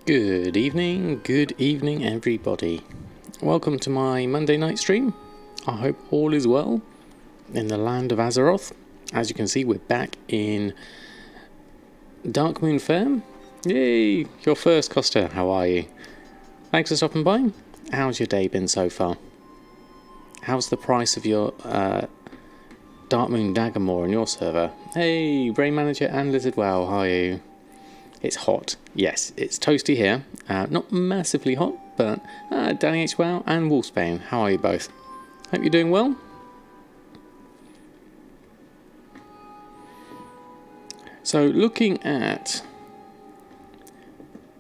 Good evening everybody. Welcome to my Monday night stream. I hope all is well in the land of Azeroth. As you can see, we're back in Darkmoon Faire. Yay, your first Costa, how are you? Thanks for stopping by. How's your day been so far? How's the price of your Darkmoon Daggermaw on your server? Hey, Brain Manager and Lizard Wow, how are you? It's hot. Yes, it's toasty here. Not massively hot, but Danny H. Wow and Wolfsbane, how are you both? Hope you're doing well. So, looking at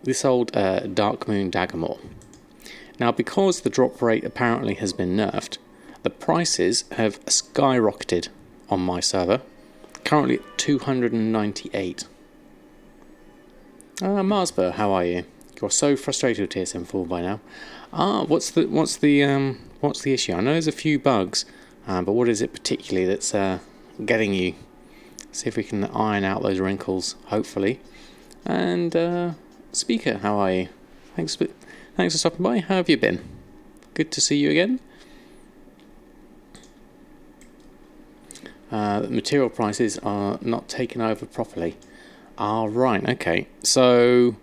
this old Darkmoon Daggermaw. Now, because the drop rate apparently has been nerfed, the prices have skyrocketed on my server. Currently at 298. Marsburg, how are you? You're so frustrated with TSM4 by now. What's the issue? I know there's a few bugs, but what is it particularly that's getting you? See if we can iron out those wrinkles, hopefully. And Speaker, how are you? Thanks for stopping by. How have you been? Good to see you again. The material prices are not taken over properly. Right, okay. So,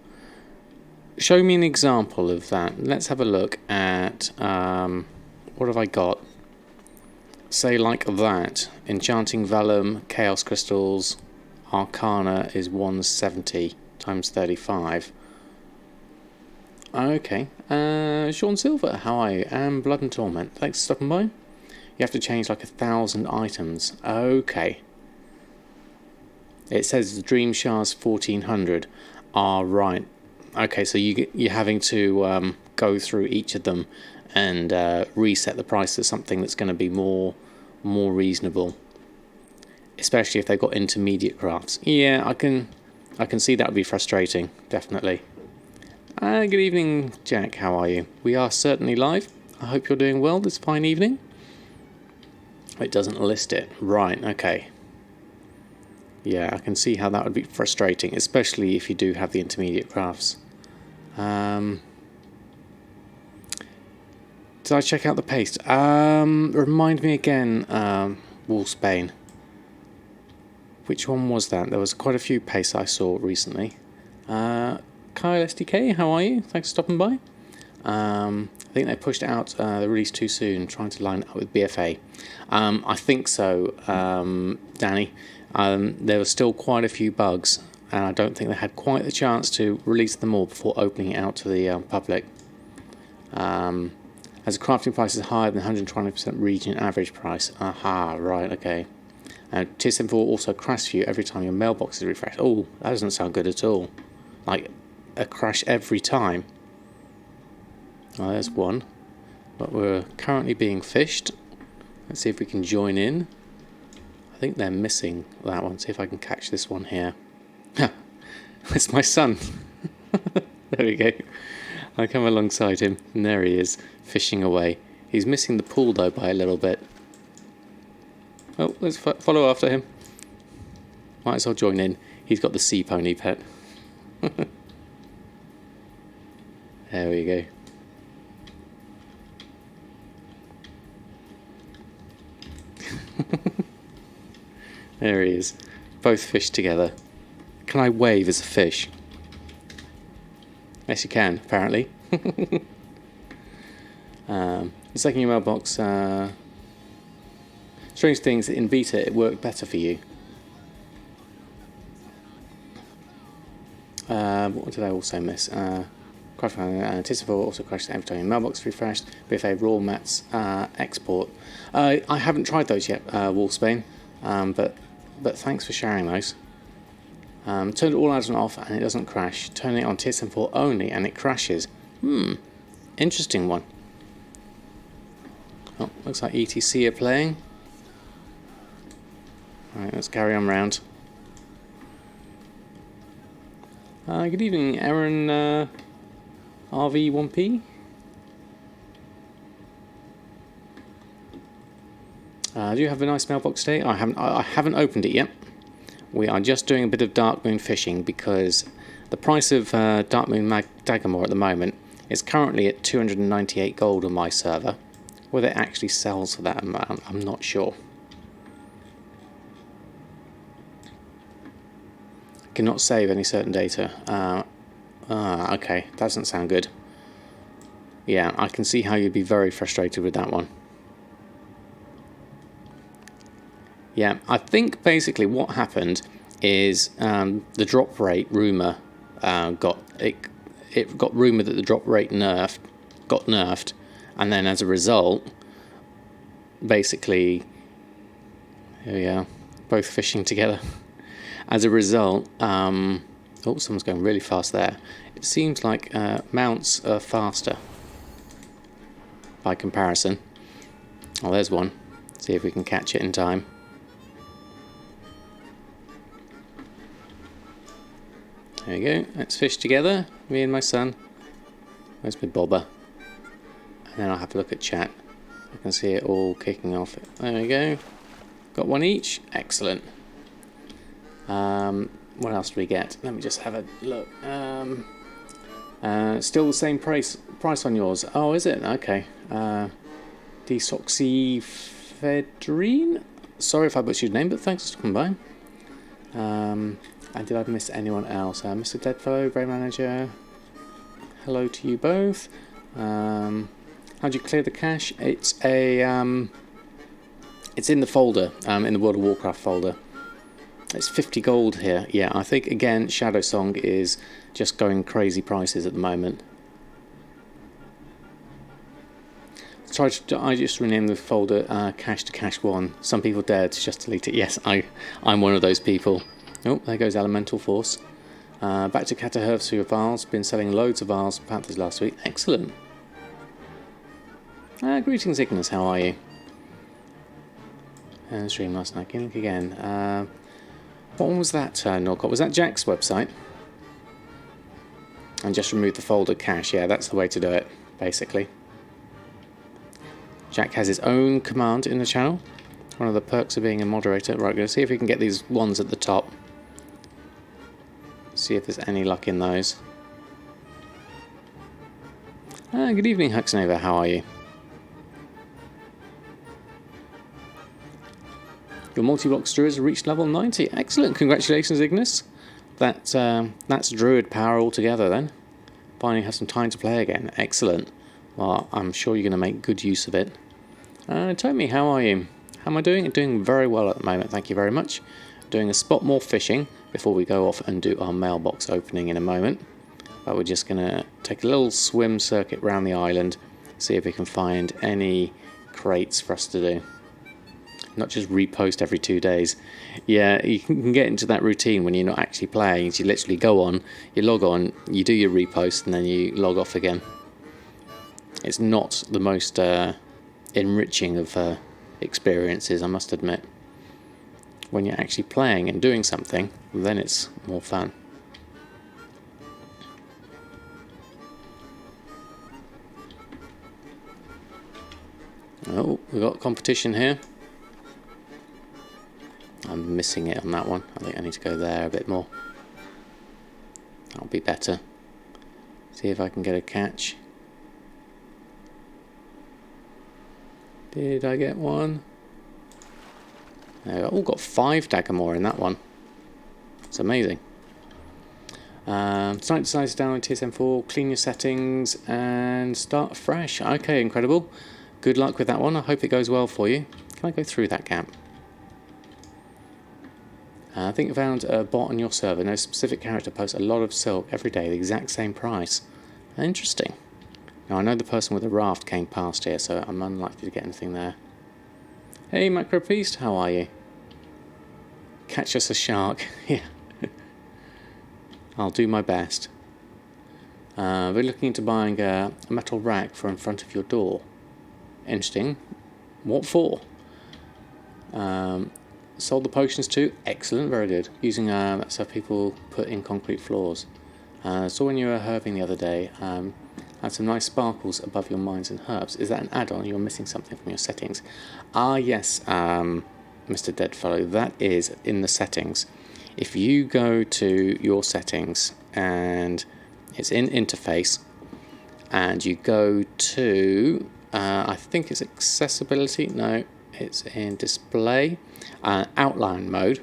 show me an example of that. Let's have a look at, what have I got? Say like that. Enchanting Vellum, Chaos Crystals, Arcana is 170 times 35. Okay. Sean Silver, how are you? And Blood and Torment, thanks for stopping by. You have to change like 1,000 items. Okay. It says the Dream Shards 1400. Right. Okay, so you're having to go through each of them and reset the price to something that's going to be more reasonable. Especially if they've got intermediate crafts. Yeah, I can see that would be frustrating, definitely. Good evening, Jack. How are you? We are certainly live. I hope you're doing well this fine evening. It doesn't list it. Right, okay. Yeah, I can see how that would be frustrating, especially if you do have the intermediate crafts. Did I check out the paste? Remind me again, Wolfsbane. Which one was that? There was quite a few pastes I saw recently. Kyle SDK, how are you? Thanks for stopping by. I think they pushed out the release too soon, trying to line it up with BfA. I think so, Danny. There were still quite a few bugs, and I don't think they had quite the chance to release them all before opening it out to the public. As the crafting price is higher than 120% region average price. Aha, right, okay. TSM4 also crashes for you every time your mailbox is refreshed. Oh, that doesn't sound good at all. Like, a crash every time. Oh, there's one. But we're currently being fished. Let's see if we can join in. I think they're missing that one. See if I can catch this one here. It's my son. There we go. I come alongside him, and there he is, fishing away. He's missing the pool, though, by a little bit. Oh, let's follow after him. Might as well join in. He's got the sea pony pet. There we go. There he is. Both fish together. Can I wave as a fish? Yes, you can, apparently. It's like in your mailbox. Strange things, in beta it worked better for you. What did I also miss? TSM4 also crashed every time your mailbox refreshed. BfA raw mats export. I haven't tried those yet, Wolfsbane. But thanks for sharing those. Turned it all out and off and it doesn't crash. Turn it on TSM4 only and it crashes. Interesting one. Oh, looks like ETC are playing. Alright, let's carry on round. Good evening, Aaron RV1P. Do you have a nice mailbox today? I haven't opened it yet. We are just doing a bit of Darkmoon fishing because The price of Darkmoon Daggermaw at the moment is currently at 298 gold on my server. Whether it actually sells for that amount, I'm not sure. Cannot save any certain data. Okay, doesn't sound good. Yeah, I can see how you'd be very frustrated with that one. Yeah, I think basically what happened is the drop rate rumour got rumoured that the drop rate got nerfed, and then as a result, basically, here we are, both fishing together. As a result, oh, someone's going really fast there. It seems like mounts are faster by comparison. Oh, there's one. See if we can catch it in time. There we go. Let's fish together, me and my son. Where's my bobber? And then I'll have a look at chat. I can see it all kicking off. There we go. Got one each. Excellent. What else do we get? Let me just have a look. Still the same price on yours. Oh, is it? Okay. Desoxyfedrine? Sorry if I butchered your name, but thanks for coming by. And did I miss anyone else? Mr. Deadfellow, Brain Manager. Hello to you both. How do you clear the cache? It's it's in the folder, in the World of Warcraft folder. It's 50 gold here. Yeah, I think again Shadow Song is just going crazy prices at the moment. I just renamed the folder cache to cache 1. Some people dare to just delete it. Yes, I'm one of those people. Oh, there goes Elemental Force. Back to Cataherves for your vials. Been selling loads of vials for Panthers last week. Excellent. Greetings, Ignis. How are you? And stream last night. Link again. What one was that, Norcott? Was that Jack's website? And just remove the folder cache. Yeah, that's the way to do it, basically. Jack has his own command in the channel. One of the perks of being a moderator. Right, we're going to see if we can get these ones at the top. See if there's any luck in those. Good evening, Huxnova. How are you? Your multi-block Druid has reached level 90. Excellent. Congratulations, Ignis. That's Druid power altogether then. Finally have some time to play again. Excellent. Well, I'm sure you're going to make good use of it. Tommy, how are you? How am I doing? Doing very well at the moment, thank you very much. Doing a spot more fishing before we go off and do our mailbox opening in a moment. But we're just going to take a little swim circuit around the island, see if we can find any crates for us to do. Not just repost every 2 days. Yeah, you can get into that routine when you're not actually playing. So you literally go on, you log on, you do your repost, and then you log off again. It's not the most enriching of experiences, I must admit. When you're actually playing and doing something, then it's more fun. Oh, we've got competition here. I'm missing it on that one. I think I need to go there a bit more. That'll be better. See if I can get a catch. Did I get one? I've all got 5 Daggermaw in that one. It's amazing. Tonight decides to download TSM4, clean your settings, and start fresh. Okay, incredible. Good luck with that one. I hope it goes well for you. Can I go through that gap? I think I found a bot on your server. No specific character posts a lot of silk every day, the exact same price. Interesting. Now I know the person with the raft came past here, so I'm unlikely to get anything there. Hey Macro Beast, how are you? Catch us a shark. Yeah. I'll do my best. We're looking into buying a metal rack for in front of your door. Interesting. What for? Sold the potions too. Excellent, very good. Using that's how people put in concrete floors. Saw when you were herbing the other day, had some nice sparkles above your mines and herbs. Is that an add-on? You're missing something from your settings. Ah, yes, Mr. Deadfellow, that is in the settings. If you go to your settings and it's in interface, and you go to I think it's accessibility. No, it's in display, outline mode.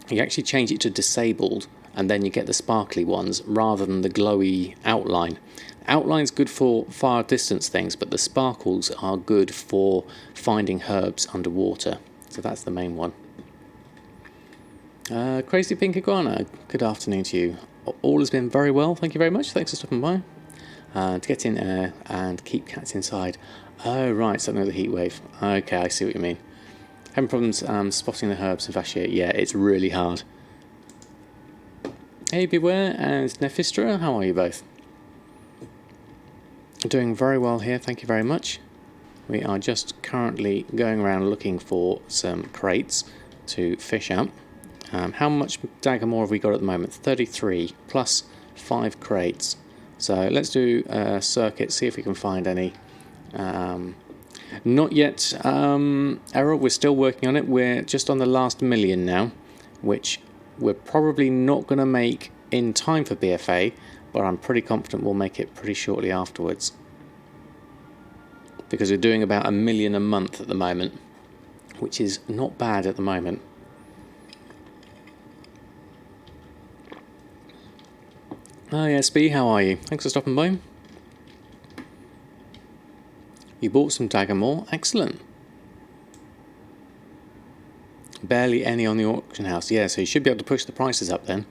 You actually change it to disabled, and then you get the sparkly ones rather than the glowy outline. Outline's good for far distance things, but the sparkles are good for finding herbs underwater. So that's the main one. Crazy Pink Iguana, good afternoon to you. All has been very well, thank you very much. Thanks for stopping by. To get in air and keep cats inside. Oh right, something with a heat wave. Okay, I see what you mean. Having problems spotting the herbs and fascia. Yeah, it's really hard. Hey Beware and Nephistra, how are you both? Doing very well here, thank you very much. We are just currently going around looking for some crates to fish up. How much Daggermaw have we got at the moment? 33 plus 5 crates. So let's do a circuit, see if we can find any. Not yet, Errol, we're still working on it. We're just on the last million now, which we're probably not going to make in time for BfA, but I'm pretty confident we'll make it pretty shortly afterwards. Because we're doing about 1 million a month at the moment, which is not bad at the moment. Oh yes, B, how are you? Thanks for stopping by. You bought some Daggermaw, excellent. Barely any on the auction house, yeah, so you should be able to push the prices up then.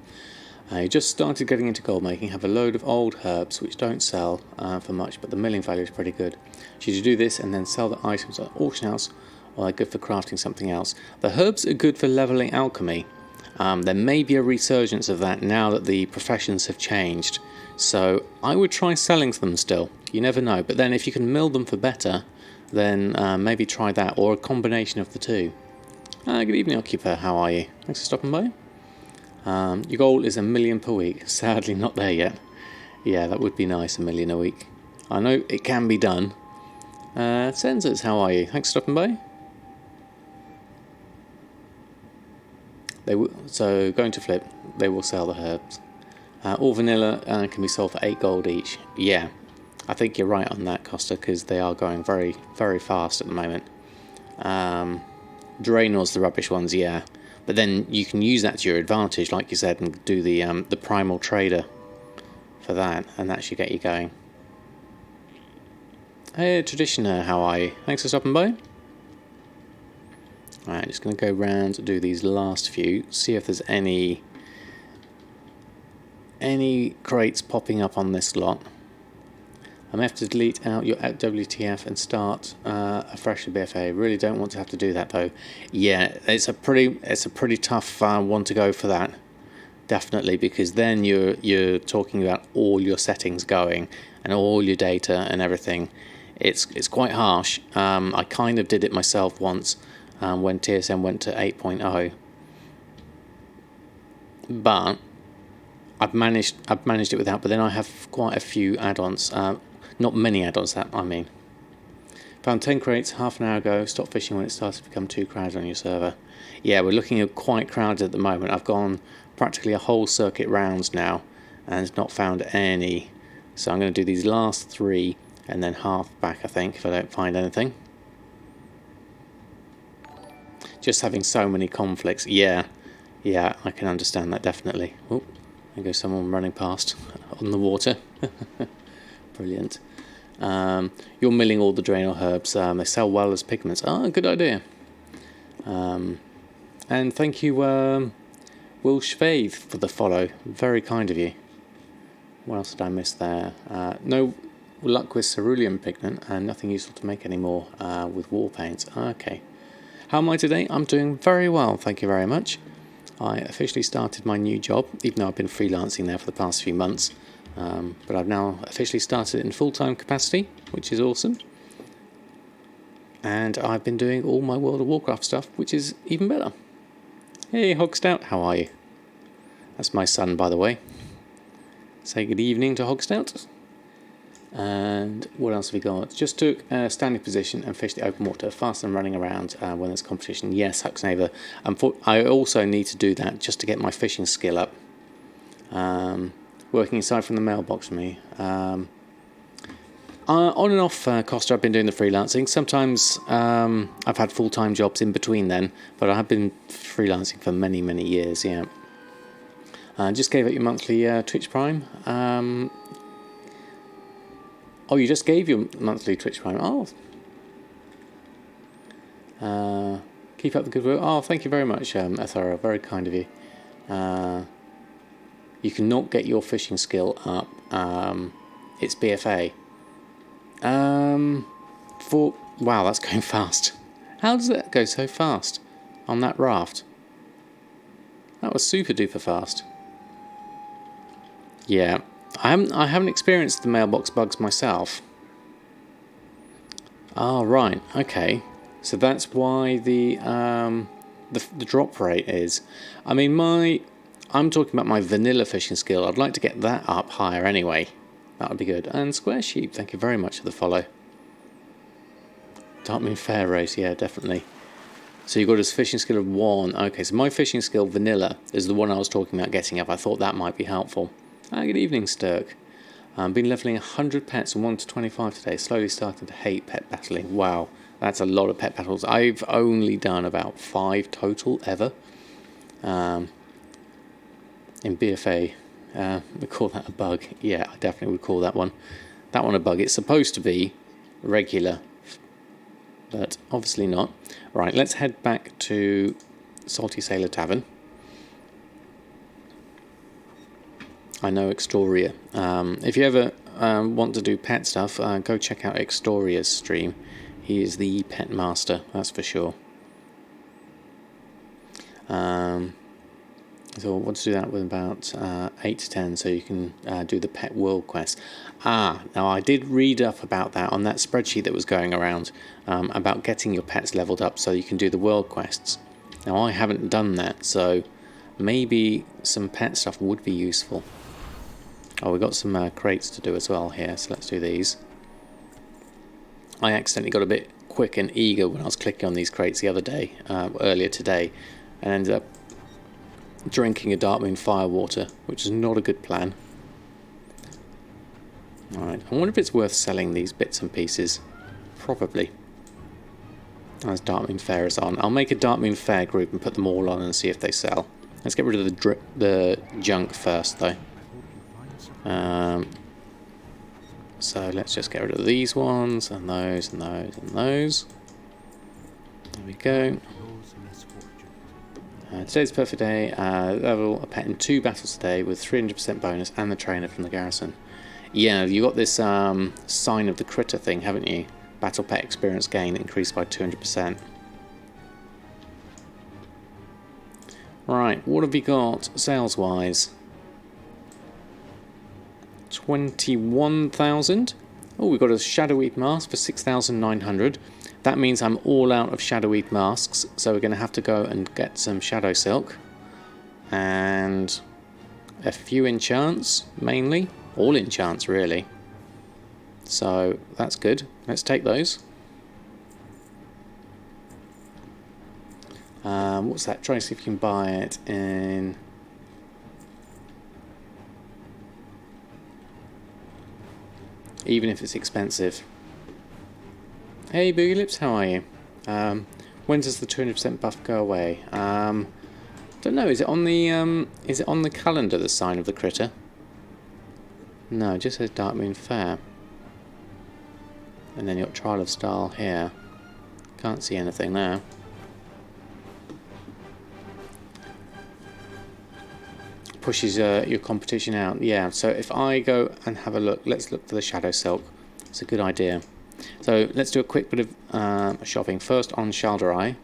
You just started getting into gold making, have a load of old herbs which don't sell for much, but the milling value is pretty good. Should you do this and then sell the items at the auction house, or they're good for crafting something else? The herbs are good for levelling alchemy. There may be a resurgence of that now that the professions have changed, so I would try selling them still. You never know, but then if you can mill them for better, then maybe try that, or a combination of the two. Good evening, Occuper, how are you? Thanks for stopping by. Your goal is 1 million per week. Sadly not there yet. Yeah, that would be nice, 1 million a week. I know it can be done. Sensors, how are you? Thanks for stopping by. So going to flip, they will sell the herbs. All vanilla can be sold for 8 gold each. Yeah, I think you're right on that, Costa, because they are going very, very fast at the moment. Draenor's the rubbish ones, yeah. But then you can use that to your advantage, like you said, and do the primal trader for that, and that should get you going. Hey, Traditioner, how are you? Thanks for stopping by. Alright, just going to go round and do these last few, see if there's any crates popping up on this lot. I may have to delete out your WTF and start a fresh BfA. Really don't want to have to do that though. Yeah, it's a pretty tough one to go for that. Definitely, because then you're talking about all your settings going and all your data and everything. It's quite harsh. I kind of did it myself once when TSM went to 8.0, but I've managed it without. But then I have quite a few add-ons. Not many add-ons, that I mean. Found 10 crates half an hour ago. Stop fishing when it starts to become too crowded on your server. Yeah, we're looking at quite crowded at the moment. I've gone practically a whole circuit rounds now and not found any. So I'm going to do these last 3 and then half back, I think, if I don't find anything. Just having so many conflicts. Yeah, I can understand that definitely. Oh, there goes someone running past on the water. Brilliant. You're milling all the Draenor herbs. They sell well as pigments. Ah, good idea. And thank you, Will Schwave, for the follow. Very kind of you. What else did I miss there? No luck with cerulean pigment and nothing useful to make anymore with wall paints. Okay. How am I today? I'm doing very well, thank you very much. I officially started my new job, even though I've been freelancing there for the past few months. But I've now officially started in full-time capacity, which is awesome. And I've been doing all my World of Warcraft stuff, which is even better. Hey, Hogstout, how are you? That's my son, by the way. Say good evening to Hogstout. And what else have we got? Just took a standing position and fished the open water faster than running around when there's competition. Yes, Huxnaver. I also need to do that just to get my fishing skill up. working aside from the mailbox for me. On and off, Costa, I've been doing the freelancing. Sometimes I've had full-time jobs in between then, but I have been freelancing for many, many years, yeah. Just gave out your monthly Twitch Prime. Oh, you just gave your monthly Twitch Prime. Oh. Keep up the good work. Oh, thank you very much, Ethara. Very kind of you. You cannot get your fishing skill up. It's BfA. Wow, that's going fast. How does that go so fast on that raft? That was super duper fast. Yeah, I haven't experienced the mailbox bugs myself. Oh, right. Okay. So that's why the drop rate is. I mean, I'm talking about my vanilla fishing skill. I'd like to get that up higher anyway. That would be good. And Square Sheep, thank you very much for the follow. Darkmoon Faire race, yeah, definitely. So you've got a fishing skill of 1. Okay, so my fishing skill, vanilla, is the one I was talking about getting up. I thought that might be helpful. Good evening, Sturk. Been levelling 100 pets and 1 to 25 today. Slowly starting to hate pet battling. Wow, that's a lot of pet battles. I've only done about 5 total ever. In BfA, we call that a bug. Yeah, I definitely would call that one a bug. It's supposed to be regular, but obviously not. Right, let's head back to Salty Sailor Tavern. I know Extoria. If you ever want to do pet stuff, go check out Extoria's stream. He is the pet master, that's for sure. So I want to do that with about 8 to 10, so you can do the pet world quest. Now I did read up about that on that spreadsheet that was going around, about getting your pets leveled up so you can do the world quests. Now I haven't done that, so maybe some pet stuff would be useful. Oh, we've got some crates to do as well here, so let's do these. I accidentally got a bit quick and eager when I was clicking on these crates the other day, earlier today, and ended up drinking a Darkmoon firewater, which is not a good plan. Alright, I wonder if it's worth selling these bits and pieces. Probably. As Darkmoon Faire is on. I'll make a Darkmoon Faire group and put them all on and see if they sell. Let's get rid of the junk first, though. So let's just get rid of these ones, and those, and those, and those. There we go. Today's a perfect day. Level a pet in 2 battles today with 300% bonus and the trainer from the garrison. Yeah, you got this sign of the critter thing, haven't you? Battle pet experience gain increased by 200%. Right, what have we got sales wise? 21,000. Oh, we've got a Shadowweed mask for 6,900. That means I'm all out of Shadowweed masks, so we're going to have to go and get some Shadow Silk. And a few enchants, mainly. All enchants, really. So, that's good. Let's take those. What's that? Try to see if you can buy it in... even if it's expensive. Hey Boogie Lips, how are you? When does the 200% buff go away? Don't know. Is it on the calendar, the sign of the critter? No, it just says Darkmoon Faire. And then you've got Trial of Style here. Can't see anything there. Pushes your competition out. Yeah, so if I go and have a look, let's look for the Shadow Silk. It's a good idea. So let's do a quick bit of shopping. First on Shalderai.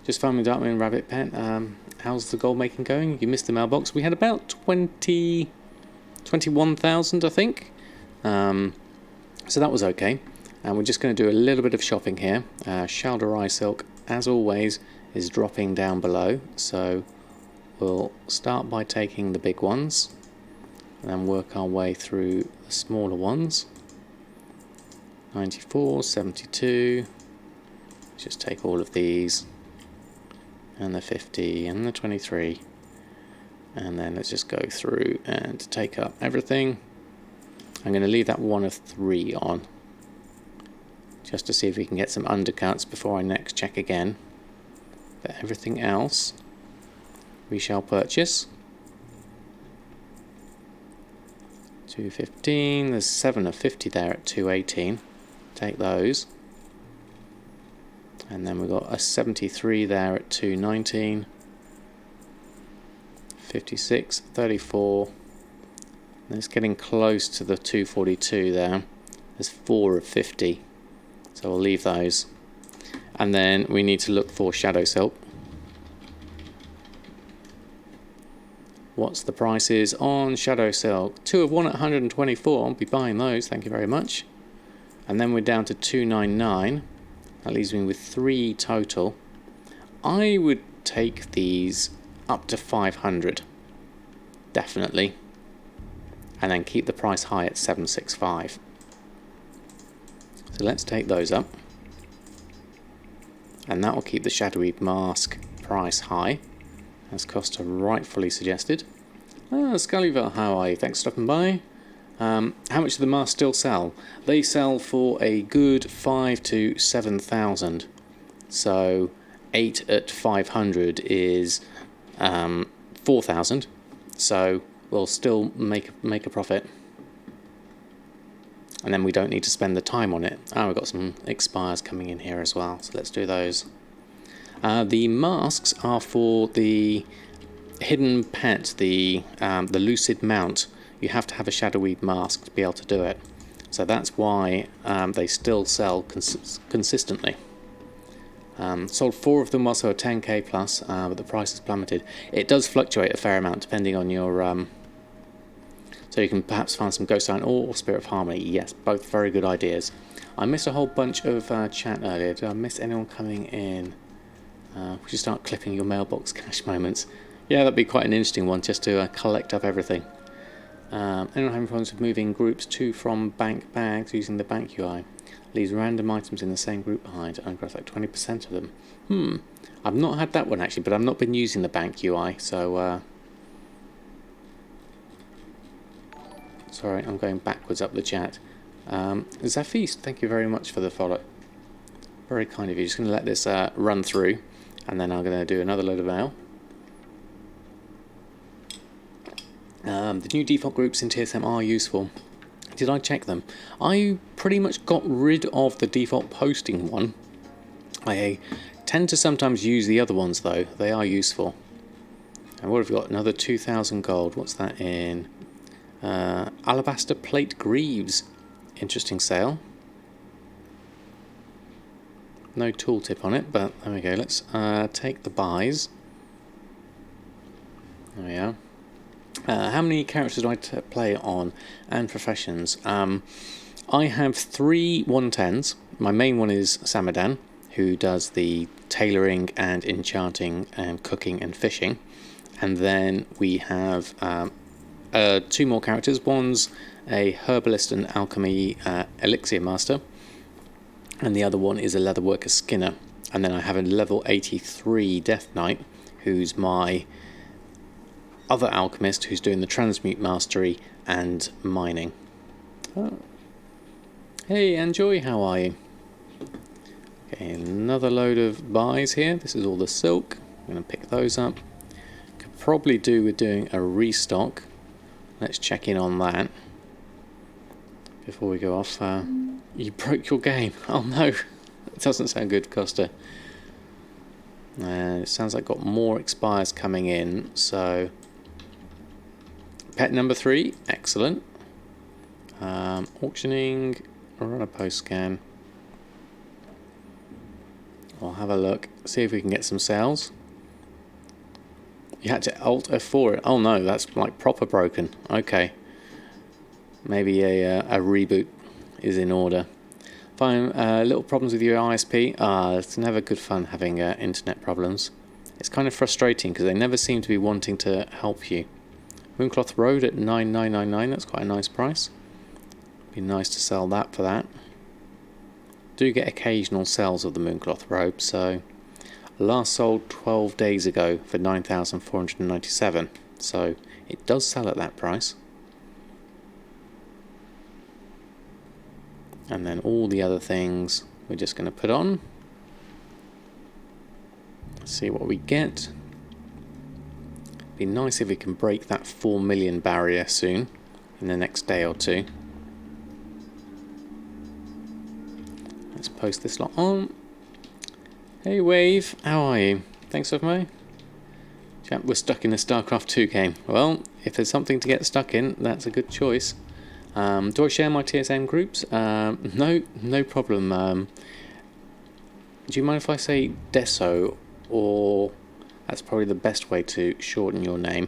Just farming Darkmoon Rabbit Pet. How's the gold making going? You missed the mailbox. We had about 21,000, I think. So that was okay. And we're just going to do a little bit of shopping here. Shalderai Silk, as always, is dropping down below. So we'll start by taking the big ones and then work our way through the smaller ones. 94, 72. Just take all of these. And the 50 and the 23. And then let's just go through and take up everything. I'm going to leave that 1 of 3 on, just to see if we can get some undercuts before I next check again. But everything else we shall purchase. 215, there's 7 of 50 there at 218. Take those. And then we've got a 73 there at 219. 56, 34. And it's getting close to the 242 there. There's 4 of 50. So we'll leave those. And then we need to look for Shadow Silk. What's the prices on Shadow Silk? 2 of 1 at 124. I'll be buying those, thank you very much. And then we're down to 299. That leaves me with 3 total. I would take these up to 500. Definitely. And then keep the price high at 765. So let's take those up. And that will keep the Shadowy Mask price high, as Costa rightfully suggested. Scullyville, how are you? Thanks for stopping by. How much do the masks still sell? They sell for a good 5 to 7,000. So 8 at 500 is 4,000. So we'll still make a profit. And then we don't need to spend the time on it. We've got some expires coming in here as well, so let's do those. The masks are for the hidden pet, the lucid mount. You have to have a shadowy mask to be able to do it. So that's why they still sell consistently. Sold 4 of them also a 10k plus, but the price has plummeted. It does fluctuate a fair amount depending on your... So you can perhaps find some Ghost Sign or Spirit of Harmony. Yes, both very good ideas. I missed a whole bunch of chat earlier. Did I miss anyone coming in? We should start clipping your mailbox cache moments. Yeah, that'd be quite an interesting one, just to collect up everything. Anyone having problems with moving groups to from bank bags using the bank UI? Leaves random items in the same group behind and grabs like 20% of them. I've not had that one actually, but I've not been using the bank UI, so... Sorry, I'm going backwards up the chat. Zafis, thank you very much for the follow. Very kind of you. Just going to let this run through, and then I'm going to do another load of mail. The new default groups in TSM are useful. Did I check them? I pretty much got rid of the default posting one. I tend to sometimes use the other ones though. They are useful. And what have we got? Another 2,000 gold. What's that in? Alabaster plate greaves. Interesting sale. No tooltip on it, but there we go. Let's take the buys. There we are. How many characters do I play on and professions? I have 3 110s. My main one is Samadan, who does the tailoring and enchanting and cooking and fishing. And then we have 2 more characters. One's a herbalist and alchemy elixir master, and the other one is a leatherworker skinner. And then I have a level 83 death knight, who's my other alchemist, who's doing the transmute mastery and mining. Oh. Hey Enjoy, how are you? Okay, another load of buys here. This is all the silk. I'm going to pick those up. Could probably do with doing a restock. Let's check in on that before we go off. You broke your game. Oh no, it doesn't sound good, Costa. It sounds like got more expires coming in. So pet number 3, excellent. Auctioning, run a post scan. I'll have a look, see if we can get some sales. You had to Alt F4 it. Oh no, that's like proper broken. Okay. Maybe a reboot is in order. Fine, little problems with your ISP. It's never good fun having internet problems. It's kind of frustrating because they never seem to be wanting to help you. Mooncloth Road at 9,999, that's quite a nice price. Be nice to sell that for that. Do get occasional sales of the Mooncloth Robe, so last sold 12 days ago for 9,497. So it does sell at that price. And then all the other things we're just going to put on. See what we get. Be nice if we can break that 4 million barrier soon, in the next day or two. Let's post this lot on. Hey Wave, how are you? Thanks for me. Chap, we're stuck in a StarCraft 2 game. Well, if there's something to get stuck in, that's a good choice. Do I share my TSM groups? No problem. Do you mind if I say Deso, or that's probably the best way to shorten your name?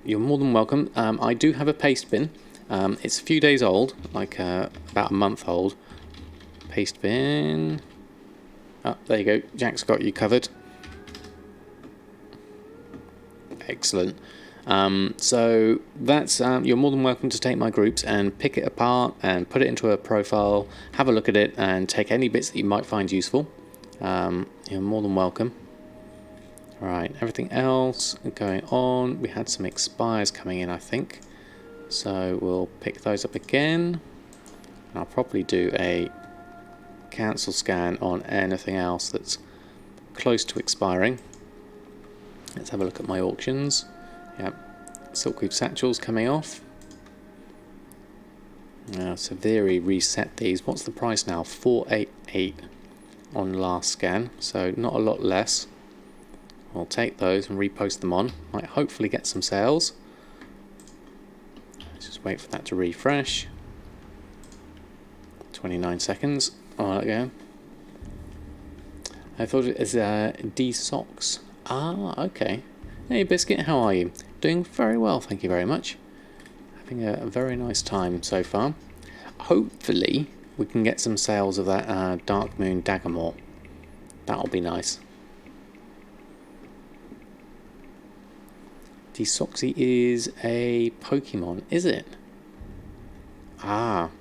You're more than welcome. I do have a paste bin. It's a few days old, like about a month old. Paste bin. Oh, there you go. Jack's got you covered. Excellent. So that's you're more than welcome to take my groups and pick it apart and put it into a profile, have a look at it and take any bits that you might find useful. You're more than welcome. Alright, everything else going on. We had some expires coming in, I think, so we'll pick those up again. I'll probably do a cancel scan on anything else that's close to expiring. Let's have a look at my auctions. Yep, Silkweave Satchels coming off. Severi reset these. What's the price now? 488 on last scan, so not a lot less. I'll take those and repost them on. Might hopefully get some sales. Let's just wait for that to refresh. 29 seconds. Oh, there we go. I thought it was D-Socks. Ah, okay. Hey Biscuit, how are you? Doing very well, thank you very much. Having a very nice time so far. Hopefully we can get some sales of that Darkmoon Daggermaw. That'll be nice. Desoxy is a Pokemon, is it? Ah.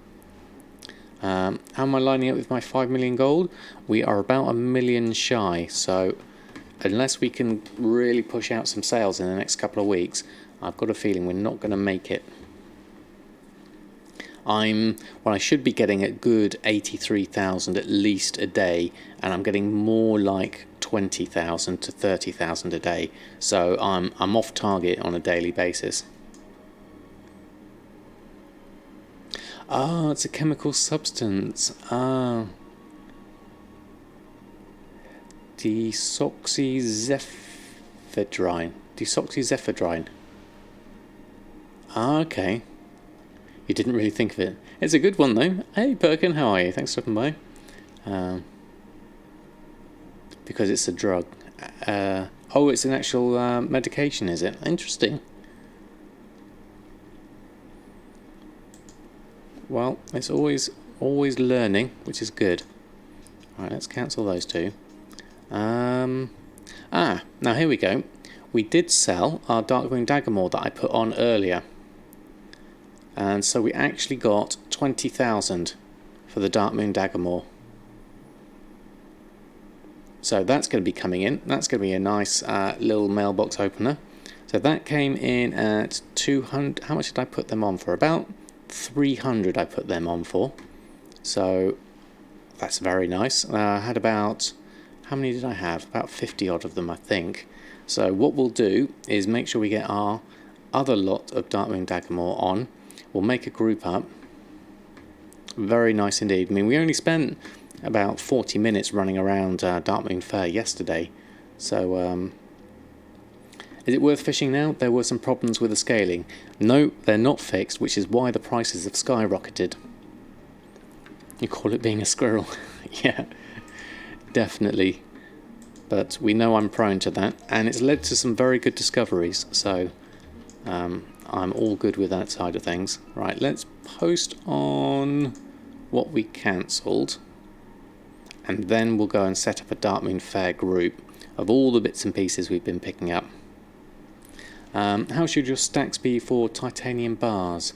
How am I lining up with my 5 million gold? We are about 1 million shy, so unless we can really push out some sales in the next couple of weeks, I've got a feeling we're not going to make it. I should be getting a good 83,000 at least a day, and I'm getting more like 20,000 to 30,000 a day, so I'm off target on a daily basis. Ah, it's a chemical substance. Ah. Desoxyzephedrine. Desoxyzephedrine. Ah, okay. You didn't really think of it. It's a good one though. Hey Perkin, how are you? Thanks for stopping by. Because it's a drug. Oh, it's an actual medication, is it? Interesting. Well, it's always learning, which is good. Alright, let's cancel those two. Now here we go. We did sell our Darkmoon Daggermaw that I put on earlier. And so we actually got 20,000 for the Darkmoon Daggermaw. So that's going to be coming in. That's going to be a nice little mailbox opener. So that came in at 200. How much did I put them on for? About 300 I put them on for. So that's very nice. I had about, how many did I have? About 50 odd of them, I think. So what we'll do is make sure we get our other lot of Darkmoon Daggermaw on. We'll make a group up. Very nice indeed. I mean, we only spent about 40 minutes running around Darkmoon Faire yesterday. So, is it worth fishing now? There were some problems with the scaling. No, they're not fixed, which is why the prices have skyrocketed. You call it being a squirrel? Yeah, definitely. But we know I'm prone to that, and it's led to some very good discoveries. So, I'm all good with that side of things. Right, let's post on what we cancelled, and then we'll go and set up a Darkmoon Faire group of all the bits and pieces we've been picking up. How should your stacks be for titanium bars?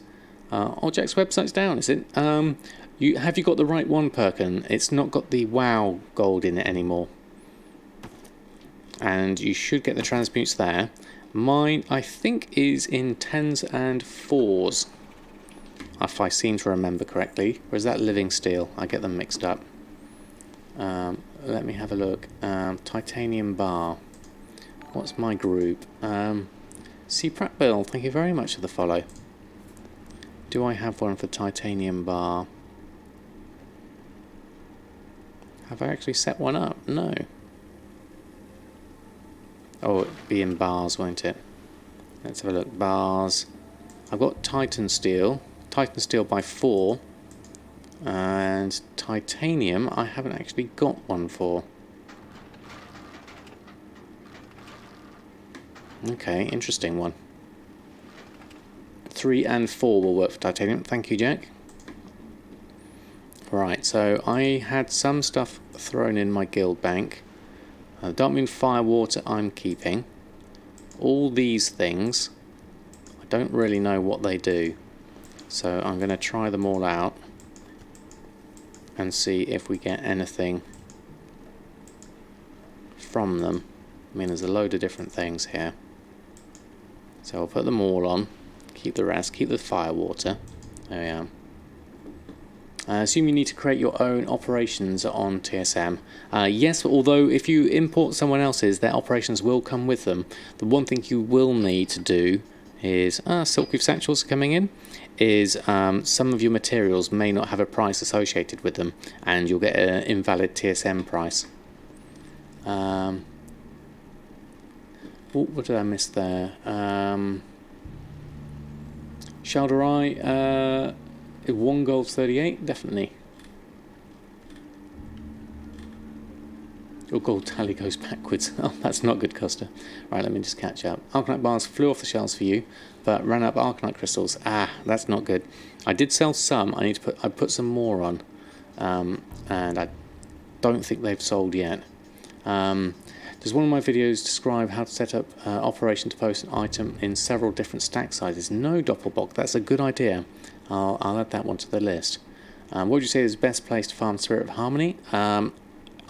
Jack's website's down, is it? Have you got the right one, Perkin? It's not got the WoW gold in it anymore. And you should get the transmutes there. Mine, I think, is in 10s and 4s, if I seem to remember correctly. Or is that living steel? I get them mixed up. Let me have a look. Titanium bar. What's my group? C. Pratt Bill, thank you very much for the follow. Do I have one for titanium bar? Have I actually set one up? No. Oh, it'd be in bars, won't it? Let's have a look. Bars. I've got Titan Steel by 4. And titanium, I haven't actually got one for. Okay, interesting one. 3 and 4 will work for titanium. Thank you, Jack. Right, so I had some stuff thrown in my guild bank. Darkmoon Firewater I'm keeping. All these things, I don't really know what they do. So I'm going to try them all out and see if we get anything from them. I mean, there's a load of different things here. So I'll put them all on. Keep the rest, keep the Firewater. There we are. I assume you need to create your own operations on TSM. Yes, although if you import someone else's, their operations will come with them. The one thing you will need to do is, Silkweave Satchels coming in, is some of your materials may not have a price associated with them, and you'll get an invalid TSM price. What did I miss there? Shalderai, 1 gold 38, definitely. Your gold tally goes backwards. Oh, that's not good, Costa. Right, let me just catch up. Arcanite bars flew off the shelves for you, but ran up Arcanite crystals. Ah, that's not good. I did sell some. I put some more on, and I don't think they've sold yet. Does one of my videos describe how to set up operation to post an item in several different stack sizes? No, Doppelbock, that's a good idea. I'll add that one to the list. What would you say is the best place to farm Spirit of Harmony?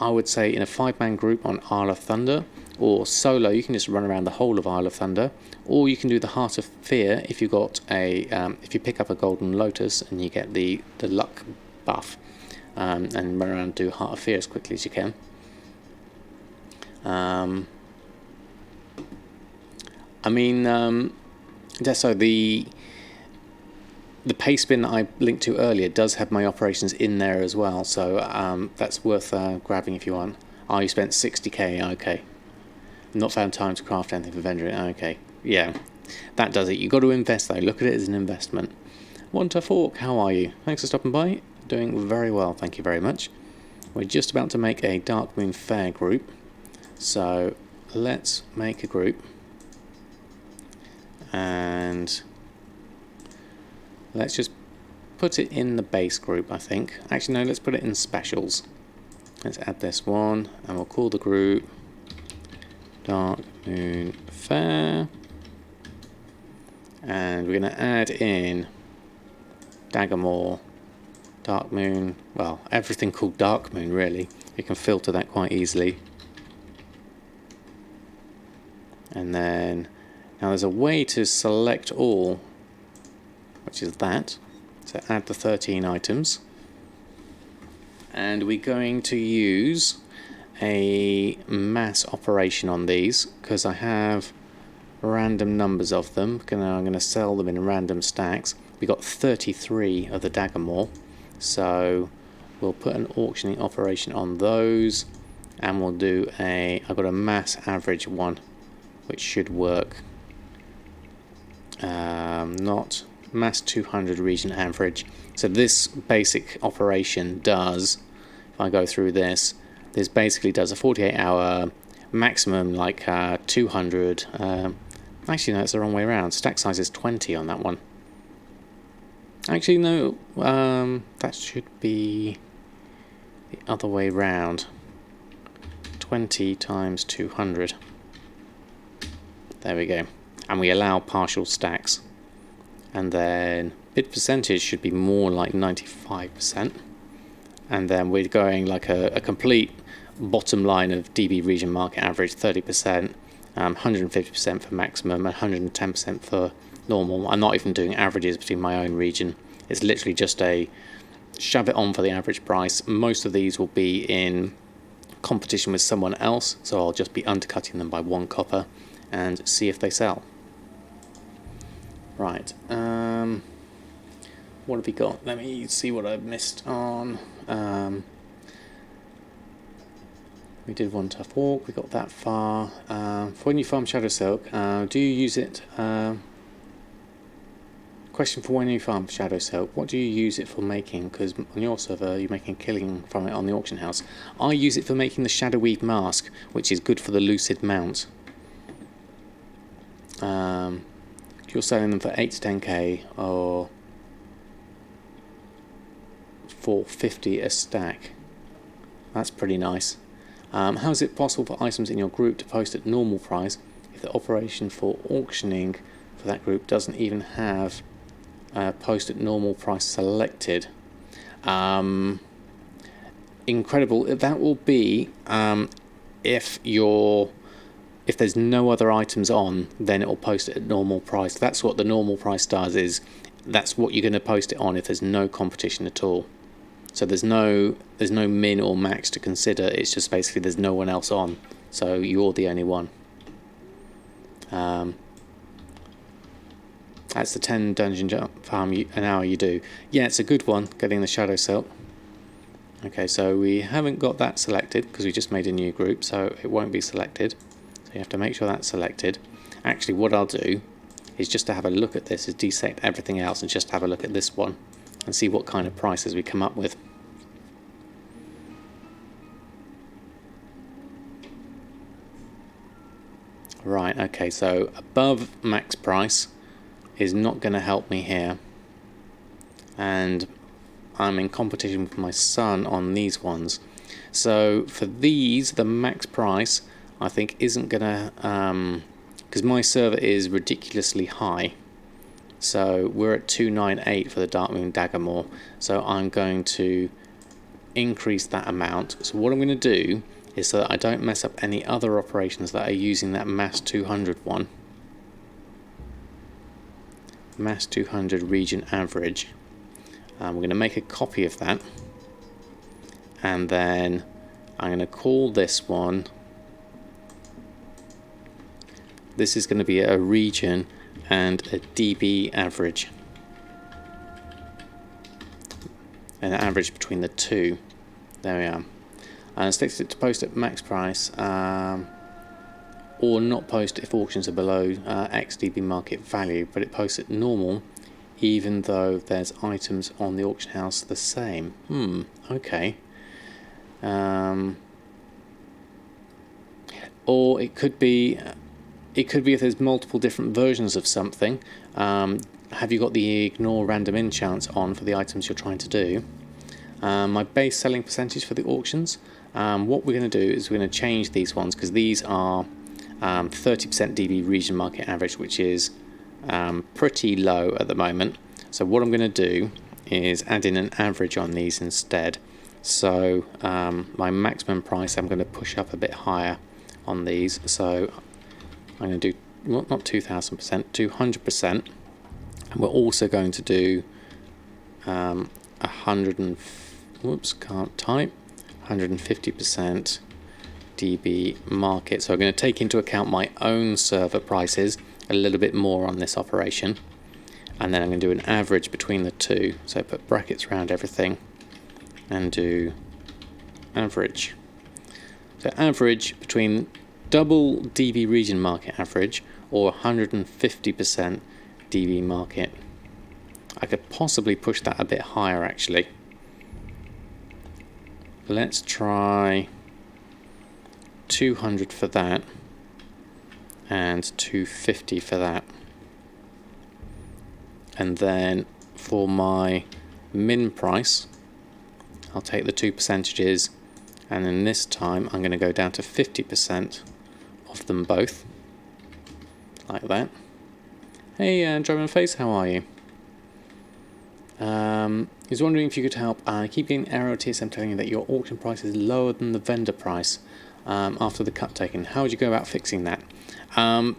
I would say in a 5-man group on Isle of Thunder, or solo. You can just run around the whole of Isle of Thunder, or you can do the Heart of Fear if you got a if you pick up a Golden Lotus and you get the luck buff, and run around and do Heart of Fear as quickly as you can. I mean, so the paste bin that I linked to earlier does have my operations in there as well, so that's worth grabbing if you want. Oh, you spent 60k, okay. Not found time to craft anything for vendor, okay. Yeah, that does it. You've got to invest though, look at it as an investment. Wanta Fork, how are you? Thanks for stopping by. Doing very well, thank you very much. We're just about to make a Darkmoon Faire group, so let's make a group. And let's just put it in the base group, I think. Actually, no, let's put it in specials. Let's add this one, and we'll call the group Darkmoon Faire. And we're going to add in Daggermaw, Darkmoon, well, everything called Darkmoon, really. You can filter that quite easily. And then, now there's a way to select all, which is that. So add the 13 items. And we're going to use a mass operation on these, because I have random numbers of them. I'm going to sell them in random stacks. We got 33 of the Daggermaw, so we'll put an auctioning operation on those, and we'll do I've got a mass average one, which should work. Not mass 200 region average. So this basic operation does, if I go through this basically does a 48-hour maximum, like 200. Actually, no, it's the wrong way around. Stack size is 20 on that one. Actually, no, that should be the other way round. 20 times 200. There we go. And we allow partial stacks. And then bid percentage should be more like 95%. And then we're going like a complete bottom line of DB region market average 30%. 150% for maximum, 110% for normal. I'm not even doing averages between my own region. It's literally just a shove it on for the average price. Most of these will be in competition with someone else, so I'll just be undercutting them by 1 copper and see if they sell. Right, what have we got? Let me see what I've missed on. We did 1 tough walk, we got that far. For when you farm Shadow Silk, do you use it? Question for when you farm Shadow Silk, what do you use it for making? Because on your server you're making a killing from it on the auction house. I use it for making the Shadow Weave mask, which is good for the Lucid mount. You're selling them for 8 to 10k or 450 a stack. That's pretty nice. How is it possible for items in your group to post at normal price if the operation for auctioning for that group doesn't even have post at normal price selected? Incredible. That will be if there's no other items on, then it will post it at normal price. That's what the normal price does, is that's what you're going to post it on if there's no competition at all. So there's no min or max to consider. It's just basically there's no one else on, so you're the only one. That's the 10 dungeon jump farm an hour you do. Yeah, it's a good one, getting the Shadow Silk. Okay, so we haven't got that selected because we just made a new group, so it won't be selected. So you have to make sure that's selected. Actually, what I'll do is just to have a look at this, is deselect everything else and just have a look at this one and see what kind of prices we come up with. Right, okay, so above max price is not going to help me here. And I'm in competition with my son on these ones. So for these, the max price I think isn't going to, because my server is ridiculously high. So we're at 298 for the Darkmoon Daggermaw. So I'm going to increase that amount. So what I'm going to do is, so that I don't mess up any other operations that are using that mass 200 one. Mass 200 region average. We're going to make a copy of that. And then I'm going to call this one. This is going to be a region and a DB average. An average between the two. There we are. And sticks it to post at max price, or not post if auctions are below X DB market value, but it posts at normal even though there's items on the auction house the same. Okay. Or it could be if there's multiple different versions of something. Have you got the ignore random enchants on for the items you're trying to do? My base selling percentage for the auctions, what we're going to do is we're going to change these ones, because these are 30% DB region market average, which is pretty low at the moment. So what I'm going to do is add in an average on these instead. So my maximum price I'm going to push up a bit higher on these. So I'm going to do, well, not 2000%, 200%. And we're also going to do 150% DB market. So I'm going to take into account my own server prices a little bit more on this operation, and then I'm going to do an average between the two. So put brackets around everything and do average. So average between double DB region market average or 150% DB market. I could possibly push that a bit higher actually. Let's try 200 for that and 250 for that. And then for my min price, I'll take the 2 percentages, and then this time I'm going to go down to 50% of them both, like that. Hey, German Face, how are you? He's wondering if you could help. I keep getting error TSM telling you that your auction price is lower than the vendor price. after the cut taken. How would you go about fixing that?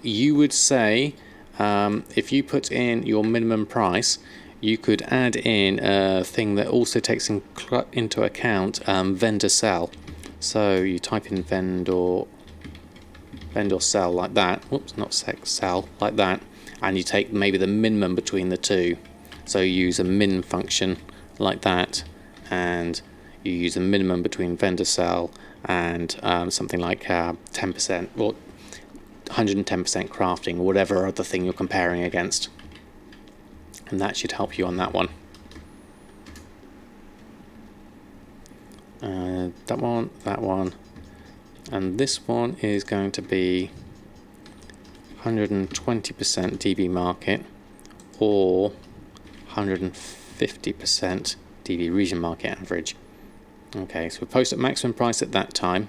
You would say, if you put in your minimum price, you could add in a thing that also takes into account vendor sell. So you type in vendor sell like that. Whoops, not sell like that, and you take maybe the minimum between the two. So you use a min function like that, and you use a minimum between vendor sell and something like 10% or 110% crafting, or whatever other thing you're comparing against. And that should help you on that one. That one, and this one is going to be 120% DB market or 150% DB region market average. Okay, so we post at maximum price at that time,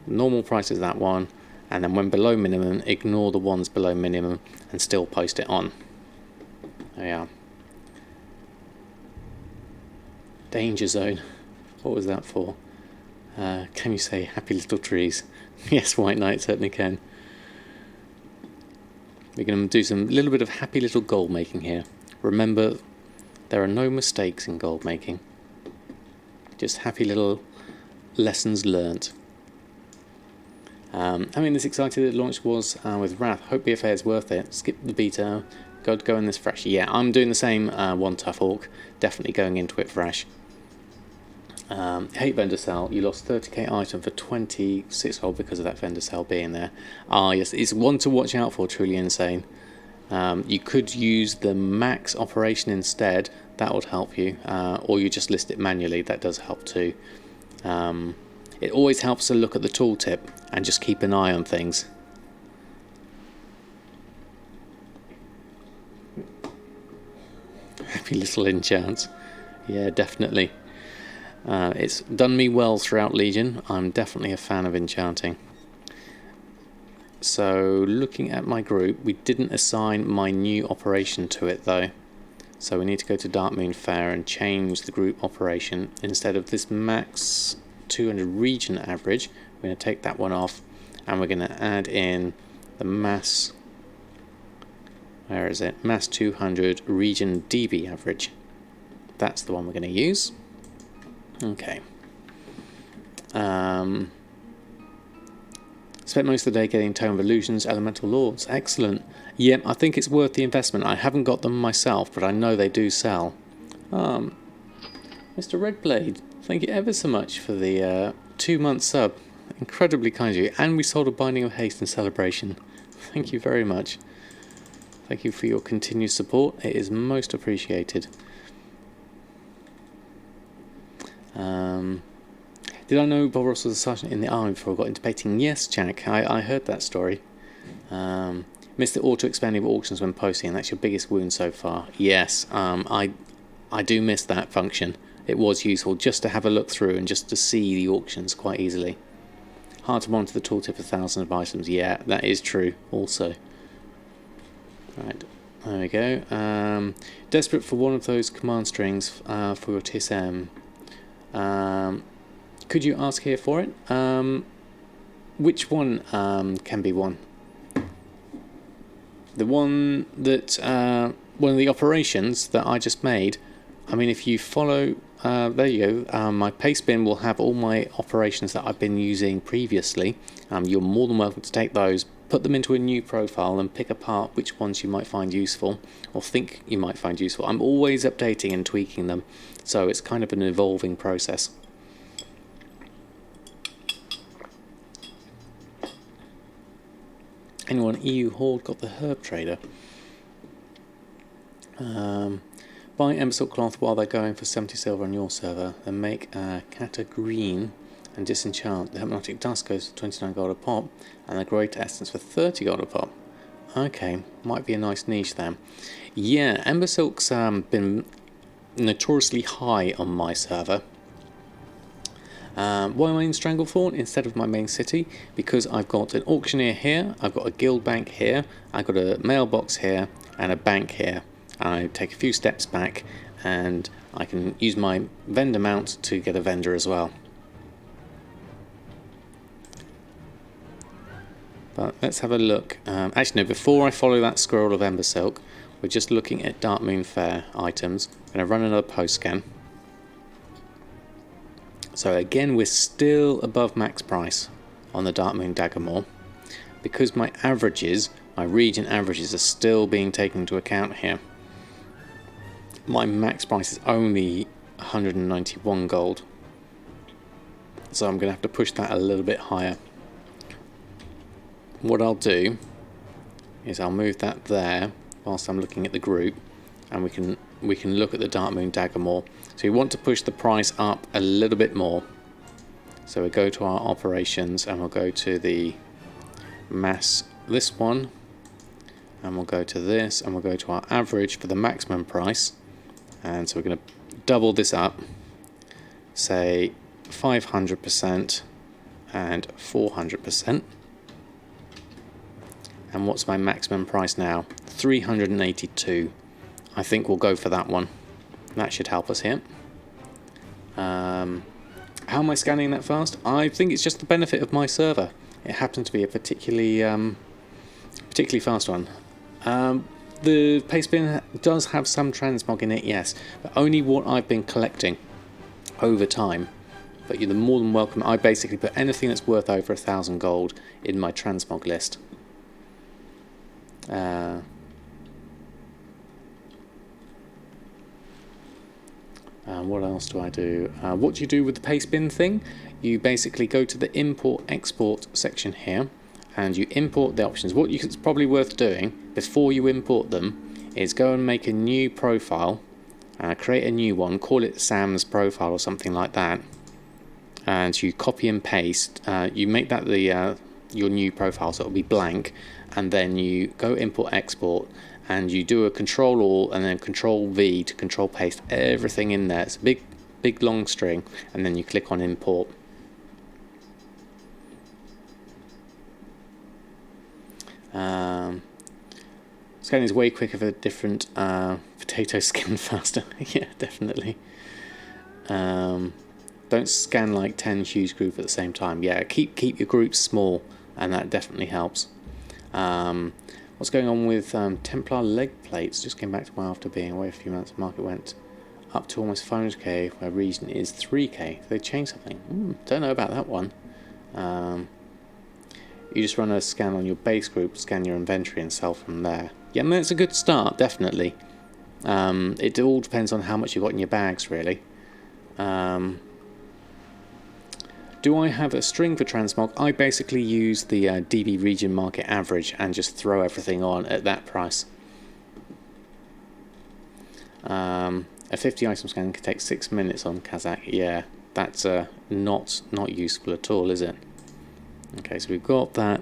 normal price is that one, and then when below minimum, ignore the ones below minimum and still post it on. There we are. Danger zone. What was that for? Can you say happy little trees? Yes, White Knight certainly can. We're going to do some little bit of happy little gold making here. Remember, there are no mistakes in gold making. Just happy little lessons learnt. I mean, this excited launch was with Wrath. Hope BfA is worth it. Skip the beta. Go in this fresh. Yeah, I'm doing the same. One tough orc. Definitely going into it fresh. Hate vendor sell. You lost 30k item for 26 gold because of that vendor sell being there. Ah, yes, it's one to watch out for. Truly insane. You could use the max operation instead. That would help you, or you just list it manually. That does help too. It always helps to look at the tooltip and just keep an eye on things. Happy little enchants. Yeah, definitely. It's done me well throughout Legion. I'm definitely a fan of enchanting. So, looking at my group, we didn't assign my new operation to it though. So we need to go to Darkmoon Faire and change the group operation. Instead of this max 200 region average, we're going to take that one off, and we're going to add in the mass, where is it? Mass 200 region DB average. That's the one we're going to use. Okay. Spent most of the day getting Tome of Illusions, Elemental Lords. Excellent. Yep, I think it's worth the investment. I haven't got them myself, but I know they do sell. Mr. Redblade, thank you ever so much for the 2-month sub. Incredibly kind of you. And we sold a Binding of Haste in celebration. Thank you very much. Thank you for your continued support. It is most appreciated. Did I know Bob Ross was a sergeant in the army before I got into baiting? Yes, Jack, I heard that story. Missed the auto-expanding auctions when posting, and that's your biggest wound so far. Yes, I do miss that function. It was useful just to have a look through and just to see the auctions quite easily. Hard to monitor the tooltip of thousands of items. Yeah, that is true also. Right, there we go. Desperate for one of those command strings for your TSM. Could you ask here for it? Which one can be one? The one that one of the operations that I just made. I mean, if you follow, there you go. My paste bin will have all my operations that I've been using previously. You're more than welcome to take those, put them into a new profile, and pick apart which ones you might find useful or think you might find useful. I'm always updating and tweaking them, so it's kind of an evolving process. Anyone EU Horde got the Herb Trader? Buy Ember Silk Cloth while they're going for 70 silver on your server, then make a Cata Green and disenchant. The Hypnotic Dust goes for 29 gold a pop, and the Great Essence for 30 gold a pop. Okay, might be a nice niche then. Yeah, Ember Silk's been notoriously high on my server. Why am I in Stranglethorn instead of my main city? Because I've got an auctioneer here, I've got a guild bank here, I've got a mailbox here, and a bank here. I take a few steps back, and I can use my vendor mount to get a vendor as well. But let's have a look. Actually, no, before I follow that scroll of Ember Silk, we're just looking at Darkmoon Faire items. I'm going to run another post scan. So again, we're still above max price on the Darkmoon Daggermaw. Because my averages, my region averages, are still being taken into account here. My max price is only 191 gold. So I'm going to have to push that a little bit higher. What I'll do is I'll move that there whilst I'm looking at the group, and we can look at the Darkmoon Daggermaw. So we want to push the price up a little bit more. So we go to our operations and we'll go to the mass, this one, and we'll go to this, and we'll go to our average for the maximum price. And so we're going to double this up, say 500% and 400%. And what's my maximum price now? 382. I think we'll go for that one. That should help us here. How am I scanning that fast? I think it's just the benefit of my server. It happens to be a particularly fast one. The paste bin does have some transmog in it, yes, but only what I've been collecting over time. But you're more than welcome. I basically put anything that's worth over 1,000 gold in my transmog list. What else do I do? What do you do with the paste bin thing? You basically go to the import export section here and you import the options. What it's probably worth doing before you import them is go and make a new profile, create a new one, call it Sam's profile or something like that, and you copy and paste. You make that your new profile, so it'll be blank, and then you go import export and you do a control all and then control V to control paste everything in there. It's a big long string, and then you click on import. Scanning is way quicker for a different potato skin faster. Yeah, definitely. Don't scan like 10 huge groups at the same time. Yeah, keep your groups small, and that definitely helps. What's going on with Templar leg plates? Just came back to WoW after being away for a few months. The market went up to almost 500k, where region is 3k. They changed something. Don't know about that one. You just run a scan on your base group, scan your inventory, and sell from there. Yeah, I mean, it's a good start, definitely. It all depends on how much you've got in your bags, really. Do I have a string for transmog? I basically use the DB region market average and just throw everything on at that price. A 50 item scan can take 6 minutes on Kazakh. Yeah, that's not useful at all, is it? Okay, so we've got that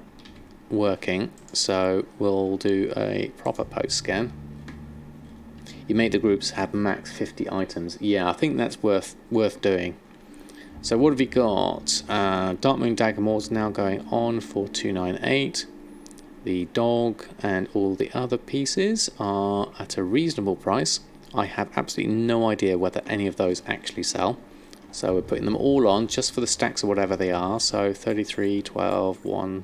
working. So we'll do a proper post scan. You make the groups have max 50 items. Yeah, I think that's worth doing. So what have we got? Darkmoon Daggermaw is now going on for 298. The dog and all the other pieces are at a reasonable price. I have absolutely no idea whether any of those actually sell. So we're putting them all on just for the stacks or whatever they are. So 33, 12, 1,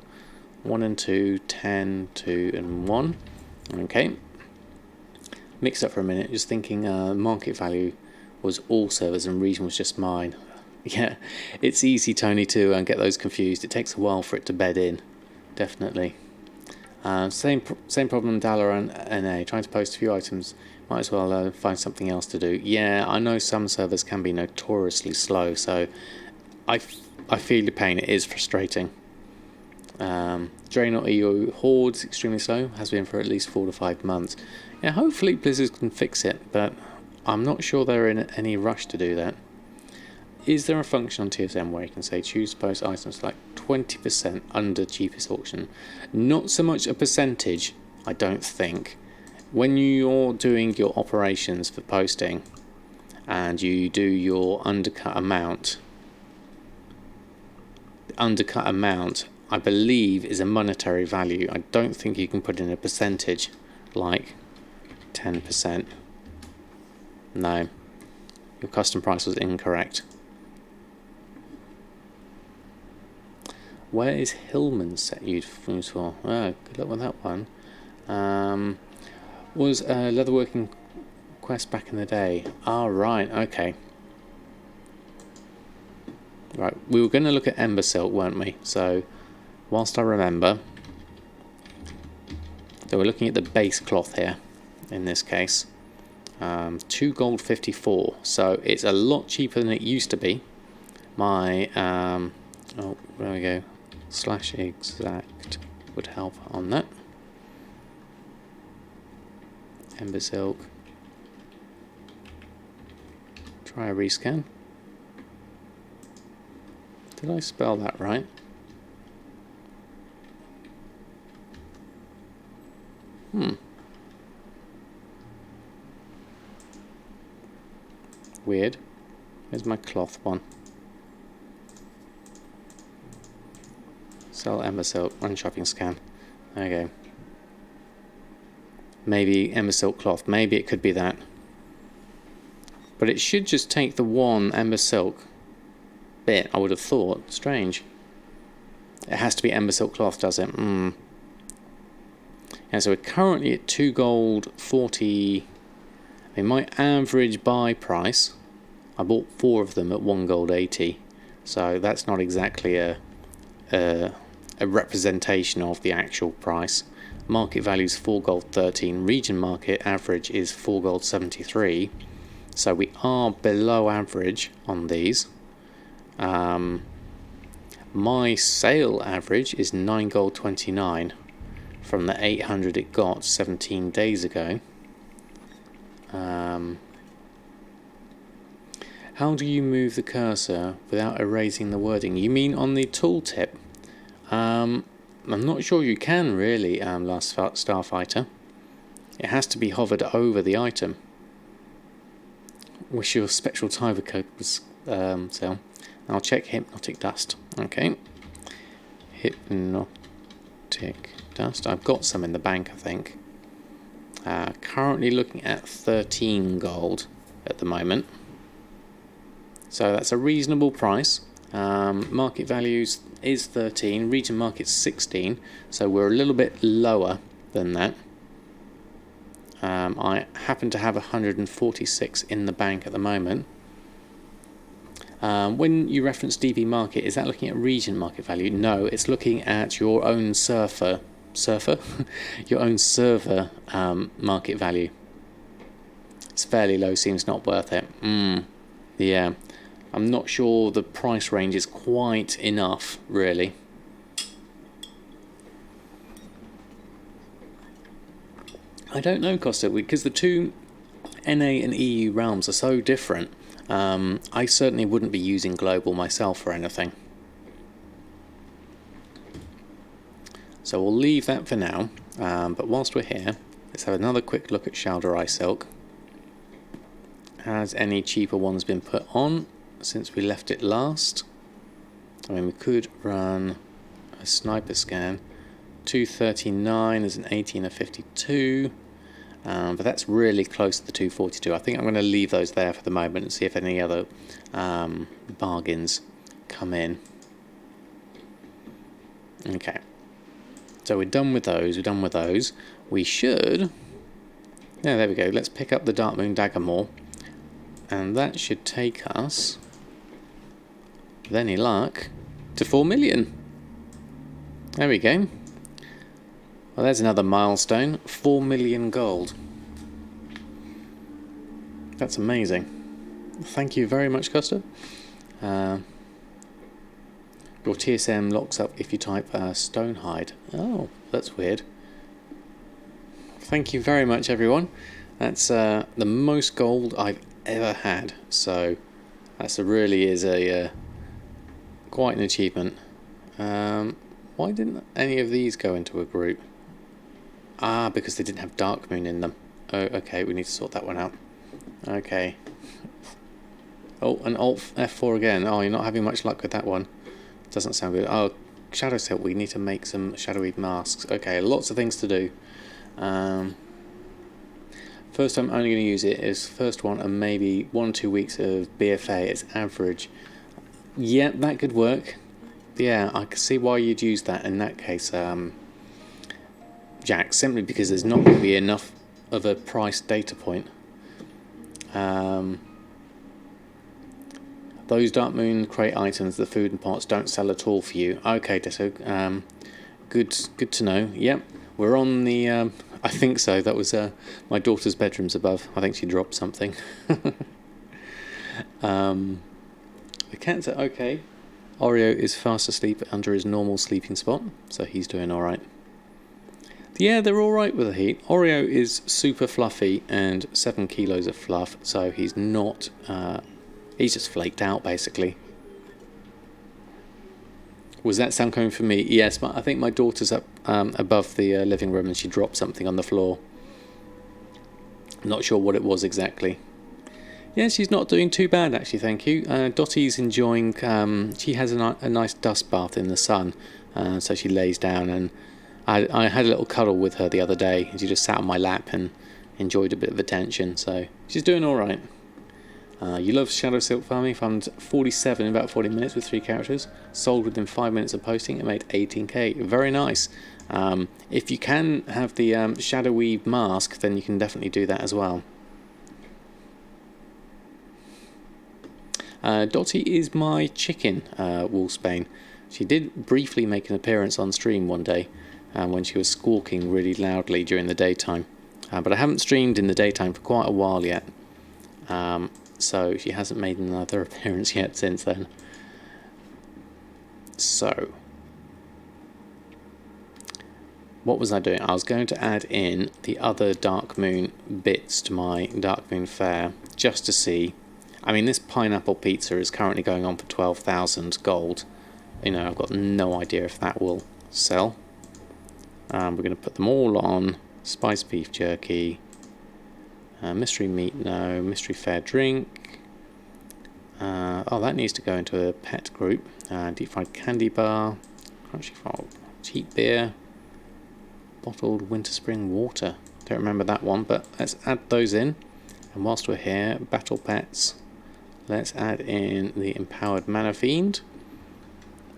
1 and 2, 10, 2 and 1. Okay. Mixed up for a minute, just thinking market value was all servers and region was just mine. Yeah, it's easy, Tony, to get those confused. It takes a while for it to bed in, definitely. Same problem, Dollar and NA. Trying to post a few items, might as well find something else to do. Yeah, I know some servers can be notoriously slow, so I feel the pain. It is frustrating. Draenor EU Horde's extremely slow, has been for at least 4 to 5 months. Yeah, hopefully Blizzard can fix it, but I'm not sure they're in any rush to do that. Is there a function on TSM where you can say choose post items like 20% under cheapest auction? Not so much a percentage, I don't think. When you're doing your operations for posting and you do your undercut amount, the undercut amount, I believe, is a monetary value. I don't think you can put in a percentage like 10%. No, your custom price was incorrect. Where is Hillman set used for? Oh, good luck with that one. Was a leatherworking quest back in the day. Ah, right, okay. Right, we were going to look at Ember Silk, weren't we? So, whilst I remember, so we're looking at the base cloth here, in this case. 2 gold 54, so it's a lot cheaper than it used to be. My, oh, there we go, / exact would help on that. Ember Silk. Try a rescan. Did I spell that right? Weird. Where's my cloth one? Sell Ember Silk, run shopping scan. There you go. Maybe Ember Silk cloth, maybe it could be that. But it should just take the one Ember Silk bit, I would have thought. Strange. It has to be Ember Silk cloth, does it? And so we're currently at 2 gold 40. I mean, my average buy price, I bought 4 of them at 1 gold 80. So that's not exactly a representation of the actual price. Market value is 4 gold 13. Region market average is 4 gold 73. So we are below average on these. My sale average is 9 gold 29 from the 800 it got 17 days ago. How do you move the cursor without erasing the wording? You mean on the tooltip? I'm not sure you can really, Last Starfighter. It has to be hovered over the item. Wish your spectral Timecode was sale. I'll check Hypnotic Dust. Okay. Hypnotic Dust. I've got some in the bank, I think. Currently looking at 13 gold at the moment. So that's a reasonable price. Market values is 13, region market's 16, so we're a little bit lower than that. I happen to have 146 in the bank at the moment. When you reference DB market, is that looking at region market value? No, it's looking at your own your own server market value. It's fairly low, seems not worth it. Yeah. I'm not sure the price range is quite enough, really. I don't know, Costa, because the two NA and EU realms are so different. I certainly wouldn't be using global myself for anything. So we'll leave that for now. But whilst we're here, let's have another quick look at Shalderai Silk. Has any cheaper ones been put on since we left it last? I mean, we could run a sniper scan. 239 is an 80 and a 52, but that's really close to the 242. I think I'm going to leave those there for the moment and see if any other bargains come in. Okay, so we're done with those. We should, yeah, there we go. Let's pick up the Darkmoon Daggermaw, and that should take us, with any luck, to 4 million. There we go. Well, there's another milestone. 4 million gold. That's amazing. Thank you very much, Costa. Your TSM locks up if you type Stonehide. Oh, that's weird. Thank you very much, everyone. That's the most gold I've ever had. So that's really is a quite an achievement. Why didn't any of these go into a group? Ah, because they didn't have Darkmoon in them. Oh, okay, we need to sort that one out. Okay. Oh, and Alt F4 again. Oh, you're not having much luck with that one. Doesn't sound good. Oh, Shadow Silk. We need to make some shadowy masks. Okay, lots of things to do. First I'm only going to use it is first one and maybe 1 or 2 weeks of BfA. It's average. Yeah, that could work. Yeah, I can see why you'd use that in that case, Jack, simply because there's not going to be enough of a price data point. Those Darkmoon crate items, the food and pots, don't sell at all for you. Okay, Deso, good to know. Yep, we're on the... I think so. That was my daughter's bedroom's above. I think she dropped something. The cat's okay. Oreo is fast asleep under his normal sleeping spot, so he's doing alright. Yeah, they're alright with the heat. Oreo is super fluffy and 7 kilos of fluff, so he's not... he's just flaked out, basically. Was that sound coming from me? Yes, but I think my daughter's up above the living room and she dropped something on the floor. I'm not sure what it was exactly. Yeah, she's not doing too bad, actually, thank you. Dottie's enjoying... she has a nice dust bath in the sun, so she lays down, and I had a little cuddle with her the other day, and she just sat on my lap and enjoyed a bit of attention, so she's doing alright. You love Shadow Silk farming. Found 47 in about 40 minutes with 3 characters. Sold within 5 minutes of posting and made 18k. Very nice. If you can have the Shadow Weave mask, then you can definitely do that as well. Dottie is my chicken, Wolfsbane. She did briefly make an appearance on stream one day when she was squawking really loudly during the daytime. But I haven't streamed in the daytime for quite a while yet. So she hasn't made another appearance yet since then. So, what was I doing? I was going to add in the other Darkmoon bits to my Darkmoon Faire just to see. I mean, this pineapple pizza is currently going on for 12,000 gold. You know, I've got no idea if that will sell. We're going to put them all on. Spiced beef jerky. Mystery meat, no. Mystery Faire drink. Oh, that needs to go into a pet group. Deep fried candy bar. Crunchy frog. Cheap beer. Bottled winter spring water. Don't remember that one, but let's add those in. And whilst we're here, battle pets. Let's add in the empowered mana fiend.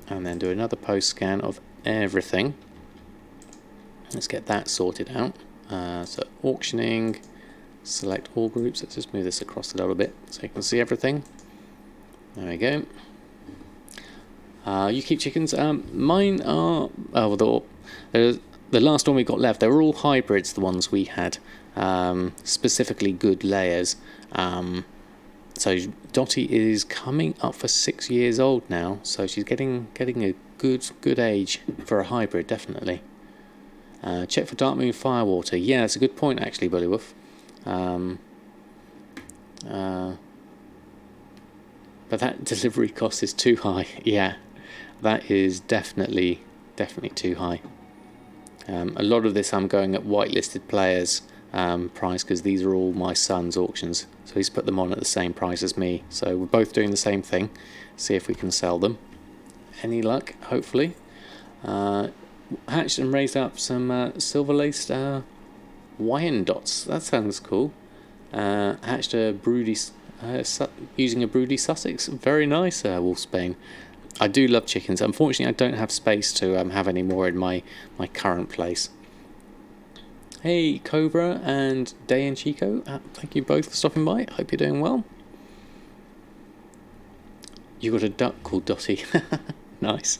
And then do another post scan of everything. Let's get that sorted out. So auctioning. Select all groups. Let's just move this across a little bit so you can see everything. There we go. You keep chickens. Mine are... Oh, the last one we got left, they were all hybrids, the ones we had. Specifically good layers. So Dottie is coming up for 6 years old now, so she's getting a good age for a hybrid, definitely. Check for Darkmoon Firewater. Yeah, that's a good point actually, Bullywolf. But that delivery cost is too high. Yeah, that is definitely too high. A lot of this I'm going at whitelisted players price because these are all my son's auctions, so he's put them on at the same price as me, so we're both doing the same thing. See if we can sell them. Any luck? Hopefully. Hatched and raised up some silver laced Wyandottes. That sounds cool. Hatched a broody using a broody Sussex. Very nice, Wolfsbane. I do love chickens. Unfortunately, I don't have space to have any more in my current place. Hey, Cobra and Day and Chico. Thank you both for stopping by. Hope you're doing well. You got a duck called Dottie. Nice.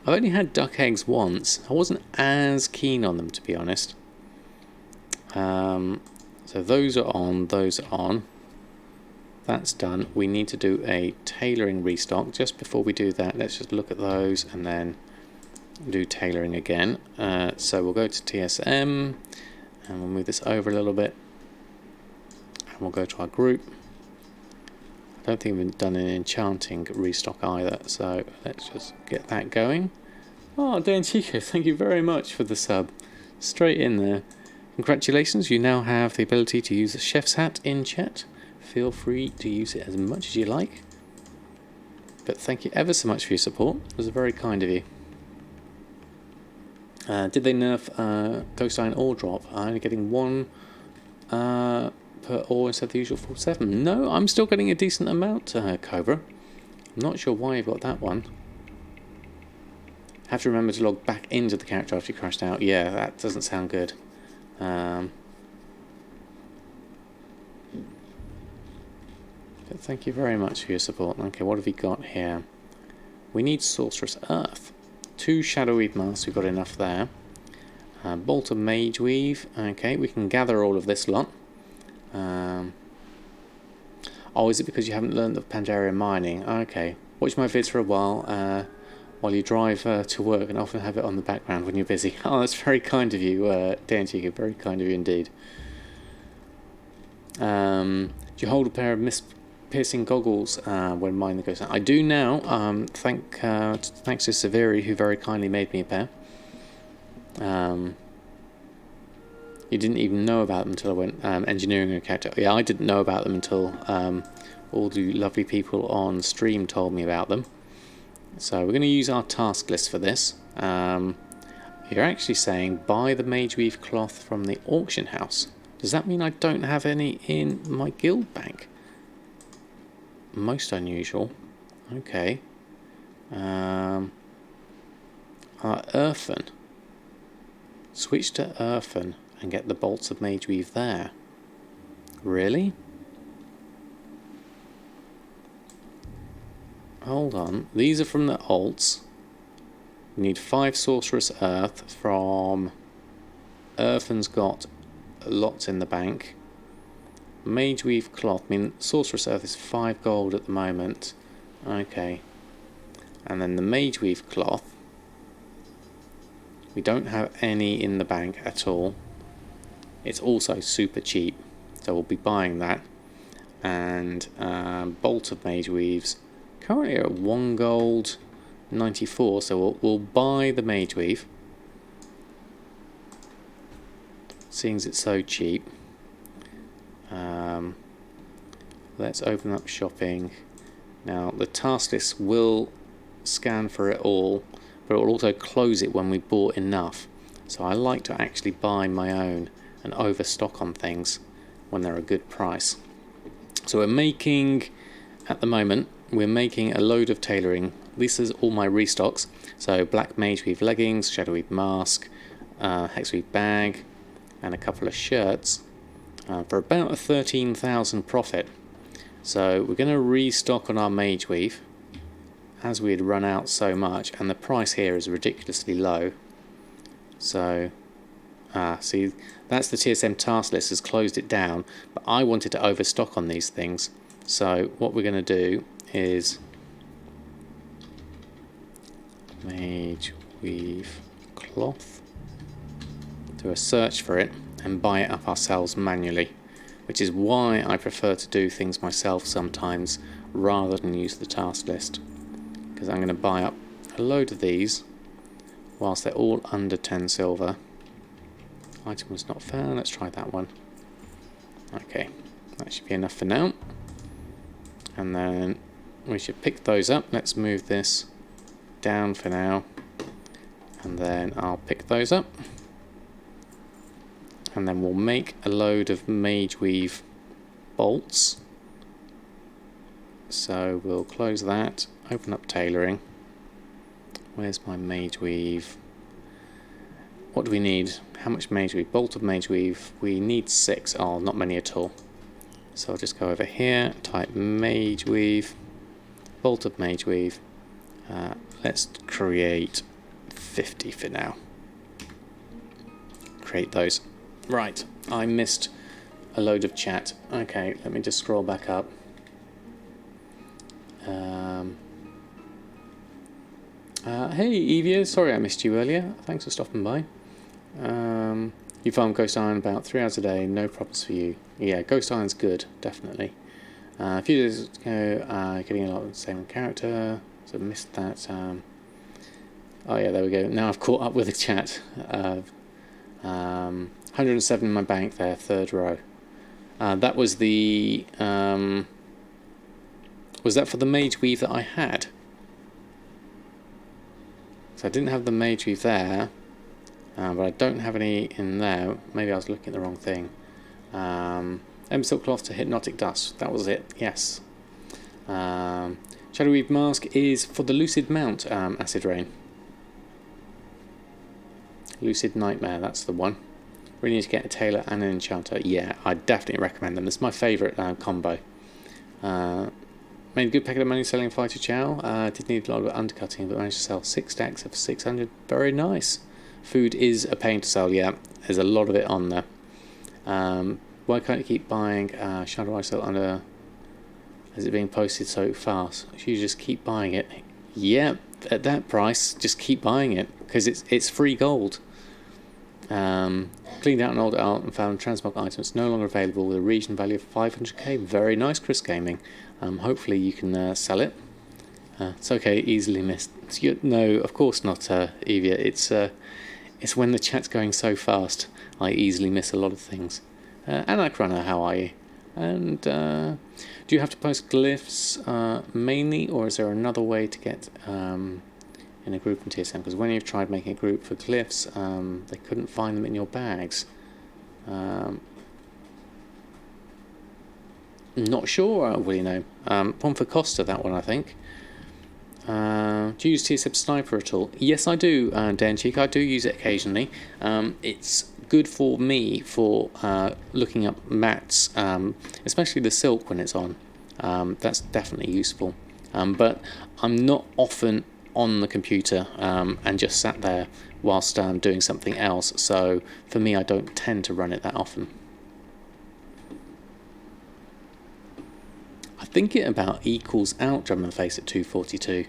I've only had duck eggs once. I wasn't as keen on them, to be honest. So those are on, those are on. That's done. We need to do a tailoring restock. Just before we do that, let's just look at those and then do tailoring again. So we'll go to TSM and we'll move this over a little bit. And we'll go to our group. I don't think we've done an enchanting restock either, so let's just get that going. Oh, Dan Chico, thank you very much for the sub. Straight in there. Congratulations, you now have the ability to use the chef's hat in chat. Feel free to use it as much as you like. But thank you ever so much for your support. It was very kind of you. Did they nerf Ghost Iron ore drop? I'm only getting one per ore instead of the usual 47. No, I'm still getting a decent amount, Cobra. I'm not sure why you've got that one. Have to remember to log back into the character after you crashed out. Yeah, that doesn't sound good. But thank you very much for your support. Okay, what have we got here? We need Sorcerous Earth. 2 Shadowweed Masks, we've got enough there. Bolt of Mage Weave. Okay, we can gather all of this lot. Oh, is it because you haven't learned of Pandaria mining? Okay. Watch my vids for a while you drive to work, and often have it on the background when you're busy. Oh, that's very kind of you, Dantiga. Very kind of you indeed. Do you hold a pair of mist-piercing goggles when mining goes out? I do now. Thanks to Severi, who very kindly made me a pair. You didn't even know about them until I went engineering a character. Yeah, I didn't know about them until all the lovely people on stream told me about them. So we're going to use our task list for this. You're actually saying buy the Mageweave cloth from the auction house. Does that mean I don't have any in my guild bank? Most unusual. Okay. Earthen. Switch to Earthen and get the bolts of Mageweave there. Really? Hold on. These are from the alts. We need 5 Sorcerous Earth from... Earthen's got lots in the bank. Mageweave cloth. I mean, Sorcerous Earth is 5 gold at the moment. Okay. And then the Mageweave cloth. We don't have any in the bank at all. It's also super cheap, so we'll be buying that. And Bolt of Mageweaves, currently at 1 gold, 94. So we'll buy the Mageweave, seeing as it's so cheap. Let's open up shopping. Now the task list will scan for it all, but it will also close it when we bought enough. So I like to actually buy my own and overstock on things when they're a good price. So we're making, at the moment, we're making a load of tailoring. This is all my restocks. So black Mageweave leggings, Shadowweave mask, Hexweave bag, and a couple of shirts for about a 13,000 profit. So we're going to restock on our Mageweave, as we had run out so much, and the price here is ridiculously low. So, see, that's the TSM task list has closed it down, but I wanted to overstock on these things. So what we're going to do is Mageweave cloth, do a search for it, and buy it up ourselves manually, which is why I prefer to do things myself sometimes rather than use the task list. Because I'm going to buy up a load of these whilst they're all under 10 silver. Item was not found. Let's try that one. Okay, that should be enough for now. And then we should pick those up. Let's move this down for now. And then I'll pick those up. And then we'll make a load of Mageweave bolts. So we'll close that. Open up tailoring. Where's my Mageweave? What do we need? How much Mageweave? Bolt of Mageweave. We need 6. Oh, not many at all. So I'll just go over here, type Mageweave, Bolt of Mageweave. Let's create 50 for now. Create those. Right, I missed a load of chat. Okay, let me just scroll back up. Hey Evia, sorry I missed you earlier. Thanks for stopping by. You farm Ghost Iron about 3 hours a day, no problems for you. Yeah, Ghost Iron's good, definitely. A few days ago, getting a lot of the same character, so missed that. Oh yeah, there we go. Now I've caught up with the chat. 107 in my bank there, 3rd row. That was the... was that for the Mageweave that I had? So I didn't have the Mageweave there, but I don't have any in there. Maybe I was looking at the wrong thing. Silk cloth to hypnotic dust. That was it. Yes. Shadowweave mask is for the lucid mount. Acid rain. Lucid Nightmare, that's the one. Really need to get a Tailor and an Enchanter. Yeah, I definitely recommend them. It's my favourite combo. Made a good packet of money selling Fighter Chow. Did need a lot of undercutting, but managed to sell 6 stacks for 600. Very nice. Food is a pain to sell, yeah. There's a lot of it on there. Why can't you keep buying Shadow Isle under... Is it being posted so fast? Should you just keep buying it? Yeah, at that price, just keep buying it, because it's free gold. Cleaned out an old art and found transmog items no longer available with a region value of 500k. Very nice, Chris Gaming. Hopefully you can sell it. It's okay, easily missed. No, of course not, Evia. It's when the chat's going so fast, I easily miss a lot of things. Anacrona, how are you? And do you have to post glyphs mainly, or is there another way to get in a group in TSM? Because when you've tried making a group for glyphs, they couldn't find them in your bags. Not sure, will you know? One for Costa, that one, I think. Do you use TSM Sniper at all? Yes, I do, Dan Cheek. I do use it occasionally. It's good for me for looking up mats, especially the silk when it's on. That's definitely useful. But I'm not often on the computer and just sat there whilst doing something else. So for me, I don't tend to run it that often. I think it about equals out Drum and Face at 242.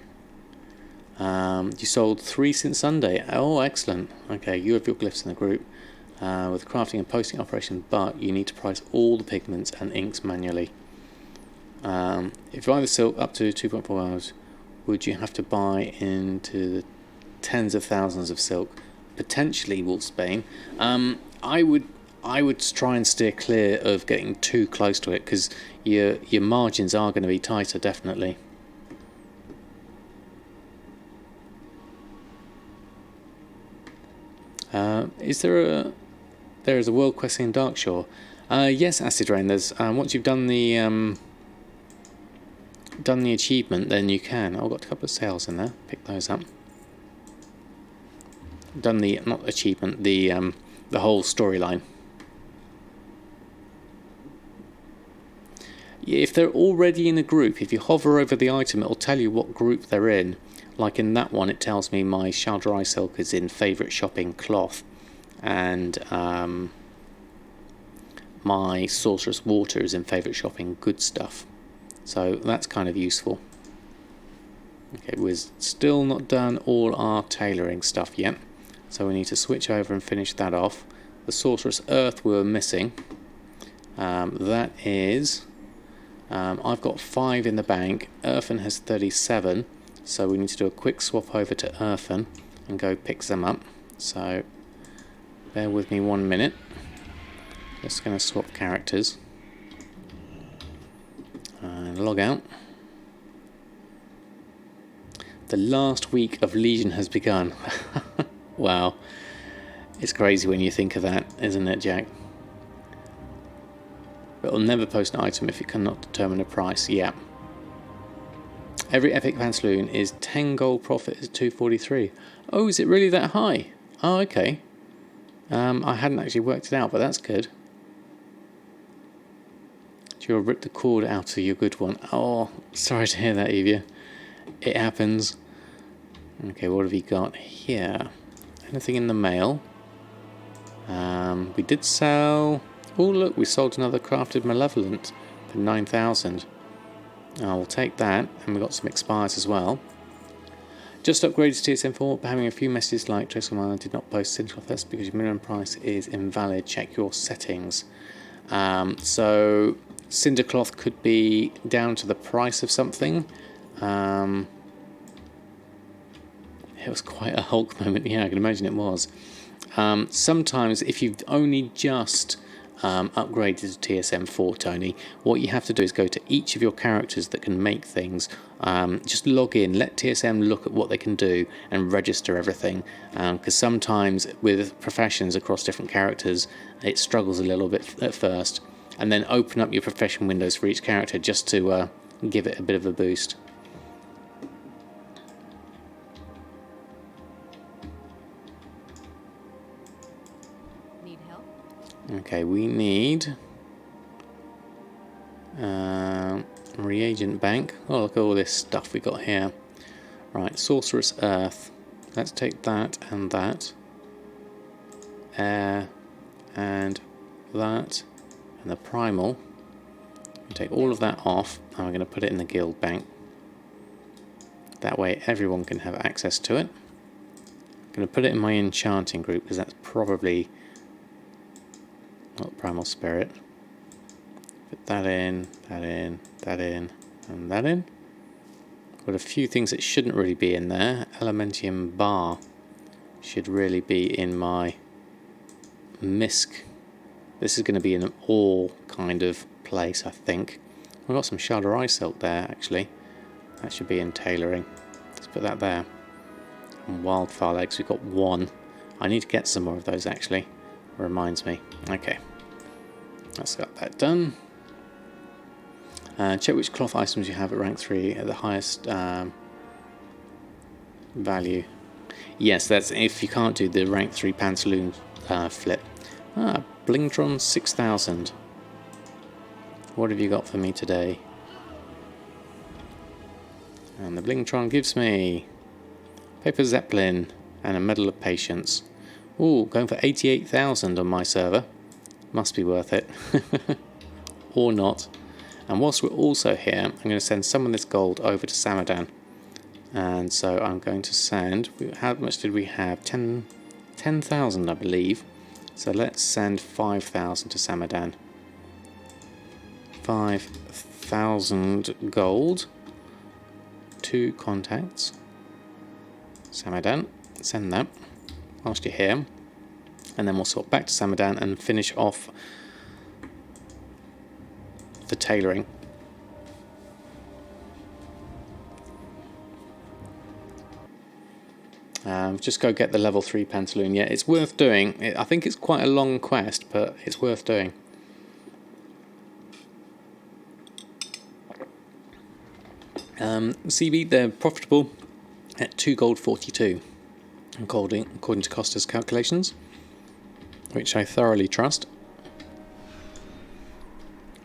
You sold 3 since Sunday. Oh, excellent. Okay, you have your glyphs in the group with crafting and posting operation, but you need to price all the pigments and inks manually. If you buy the silk up to 2.4 hours, would you have to buy into the tens of thousands of silk? Potentially, Wolfsbane. I would try and steer clear of getting too close to it, because your margins are going to be tighter, definitely. There is a world quest in Darkshore? Yes, Acid Rain. There's once you've done the achievement, then you can. I've got a couple of sales in there. Pick those up. Done the not achievement, the whole storyline. If they're already in a group, if you hover over the item, it'll tell you what group they're in. Like in that one, it tells me my Shaldrai Silk is in favourite shopping cloth, and my Sorcerous Water is in favourite shopping good stuff. So that's kind of useful. Okay, we're still not done all our tailoring stuff yet, so we need to switch over and finish that off. The Sorcerous Earth we were missing. That is... I've got 5 in the bank. Earthen has 37, so we need to do a quick swap over to Earthen and go pick them up. So bear with me 1 minute. Just going to swap characters and log out. The last week of Legion has begun. Wow, it's crazy when you think of that, isn't it, Jack? But it'll never post an item if it cannot determine a price. Yeah. Every epic Vansloon is 10 gold profit at 243. Oh, is it really that high? Oh, okay. I hadn't actually worked it out, but that's good. You'll rip the cord out of your good one. Oh, sorry to hear that, Evia. It happens. Okay, what have you got here? Anything in the mail? We did sell... Oh, look, we sold another Crafted Malevolent for 9,000. We'll take that, and we got some expires as well. Just upgraded to TSM4, but having a few messages like Dressel did not post Cindercloth. That's because your minimum price is invalid. Check your settings. So Cindercloth could be down to the price of something. It was quite a Hulk moment. Yeah, I can imagine it was. Sometimes if you've only just upgraded to TSM4, Tony, what you have to do is go to each of your characters that can make things, just log in, let TSM look at what they can do and register everything, because sometimes with professions across different characters it struggles a little bit at first, and then open up your profession windows for each character just to give it a bit of a boost. Okay, we need reagent bank. Oh, look at all this stuff we got here. Right, sorcerous earth. Let's take that and that. Air and that. And the primal. We'll take all of that off and we're going to put it in the guild bank. That way everyone can have access to it. I'm going to put it in my enchanting group because that's probably not primal spirit. Put that in, that in, that in, and that in. Got a few things that shouldn't really be in there. Elementium bar should really be in my misc. This is going to be an all kind of place, I think. We've got some Sharderai silk there, actually. That should be in tailoring. Let's put that there. And wildfire legs, we've got one. I need to get some more of those, actually. Reminds me. Okay. Let's get that done. Check which cloth items you have at rank 3 at the highest value. Yes, that's if you can't do the rank 3 pantaloon flip. Blingtron 6000. What have you got for me today? And the Blingtron gives me Paper Zeppelin and a Medal of Patience. Ooh, going for 88,000 on my server. Must be worth it. Or not. And whilst we're also here, I'm going to send some of this gold over to Samadan. And so I'm going to send, how much did we have? 10,000 I believe. So let's send 5,000 to Samadan. 5,000 gold. 2 contacts. Samadan, send that whilst you're here. And then we'll sort back to Samadan and finish off the tailoring. Just go get the level 3 pantaloon. Yeah, it's worth doing. I think it's quite a long quest, but it's worth doing. CB, they're profitable at 2 gold 42, according to Costa's calculations, which I thoroughly trust.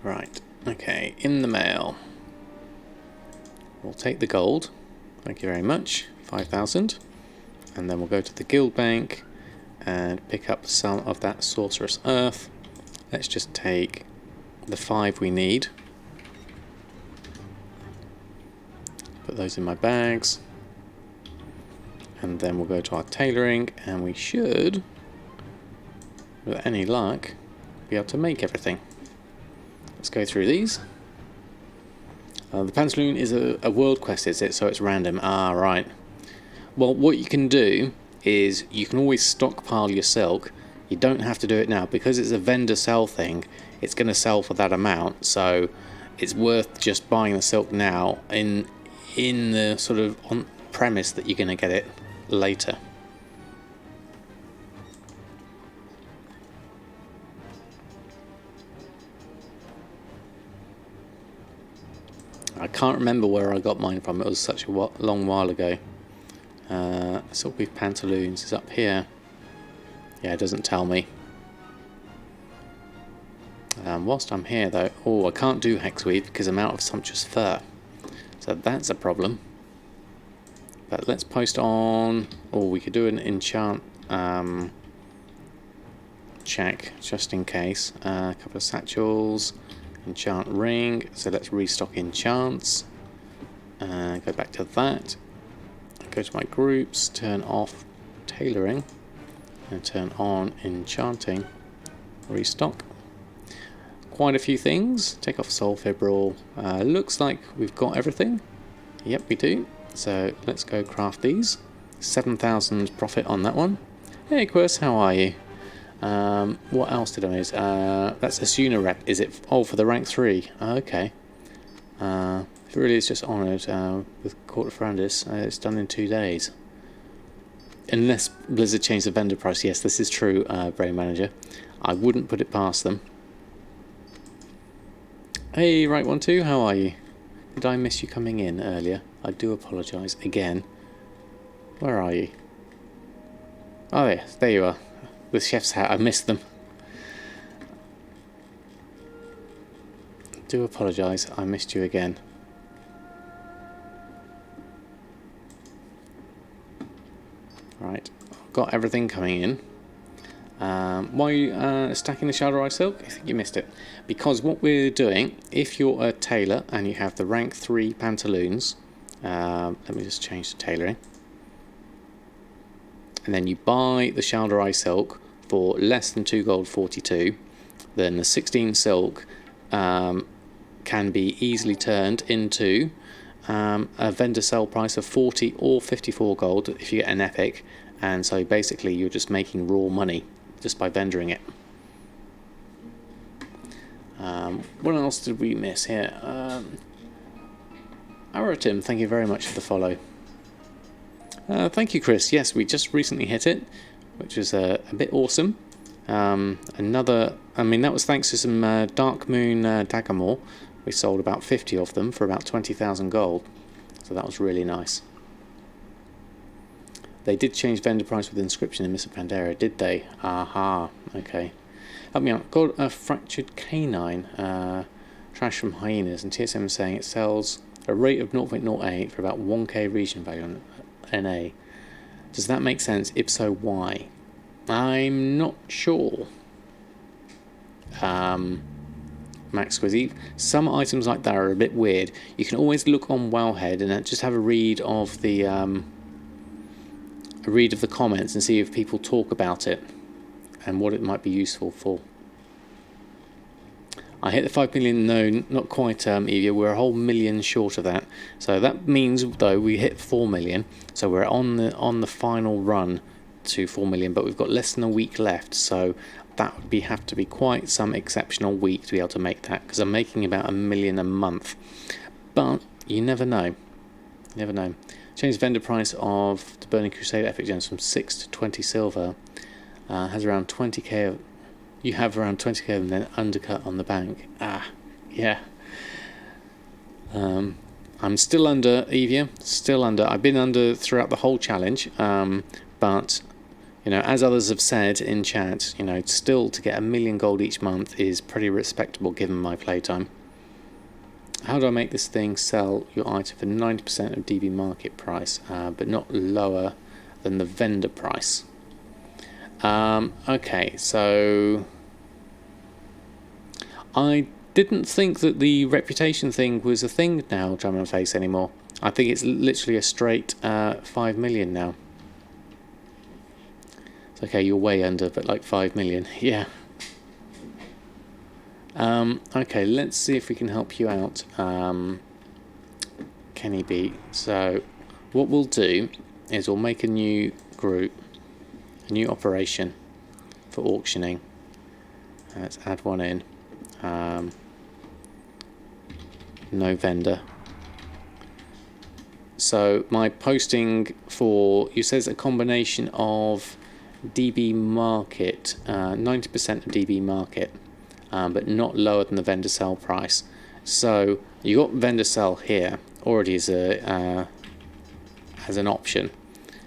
Right, okay, in the mail. We'll take the gold, thank you very much, 5,000, and then we'll go to the guild bank and pick up some of that sorcerous earth. Let's just take the 5 we need. Put those in my bags. And then we'll go to our tailoring and we should, with any luck, be able to make everything. Let's go through these. The pantaloon is a world quest, is it? So it's random. Ah, right. Well, what you can do is you can always stockpile your silk. You don't have to do it now because it's a vendor sell thing. It's going to sell for that amount, so it's worth just buying the silk now in the sort of on premise that you're going to get it later. I can't remember where I got mine from. It was such a long while ago. Silkweave Pantaloons is up here. Yeah, it doesn't tell me. Whilst I'm here though, oh, I can't do Hexweave because I'm out of Sumptuous Fur. So that's a problem. But let's post on, or we could do an enchant check just in case. A couple of satchels, enchant ring, so let's restock enchants. Go back to that. Go to my groups, turn off tailoring, and turn on enchanting. Restock. Quite a few things. Take off Soul Fibril. Looks like we've got everything. Yep, we do. So let's go craft these. 7,000 profit on that one. Hey, Quirce, how are you? What else did I miss? That's a Suna rep. Is it? Oh, for the rank 3. Okay. It really is just honoured with Court of Ferrandis. It's done in 2 days. Unless Blizzard changed the vendor price. Yes, this is true, Brain Manager. I wouldn't put it past them. Hey, Right One Two, how are you? Did I miss you coming in earlier? I do apologise again. Where are you? Oh yes, there you are. With Chef's hat, I missed them. Do apologise, I missed you again. Right, I've got everything coming in. Why are you stacking the Shadow Eye Silk? I think you missed it. Because what we're doing, if you're a tailor and you have the rank 3 pantaloons, let me just change the tailoring. And then you buy the Shadow Eye Silk for less than 2 gold 42, then the 16 silk can be easily turned into a vendor sell price of 40 or 54 gold if you get an epic, and so basically you're just making raw money just by vendoring it. What else did we miss here? Aratim, thank you very much for the follow. Thank you, Chris. Yes, we just recently hit it, which is a bit awesome. That was thanks to some Darkmoon Daggermaw. We sold about 50 of them for about 20,000 gold, so that was really nice. They did change vendor price with inscription in Mr. Pandera, did they? Aha, okay. Help me out. Got a fractured canine, trash from hyenas, and TSM saying it sells a rate of 0.08 for about 1k region value on NA. Does that make sense? If so, why? I'm not sure. Max Squizzy. Some items like that are a bit weird. You can always look on Wowhead and just have a read of the comments and see if people talk about it and what it might be useful for. I hit the 5 million. No, not quite, Evia. We're a whole million short of that. So that means, though, we hit 4 million. So we're on the final run to 4 million, but we've got less than a week left. So that would have to be quite some exceptional week to be able to make that, because I'm making about 1 million a month. But you never know. You never know. Change the vendor price of the Burning Crusade Epic Gems from 6 to 20 silver. Has around 20k. You have around 20k of them, then undercut on the bank. Yeah. I'm still under, Evia. Still under. I've been under throughout the whole challenge. But you know, as others have said in chat, you know, still to get 1 million gold each month is pretty respectable given my playtime. How do I make this thing sell your item for 90% of DB market price, but not lower than the vendor price? Okay, so I didn't think that the reputation thing was a thing now, Drum and Face, anymore. I think it's literally a straight 5 million now. It's okay, you're way under, but like 5 million, yeah. Okay, let's see if we can help you out, Kenny B. So what we'll do is we'll make a new group, a new operation for auctioning. Let's add one in. No vendor. So my posting for you says a combination of DB market, 90% of DB market, but not lower than the vendor sell price. So you got vendor sell here already as an option.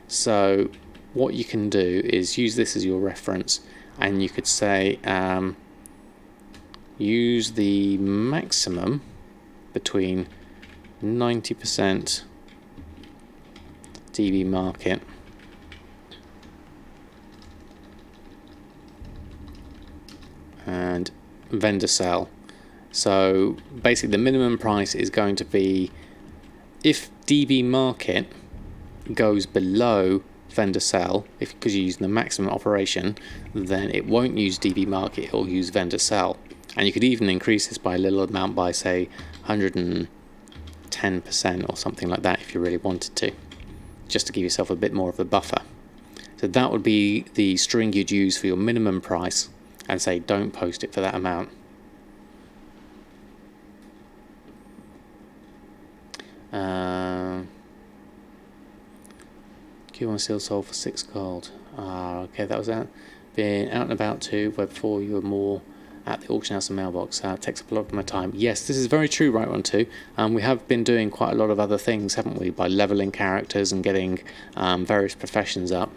So what you can do is use this as your reference, and you could say use the maximum between 90% DB market and vendor sell. So basically the minimum price is going to be, if DB market goes below vendor sell, because you're using the maximum operation, then it won't use DB market, it'll use vendor sell. And you could even increase this by a little amount, by say 110% or something like that if you really wanted to, just to give yourself a bit more of a buffer. So that would be the string you'd use for your minimum price, and say don't post it for that amount. Q1 still sold for 6 gold. Okay, that was out. Been out and about too, where before you were more at the auction house and mailbox. Takes up a lot of my time. Yes, this is very true, right one too. We have been doing quite a lot of other things, haven't we, by leveling characters and getting various professions up.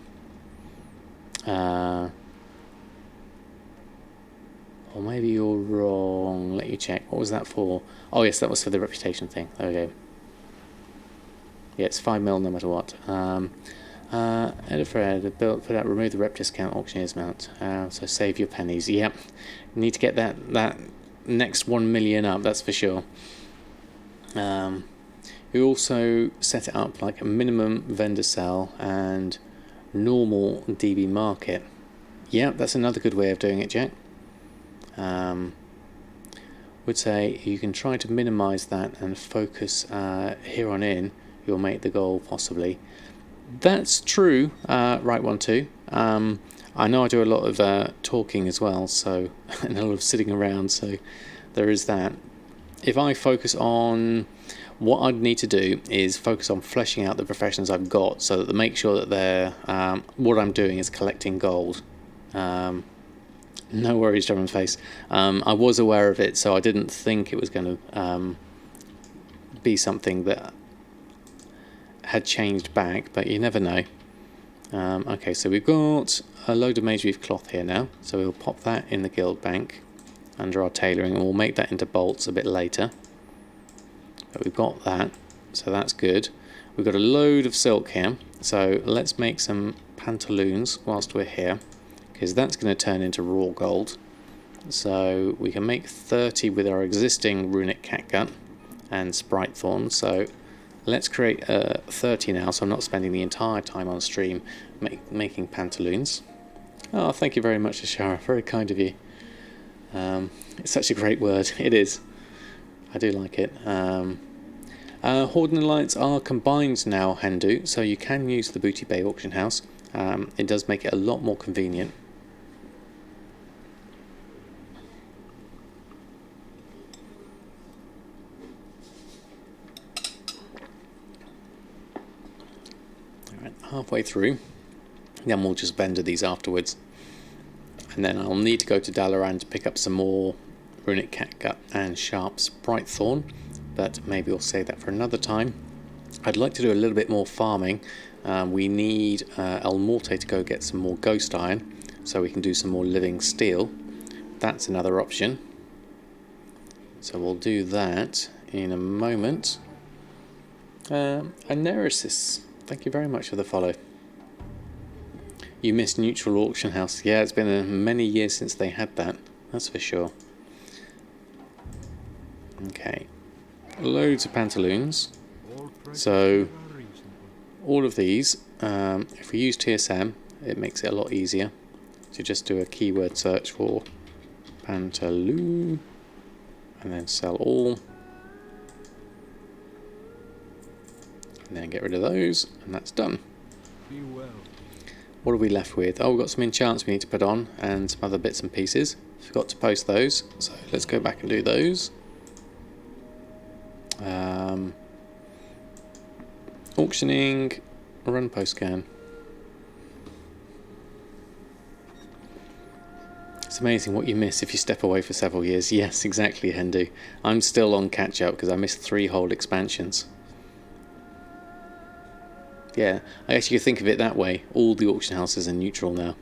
Or maybe you're wrong. Let you check. What was that for? Oh yes, that was for the reputation thing. There we go. Yeah, it's 5 mil no matter what. Edit for edit, build, put out, remove the rep discount, auctioneer's mount. So save your pennies. Yep. You need to get that next 1 million up, that's for sure. We also set it up like a minimum vendor sell and normal DB market. Yeah, that's another good way of doing it, Jack. Would say you can try to minimize that and focus here on in. You'll make the goal possibly. That's true, right one too. I know I do a lot of talking as well, so and a lot of sitting around, so there is that. If I focus on what I'd need to do is focus on fleshing out the professions I've got, so that to make sure that they're what I'm doing is collecting gold. No worries, German face. I was aware of it, so I didn't think it was going to be something that had changed back, but you never know. Okay, so we've got a load of Mage Weave cloth here now, so we'll pop that in the guild bank under our tailoring, and we'll make that into bolts a bit later. But we've got that, so that's good. We've got a load of silk here, so let's make some pantaloons whilst we're here, because that's going to turn into raw gold. So we can make 30 with our existing runic catgut and sprite thorn, so let's create 30 now, so I'm not spending the entire time on stream making pantaloons. Oh, thank you very much, Ashara. Very kind of you. It's such a great word. It is. I do like it. Horde and Alliance are combined now, Hindu, so you can use the Booty Bay auction house. It does make it a lot more convenient. Halfway through, then we'll just vendor these afterwards, and then I'll need to go to Dalaran to pick up some more runic catgut and sharp sprite thorn, but maybe we'll save that for another time. I'd like to do a little bit more farming. We need Elmorte to go get some more ghost iron so we can do some more living steel. That's another option, so we'll do that in a moment. Aneresis, thank you very much for the follow. You missed Neutral Auction House. Yeah, it's been many years since they had that, that's for sure. Okay, loads of pantaloons. So all of these, if we use TSM, it makes it a lot easier to just do a keyword search for pantaloon and then sell all. And then get rid of those, and that's done. What are we left with? Oh, we've got some enchants we need to put on, and some other bits and pieces. Forgot to post those, so let's go back and do those. Auctioning, run post scan. It's amazing what you miss if you step away for several years. Yes, exactly, Hindu. I'm still on catch up because I missed 3 whole expansions. Yeah, I guess you could think of it that way. All the auction houses are neutral now.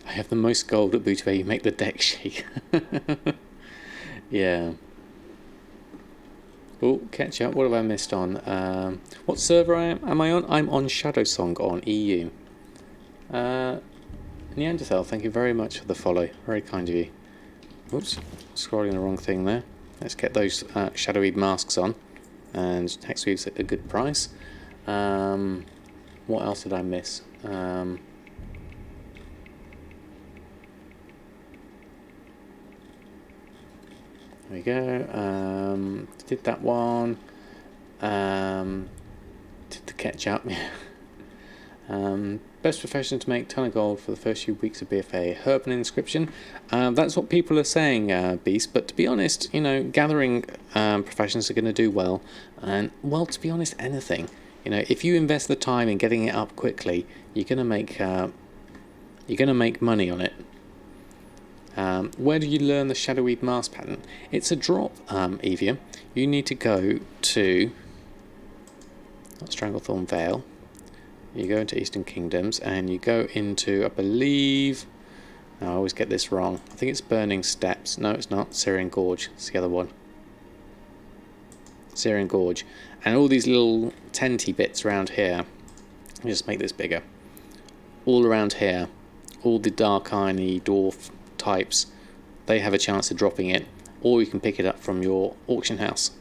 I have the most gold at BfA. You make the deck shake. Yeah. Oh, catch up. What have I missed on? What server am I on? I'm on Shadowsong on EU. Neanderthal, thank you very much for the follow. Very kind of you. Oops, scrolling the wrong thing there. Let's get those shadowy masks on, and Hexweave's at a good price. What else did I miss? There we go. Did that one. Did the catch up. Best profession to make ton of gold for the first few weeks of BfA. Herb and inscription. That's what people are saying, Beast. But to be honest, you know, gathering professions are going to do well. And well, to be honest, anything. You know, if you invest the time in getting it up quickly, you're going to make money on it. Where do you learn the Shadowweed Mask pattern? It's a drop, Evia. You need to go to Stranglethorn Vale. you go into Eastern Kingdoms and you go into, I believe, I always get this wrong, I think it's Burning Steppes. No, it's not. Syrian Gorge, it's the other one. Syrian Gorge. And all these little tenty bits around here, let me just make this bigger, all around here, all the dark irony dwarf types, they have a chance of dropping it, or you can pick it up from your auction house.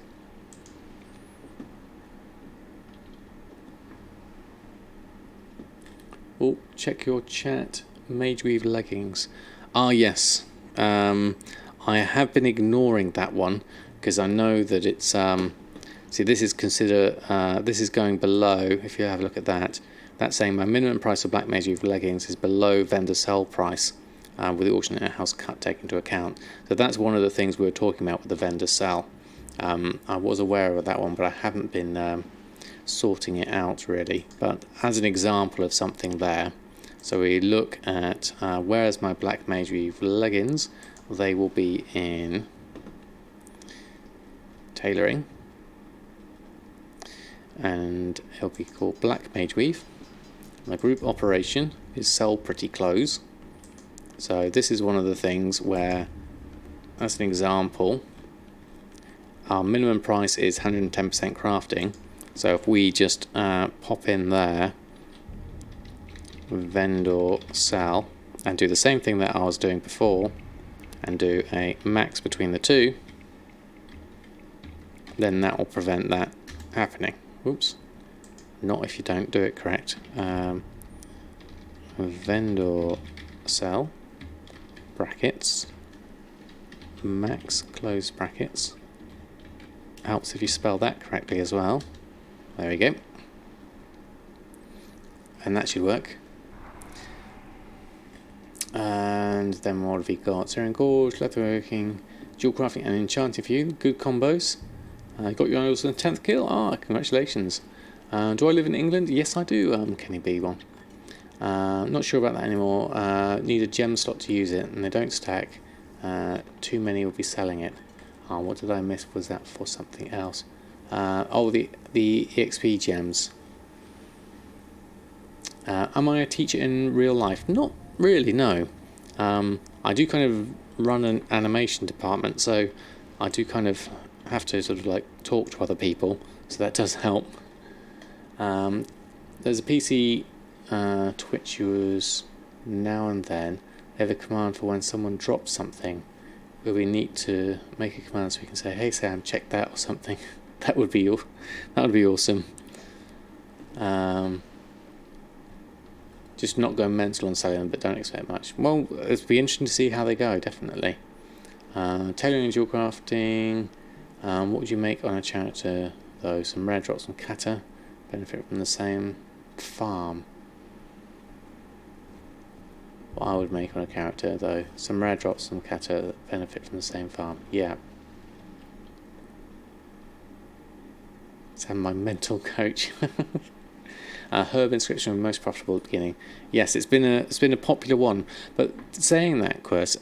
Oh, check your chat. Mage Weave leggings. Ah, yes. I have been ignoring that one because I know that it's see, this is this is going below. If you have a look at that, that's saying my minimum price for black Mage Weave leggings is below vendor sell price, with the auction house cut taken into account. So that's one of the things we were talking about with the vendor sell. I was aware of that one, but I haven't been sorting it out really. But as an example of something there, so we look at where's my black Mage Weave leggings. They will be in tailoring, and it'll be called black Mage Weave. My group operation is sell pretty clothes. So this is one of the things where, as an example, our minimum price is 110% crafting. So if we just pop in there, vendor sell, and do the same thing that I was doing before, and do a max between the two, then that will prevent that happening. Oops. Not if you don't do it correct. Vendor sell, brackets, max close brackets. Helps if you spell that correctly as well. There we go. And that should work. And then what have we got? Syrian Gorge, Leatherworking, Dual Crafting and Enchanting for you. Good combos. Got your also 10th kill. Ah, congratulations. Do I live in England? Yes, I do, Kenny B1. Not sure about that anymore. Need a gem slot to use it, and they don't stack. Too many will be selling it. What did I miss? Was that for something else? Oh, the EXP gems. Am I a teacher in real life? Not really, no. I do kind of run an animation department, so I do kind of have to sort of like talk to other people, so that does help. There's a PC Twitch users now and then. They have a command for when someone drops something. It would be neat to make a command so we can say, "Hey Sam, check that" or something. That would be awesome. Just not going mental on selling them, but don't expect much. Well, it'll be interesting to see how they go, definitely. Tailoring and dual crafting. What would you make on a character though? Some rare drops from Kata. Benefit from the same farm. What I would make on a character though. Some rare drops from Kata that benefit from the same farm. Yeah. Sam, my mental coach. Herb inscription most profitable at the beginning. Yes, it's been a popular one. But saying that, Quers,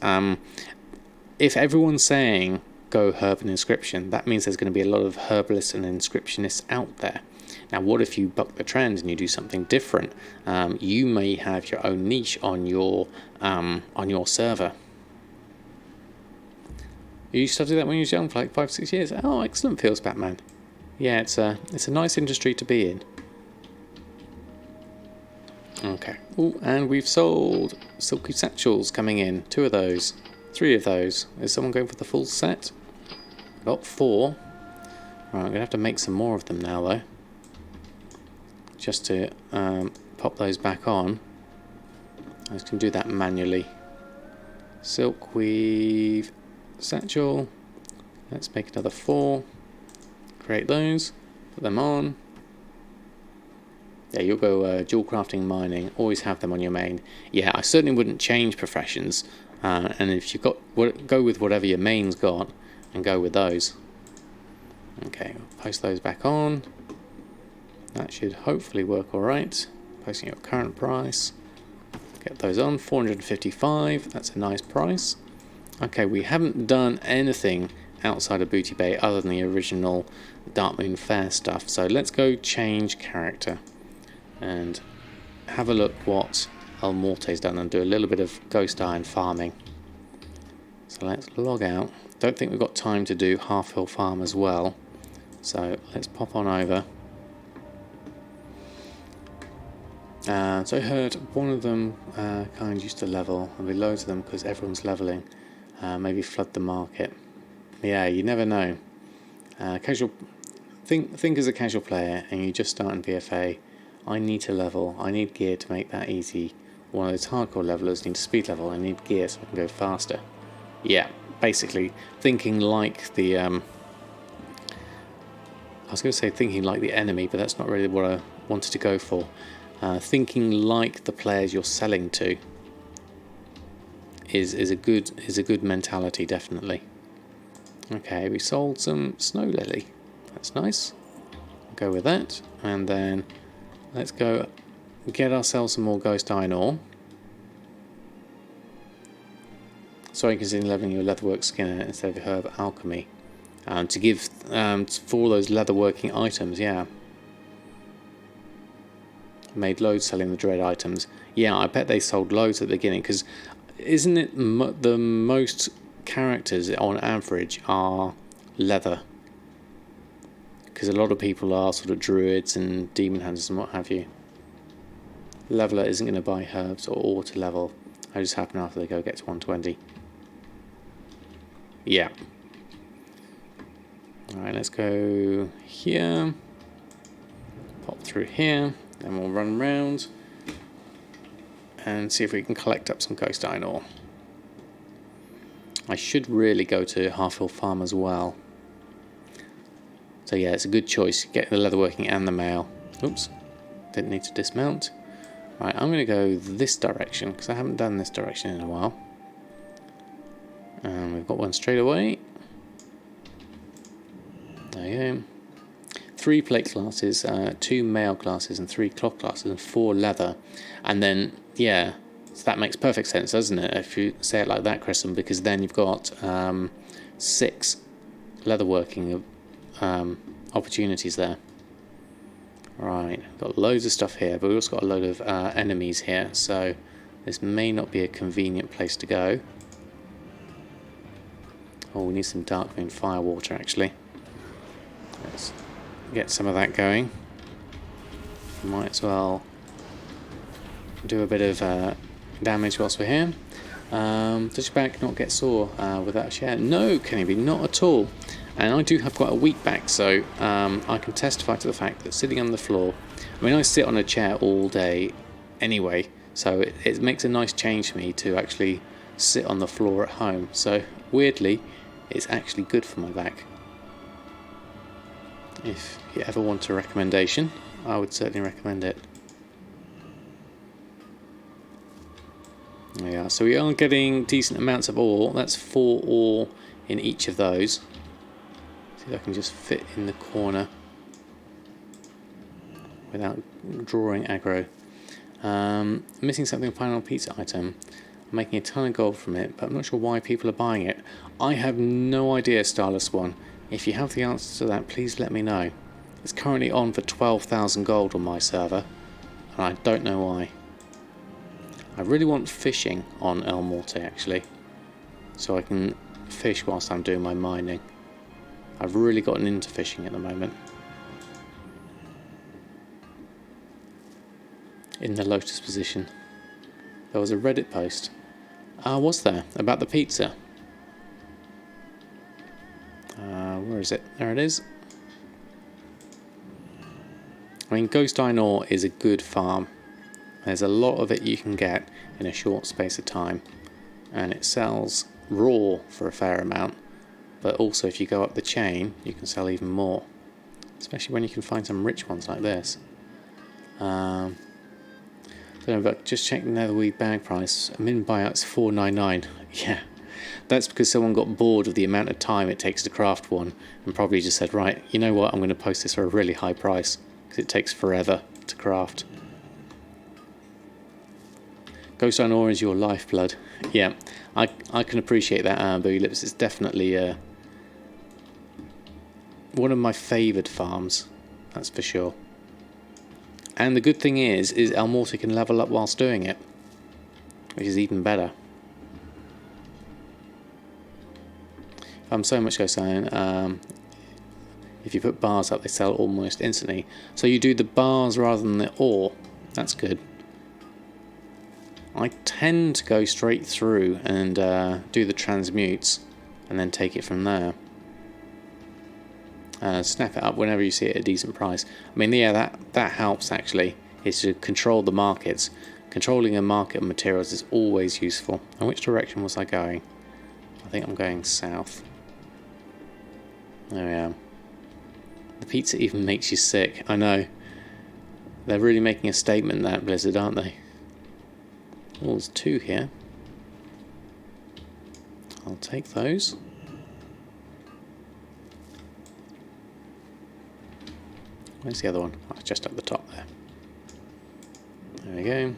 if everyone's saying go herb and inscription, that means there's going to be a lot of herbalists and inscriptionists out there. Now, what if you buck the trend and you do something different? You may have your own niche on your server. You used to do that when you was young for like 5-6 years. Oh, excellent, feels Batman. Yeah, it's a nice industry to be in. Okay. Oh, and we've sold silky satchels coming in. 2 of those. 3 of those. Is someone going for the full set? Got 4. Right, I'm going to have to make some more of them now, though. Just to pop those back on. I just can do that manually. Silk weave satchel. Let's make another 4. Create those. Put them on. Yeah, you'll go dual crafting, mining. Always have them on your main. Yeah, I certainly wouldn't change professions. And if you've got, go with whatever your main's got, and go with those. Okay, we'll post those back on. That should hopefully work all right. Posting your current price. Get those on. 455. That's a nice price. Okay, we haven't done anything outside of Booty Bay other than the original Darkmoon Faire stuff. So let's go change character. And have a look what Elmorte's done and do a little bit of ghost iron farming. So let's log out. Don't think we've got time to do half hill farm as well. So let's pop on over. So I heard one of them kind used to level. There'll be loads of them because everyone's leveling. Maybe flood the market. Yeah, you never know. Casual. Think as a casual player and you just start in BfA. I need to level. I need gear to make that easy. One of those hardcore levelers needs speed level. I need gear so I can go faster. Yeah, basically thinking like the. I was going to say thinking like the enemy, but that's not really what I wanted to go for. Thinking like the players you're selling to is a good mentality, definitely. Okay, we sold some snow lily. That's nice. Go with that, and then let's go get ourselves some more ghost iron ore. So you can see leveling your leatherwork skinner instead of herb alchemy to give for all those leatherworking items. Yeah. Made loads selling the dread items. Yeah, I bet they sold loads at the beginning because isn't it the most characters on average are leather? Because a lot of people are sort of druids and demon hunters and what have you. Leveler isn't going to buy herbs or ore to level. I just happen after they get to 120. Yeah. Alright, let's go here. Pop through here. Then we'll run round and see if we can collect up some ghost iron ore. I should really go to Half Hill Farm as well. So yeah, it's a good choice. Get the leatherworking and the mail. Oops, didn't need to dismount. Right, I'm going to go this direction because I haven't done this direction in a while. And we've got one straight away. There you go. 3 plate classes, 2 mail classes, and 3 cloth classes, and 4 leather. And then, yeah, so that makes perfect sense, doesn't it? If you say it like that, Kristen, because then you've got 6 leatherworking opportunities there. Right, got loads of stuff here, but we've also got a load of enemies here, so this may not be a convenient place to go. Oh, we need some Darkmoon firewater, actually. Let's get some of that going. Might as well do a bit of damage whilst we're here. Does your back not get sore without a share? No, Kenny, not at all. And I do have quite a weak back, so I can testify to the fact that sitting on the floor, I mean, I sit on a chair all day anyway, so it makes a nice change for me to actually sit on the floor at home. So weirdly, it's actually good for my back. If you ever want a recommendation, I would certainly recommend it. There we are. So we are getting decent amounts of ore. That's 4 ore in each of those. See if I can just fit in the corner without drawing aggro. Missing something final pizza item. I'm making a ton of gold from it, but I'm not sure why people are buying it. I have no idea, Starless One. If you have the answer to that, please let me know. It's currently on for 12,000 gold on my server, and I don't know why. I really want fishing on Elmorte, actually, so I can fish whilst I'm doing my mining. I've really gotten into fishing at the moment. In the lotus position. There was a Reddit post. Was there? About the pizza. Where is it? There it is. I mean, Ghost Iron Ore is a good farm. There's a lot of it you can get in a short space of time. And it sells raw for a fair amount. But also if you go up the chain, you can sell even more. Especially when you can find some rich ones like this. Don't know, but just check the netherweed bag price. A min buyout's $4.99. Yeah. That's because someone got bored of the amount of time it takes to craft one and probably just said, right, you know what, I'm going to post this for a really high price because it takes forever to craft. Ghost Iron Ore is your lifeblood. Yeah, I can appreciate that, Boogie Lips. It's definitely one of my favoured farms, that's for sure. And the good thing is Elmorte can level up whilst doing it, which is even better. So much ghost iron. If you put bars up, they sell almost instantly. So you do the bars rather than the ore. That's good. I tend to go straight through and do the transmutes and then take it from there. Snap it up whenever you see it at a decent price. I mean, yeah, that helps actually, is to control the markets. Controlling a market of materials is always useful. And which direction was I going? I think I'm going south. There we are. The pizza even makes you sick. I know. They're really making a statement, that Blizzard, aren't they? Oh, there's 2 here. I'll take those. Where's the other one? Oh, just up the top there. There we go.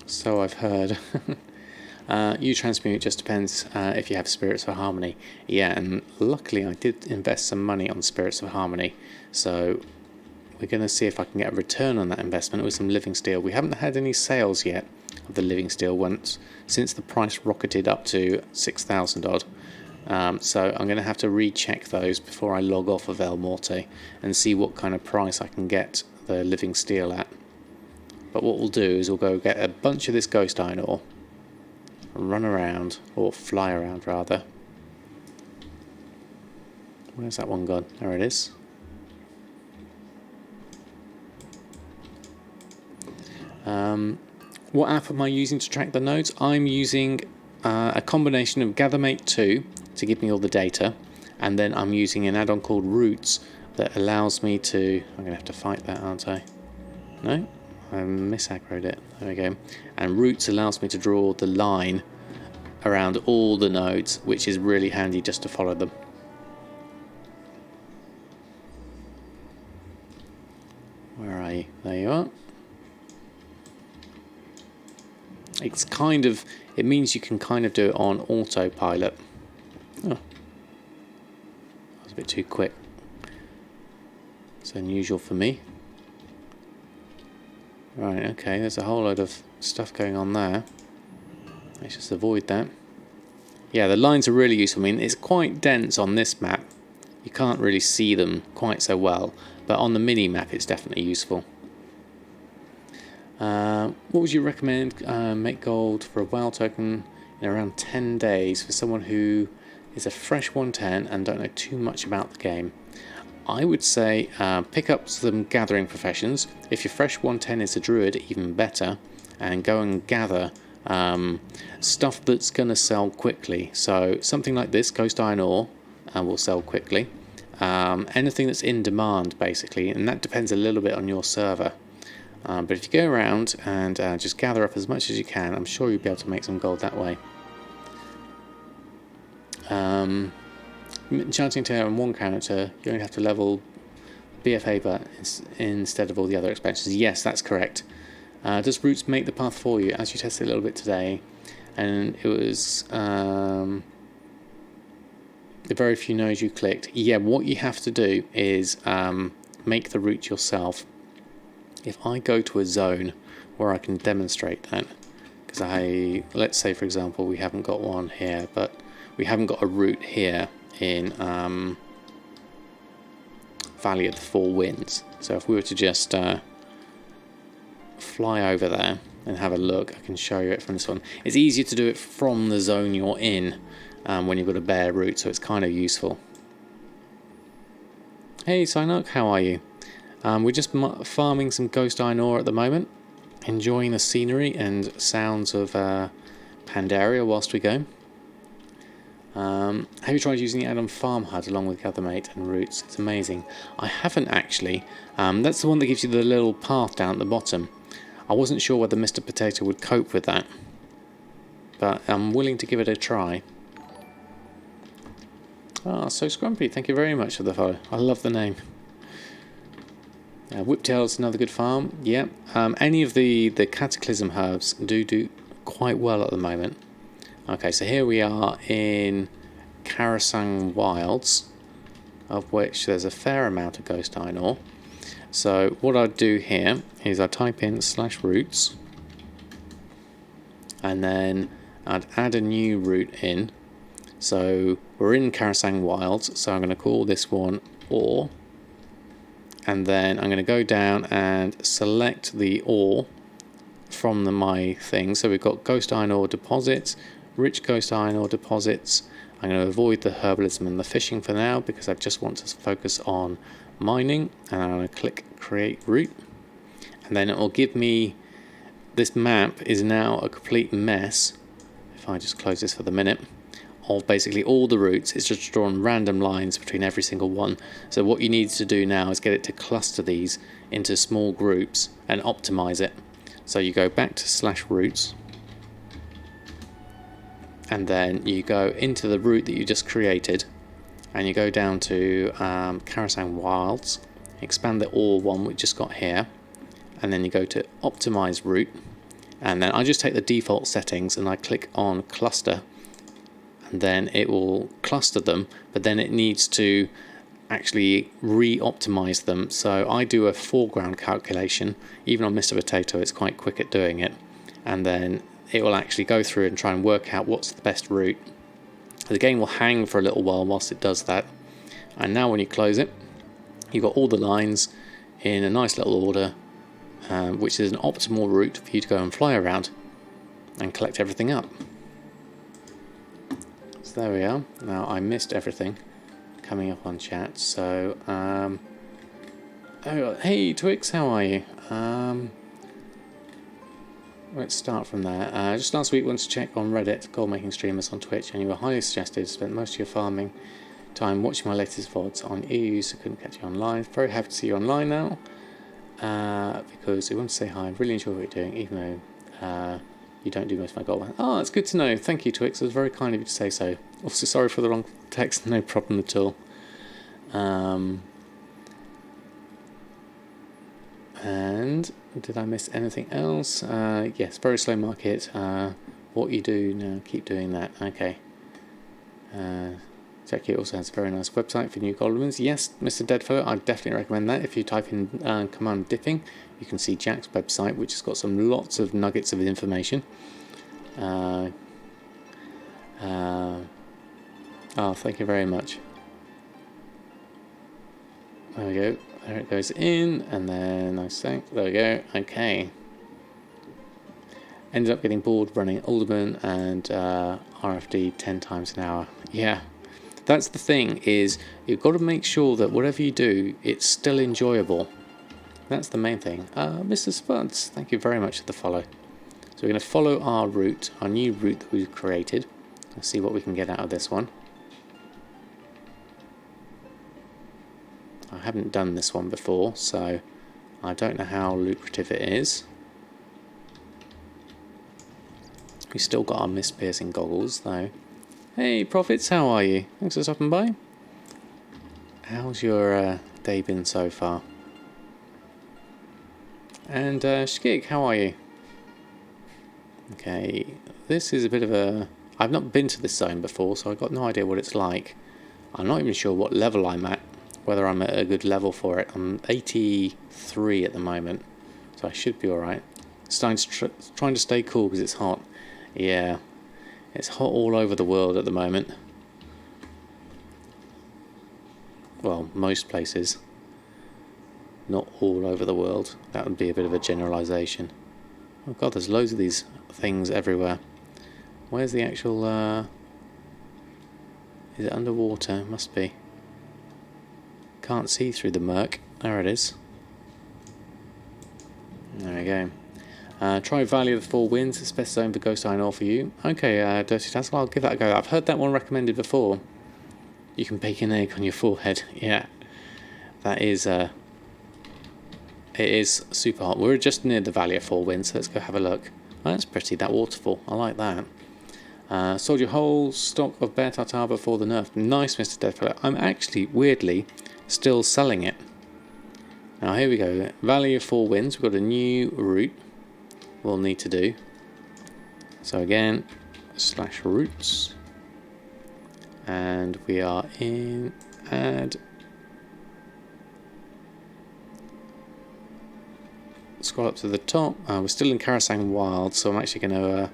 So I've heard. You transmute just depends if you have Spirits of Harmony. Yeah, and luckily I did invest some money on Spirits of Harmony. So we're going to see if I can get a return on that investment with some living steel. We haven't had any sales yet of the living steel since the price rocketed up to 6,000 odd. So I'm going to have to recheck those before I log off of Elmorte and see what kind of price I can get the living steel at. But what we'll do is we'll go get a bunch of this ghost iron ore, run around, or fly around rather. Where's that one gone? There it is. What app am I using to track the nodes? I'm using a combination of Gathermate 2 to give me all the data, and then I'm using an add-on called Roots that allows me to... I'm going to have to fight that, aren't I? No? I misaggroed it. There we go. And Roots allows me to draw the line around all the nodes, which is really handy just to follow them. Where are you? There you are. It's kind of... It means you can kind of do it on autopilot. Oh. That was a bit too quick. It's unusual for me. Right, okay, there's a whole load of stuff going on there. Let's just avoid that. Yeah, the lines are really useful. I mean, it's quite dense on this map. You can't really see them quite so well, but on the mini-map it's definitely useful. What would you recommend? Make gold for a WoW token in around 10 days for someone who is a fresh 110 and don't know too much about the game. I would say pick up some gathering professions. If your fresh 110 is a druid, even better, and go and gather stuff that's going to sell quickly. So something like this, Ghost Iron Ore, will sell quickly. Anything that's in demand, basically, and that depends a little bit on your server. But if you go around and just gather up as much as you can, I'm sure you'll be able to make some gold that way. Enchanting Tale on one character, you only have to level BfA but instead of all the other expansions. Yes, that's correct. Does Roots make the path for you? As you tested a little bit today, and it was the very few nodes you clicked. Yeah, what you have to do is make the route yourself. If I go to a zone where I can demonstrate that, because let's say for example we haven't got one here, but we haven't got a route here in Valley of the Four Winds. So if we were to just fly over there and have a look, I can show you it from this one. It's easier to do it from the zone you're in when you've got a bare route, so it's kind of useful. Hey Sinok, how are you? We're just farming some Ghost Iron Ore at the moment, enjoying the scenery and sounds of Pandaria whilst we go. Have you tried using the add-on Farm HUD along with Gathermate and Roots? It's amazing. I haven't actually. That's the one that gives you the little path down at the bottom. I wasn't sure whether Mr. Potato would cope with that, but I'm willing to give it a try. Ah, so Scrumpy, thank you very much for the follow. I love the name. Whiptail's another good farm. Yeah. Any of the Cataclysm herbs do quite well at the moment. Okay, so here we are in Karasang Wilds, of which there's a fair amount of Ghost Iron Ore. So what I'd do here is I type in /roots, and then I'd add a new root in. So we're in Karasang Wilds, so I'm going to call this one ore, and then I'm going to go down and select the ore from my thing. So we've got ghost iron ore deposits, rich ghost iron ore deposits. I'm going to avoid the herbalism and the fishing for now because I just want to focus on mining, and I'm going to click create route, and then it will give me, this map is now a complete mess, if I just close this for the minute, of basically all the routes. It's just drawn random lines between every single one. So what you need to do now is get it to cluster these into small groups and optimize it. So you go back to /roots, and then you go into the route that you just created, and you go down to Karasang Wilds, expand the ore one we just got here, and then you go to optimize route, and then I just take the default settings and I click on cluster, and then it will cluster them, but then it needs to actually re-optimize them. So I do a foreground calculation. Even on Mr. Potato, it's quite quick at doing it, and then it will actually go through and try and work out what's the best route. The game will hang for a little while whilst it does that, and now when you close it, you've got all the lines in a nice little order, which is an optimal route for you to go and fly around and collect everything up. So there we are. Now I missed everything coming up on chat, so oh, hey Twix, how are you? Let's start from there. Just last week, wanted to check on Reddit, gold making streamers on Twitch, and you were highly suggested. Spent most of your farming time watching my latest VODs on EU, so couldn't catch you online. Very happy to see you online now, because I want to say hi. I really enjoy what you're doing, even though you don't do most of my gold. Oh, that's good to know. Thank you, Twix. It was very kind of you to say so. Also, sorry for the long text. No problem at all. And did I miss anything else? Yes, very slow market. What you do now, keep doing that. Okay. Jackie also has a very nice website for new golems. Yes, Mr. Deadfellow, I definitely recommend that. If you type in command dipping, you can see Jack's website, which has got some lots of nuggets of information. Oh, thank you very much. There we go. There it goes in, and then I say, there we go. Okay. Ended up getting bored running Alderman and RFD 10 times an hour. Yeah, that's the thing, is you've got to make sure that whatever you do, it's still enjoyable. That's the main thing. Mr. Spuds, thank you very much for the follow. So we're going to follow our route, our new route that we've created. Let's see what we can get out of this one. I haven't done this one before, so I don't know how lucrative it is. We still got our mist-piercing goggles, though. Hey, Profits, how are you? Thanks for stopping by. How's your day been so far? And Shkig, how are you? Okay, this is a bit of a... I've not been to this zone before, so I've got no idea what it's like. I'm not even sure what level I'm at, whether I'm at a good level for it. I'm 83 at the moment, so I should be alright. Trying to stay cool because it's hot. Yeah, it's hot all over the world at the moment. Well, most places. Not all over the world. That would be a bit of a generalisation. Oh god, there's loads of these things everywhere. Where's the actual... Is it underwater? It must be. Can't see through the murk. There it is. There we go. Try Valley of the Four Winds. It's best zone for Ghost Iron Ore for you. Okay, Dirty Tassel, I'll give that a go. I've heard that one recommended before. You can bake an egg on your forehead. Yeah. That is... it is super hot. We're just near the Valley of Four Winds, so let's go have a look. Oh, that's pretty, that waterfall. I like that. Sold your whole stock of Bear Tartar before the nerf. Nice, Mr. Deadfellow. I'm actually, weirdly, still selling it. Now, here we go. Valley of Four Winds. We've got a new route we'll need to do. So again, /roots. And we are in add. scroll up to the top. We're still in Karasang Wild, so I'm actually going to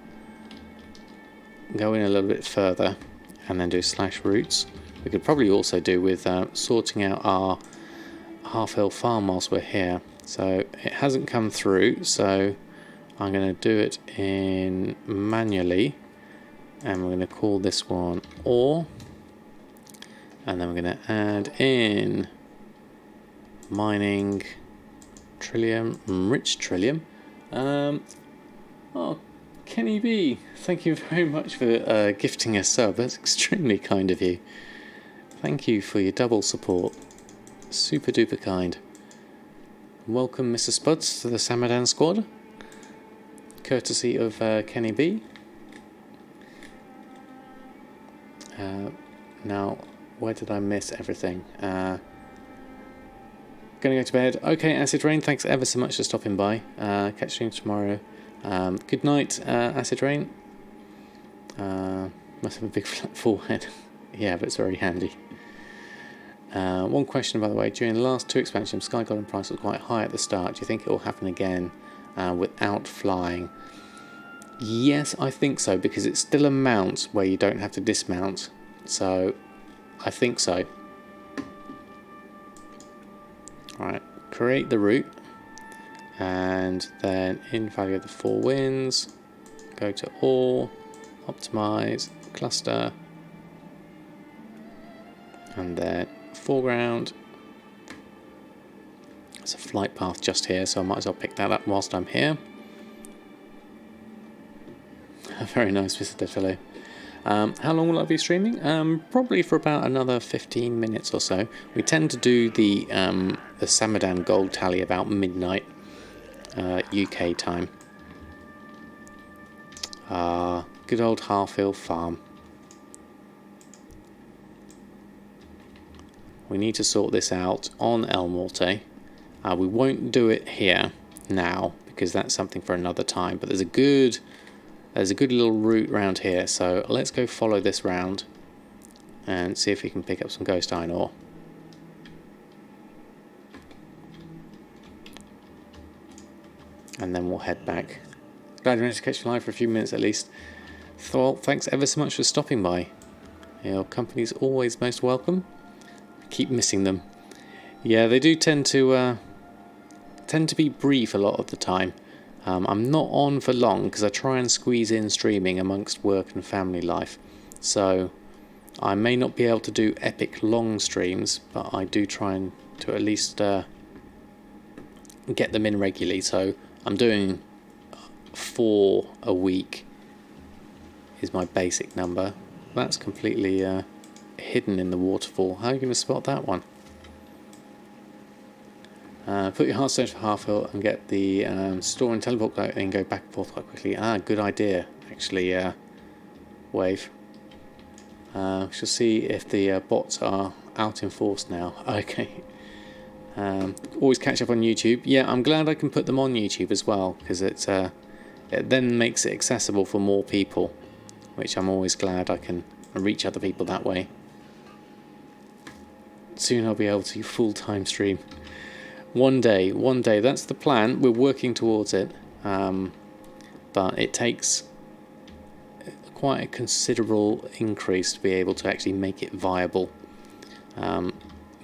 go in a little bit further and then do /roots. We could probably also do with sorting out our half-hill farm whilst we're here. So it hasn't come through, so I'm going to do it in manually, and we're going to call this one ore, and then we're going to add in mining trillium, rich trillium. Oh, Kenny B, thank you very much for gifting a sub. That's extremely kind of you. Thank you for your double support. Super duper kind. Welcome, Mr. Spuds, to the Samadan squad. Courtesy of Kenny B. Now, where did I miss everything? Gonna go to bed. Okay, Acid Rain, thanks ever so much for stopping by. Catch you tomorrow. Good night, Acid Rain. Must have a big flat forehead. Yeah, but it's very handy. One question, by the way. During the last 2 expansions, Sky Golden price was quite high at the start. Do you think it will happen again without flying? Yes, I think so, because it's still a mount where you don't have to dismount. So, I think so. Right, create the route, and then in value of the 4 winds, go to all, optimize, cluster, and then foreground. It's a flight path just here, so I might as well pick that up whilst I'm here. Very nice, Mr. Defillo. How long will I be streaming? Probably for about another 15 minutes or so. We tend to do the Samadan gold tally about midnight UK time. Good old Half-Hill Farm. We need to sort this out on Elmorte. We won't do it here now because that's something for another time. But there's a good little route round here, so let's go follow this round and see if we can pick up some ghost iron ore. And then we'll head back. Glad you managed to catch you live for a few minutes at least. Well, thanks ever so much for stopping by. Your company's always most welcome. Keep missing them. Yeah, they do tend to be brief a lot of the time. I'm not on for long because I try and squeeze in streaming amongst work and family life. So I may not be able to do epic long streams, but I do try and to at least get them in regularly. So I'm doing 4 a week is my basic number. That's completely hidden in the waterfall. How are you going to spot that one? Put your heartstone for Half-Hill and get the store and teleport and go back and forth quite quickly. Good idea, actually, Wave. Shall see if the bots are out in force now. Okay. Always catch up on YouTube. Yeah, I'm glad I can put them on YouTube as well, because it then makes it accessible for more people, which I'm always glad I can reach other people that way. Soon I'll be able to full-time stream. One day, that's the plan. We're working towards it, but it takes quite a considerable increase to be able to actually make it viable.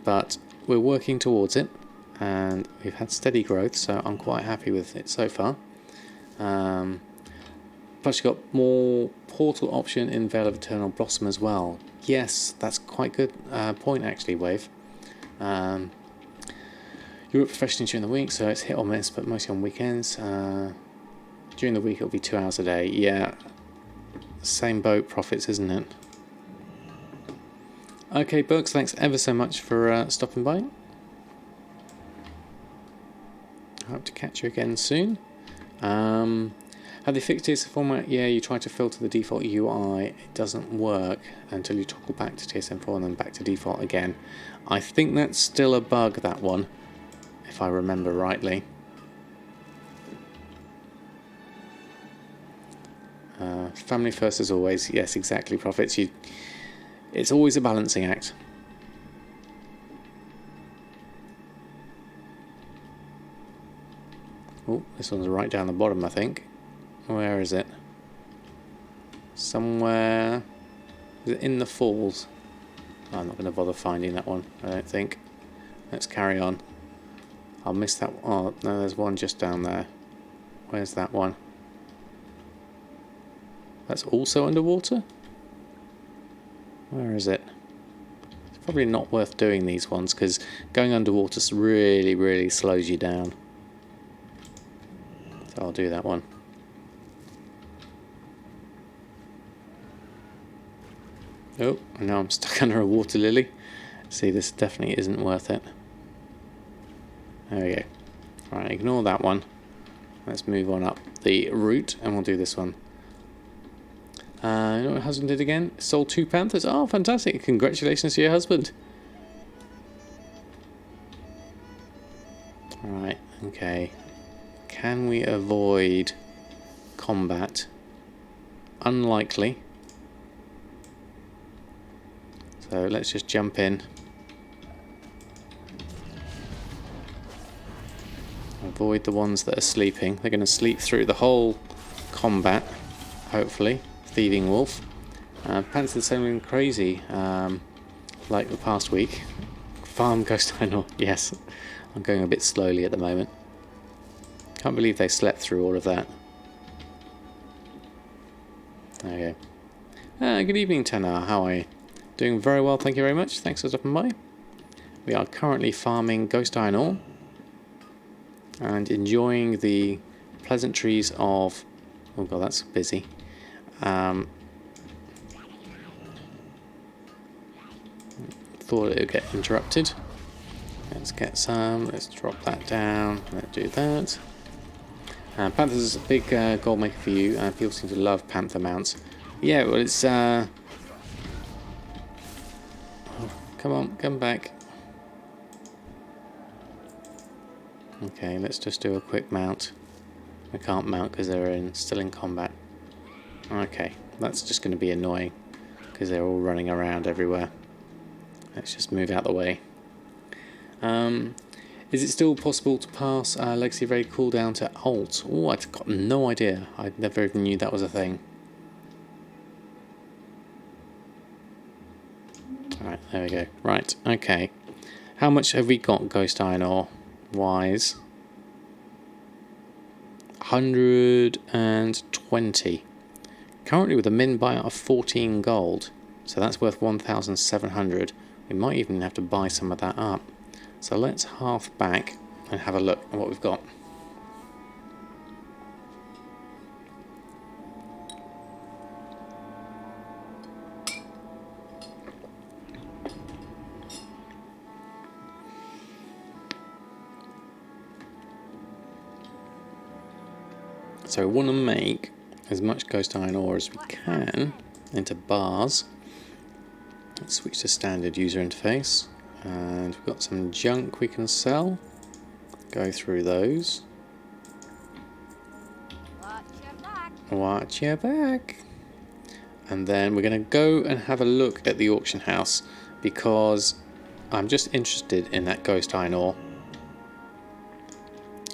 But we're working towards it, and we've had steady growth, so I'm quite happy with it so far. Plus, you've got more portal option in Veil of Eternal Blossom as well. Yes, that's quite good point actually, Wave. You work professionally during the week, so it's hit or miss, but mostly on weekends. During the week, it'll be 2 hours a day. Yeah, same boat, profits, isn't it? Okay, Bugs, thanks ever so much for stopping by. I hope to catch you again soon. Have they fixed TSM format? Yeah, you try to filter the default UI. It doesn't work until you toggle back to TSM4 and then back to default again. I think that's still a bug, that one, if I remember rightly. Family first as always. Yes, exactly, Profits. It's always a balancing act. Oh, this one's right down the bottom, I think. Where is it? Somewhere... Is it in the falls? Oh, I'm not going to bother finding that one, I don't think. Let's carry on. I'll miss that. Oh, no, there's one just down there. Where's that one? That's also underwater? Where is it? It's probably not worth doing these ones because going underwater really, really slows you down. So I'll do that one. Oh, and now I'm stuck under a water lily. See, this definitely isn't worth it. There we go. Right, ignore that one. Let's move on up the route and we'll do this one. You know what my husband did again? Sold 2 panthers. Oh, fantastic. Congratulations to your husband. Alright, okay. Can we avoid combat? Unlikely. So let's just jump in. Avoid the ones that are sleeping. They're going to sleep through the whole combat, hopefully. Thieving wolf. Panther's sounding crazy, like the past week. Farm Ghost Dino. Yes, I'm going a bit slowly at the moment. Can't believe they slept through all of that. There you go. Good evening, Tanar. How are you? Doing very well, thank you very much. Thanks for stopping by. We are currently farming Ghost Iron Ore and enjoying the pleasantries of... Oh god, that's busy. Thought it would get interrupted. Let's get some. Let's drop that down. Let's do that. Panther's a big gold maker for you. People seem to love panther mounts. Yeah, well, it's... Oh, come on, come back. Okay, let's just do a quick mount. I can't mount because they're still in combat. Okay, that's just going to be annoying because they're all running around everywhere. Let's just move out the way. Is it still possible to pass Legacy Raid cooldown to Alt? Oh, I've got no idea. I never even knew that was a thing. Alright, there we go. Right, okay. How much have we got Ghost Iron Ore wise? 120. Currently with a min buyout of 14 gold. So that's worth 1,700. We might even have to buy some of that up. So let's half back and have a look at what we've got. So we want to make as much Ghost Iron Ore as we can into bars. Let's switch to standard user interface. And we've got some junk we can sell. Go through those. Watch your back. And then we're going to go and have a look at the auction house because I'm just interested in that Ghost Iron Ore.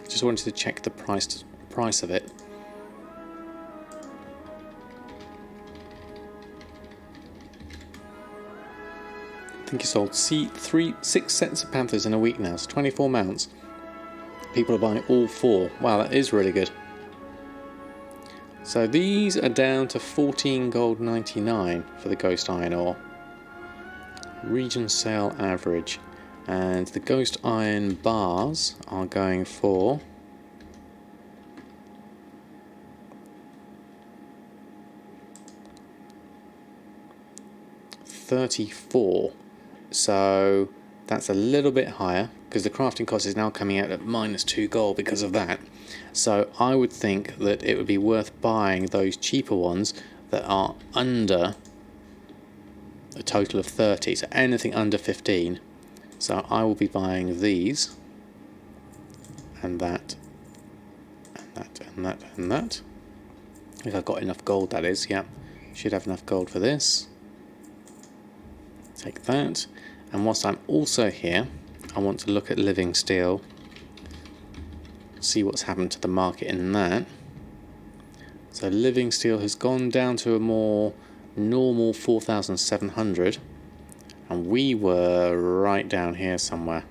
Just wanted to check the price of it. I think you sold 6 sets of Panthers in a week now, so 24 mounts. People are buying all 4. Wow, that is really good. So these are down to 14 gold 99 for the Ghost Iron Ore. Region sale average. And the Ghost Iron bars are going for... $34. So that's a little bit higher because the crafting cost is now coming out at -2 gold because of that. So I would think that it would be worth buying those cheaper ones that are under a total of 30, so anything under 15. So I will be buying these and that and that and that and that. If I've got enough gold, that is. Yeah, should have enough gold for this. Take that. And whilst I'm also here, I want to look at living steel. see what's happened to the market in that. So living steel has gone down to a more normal 4,700, and we were right down here somewhere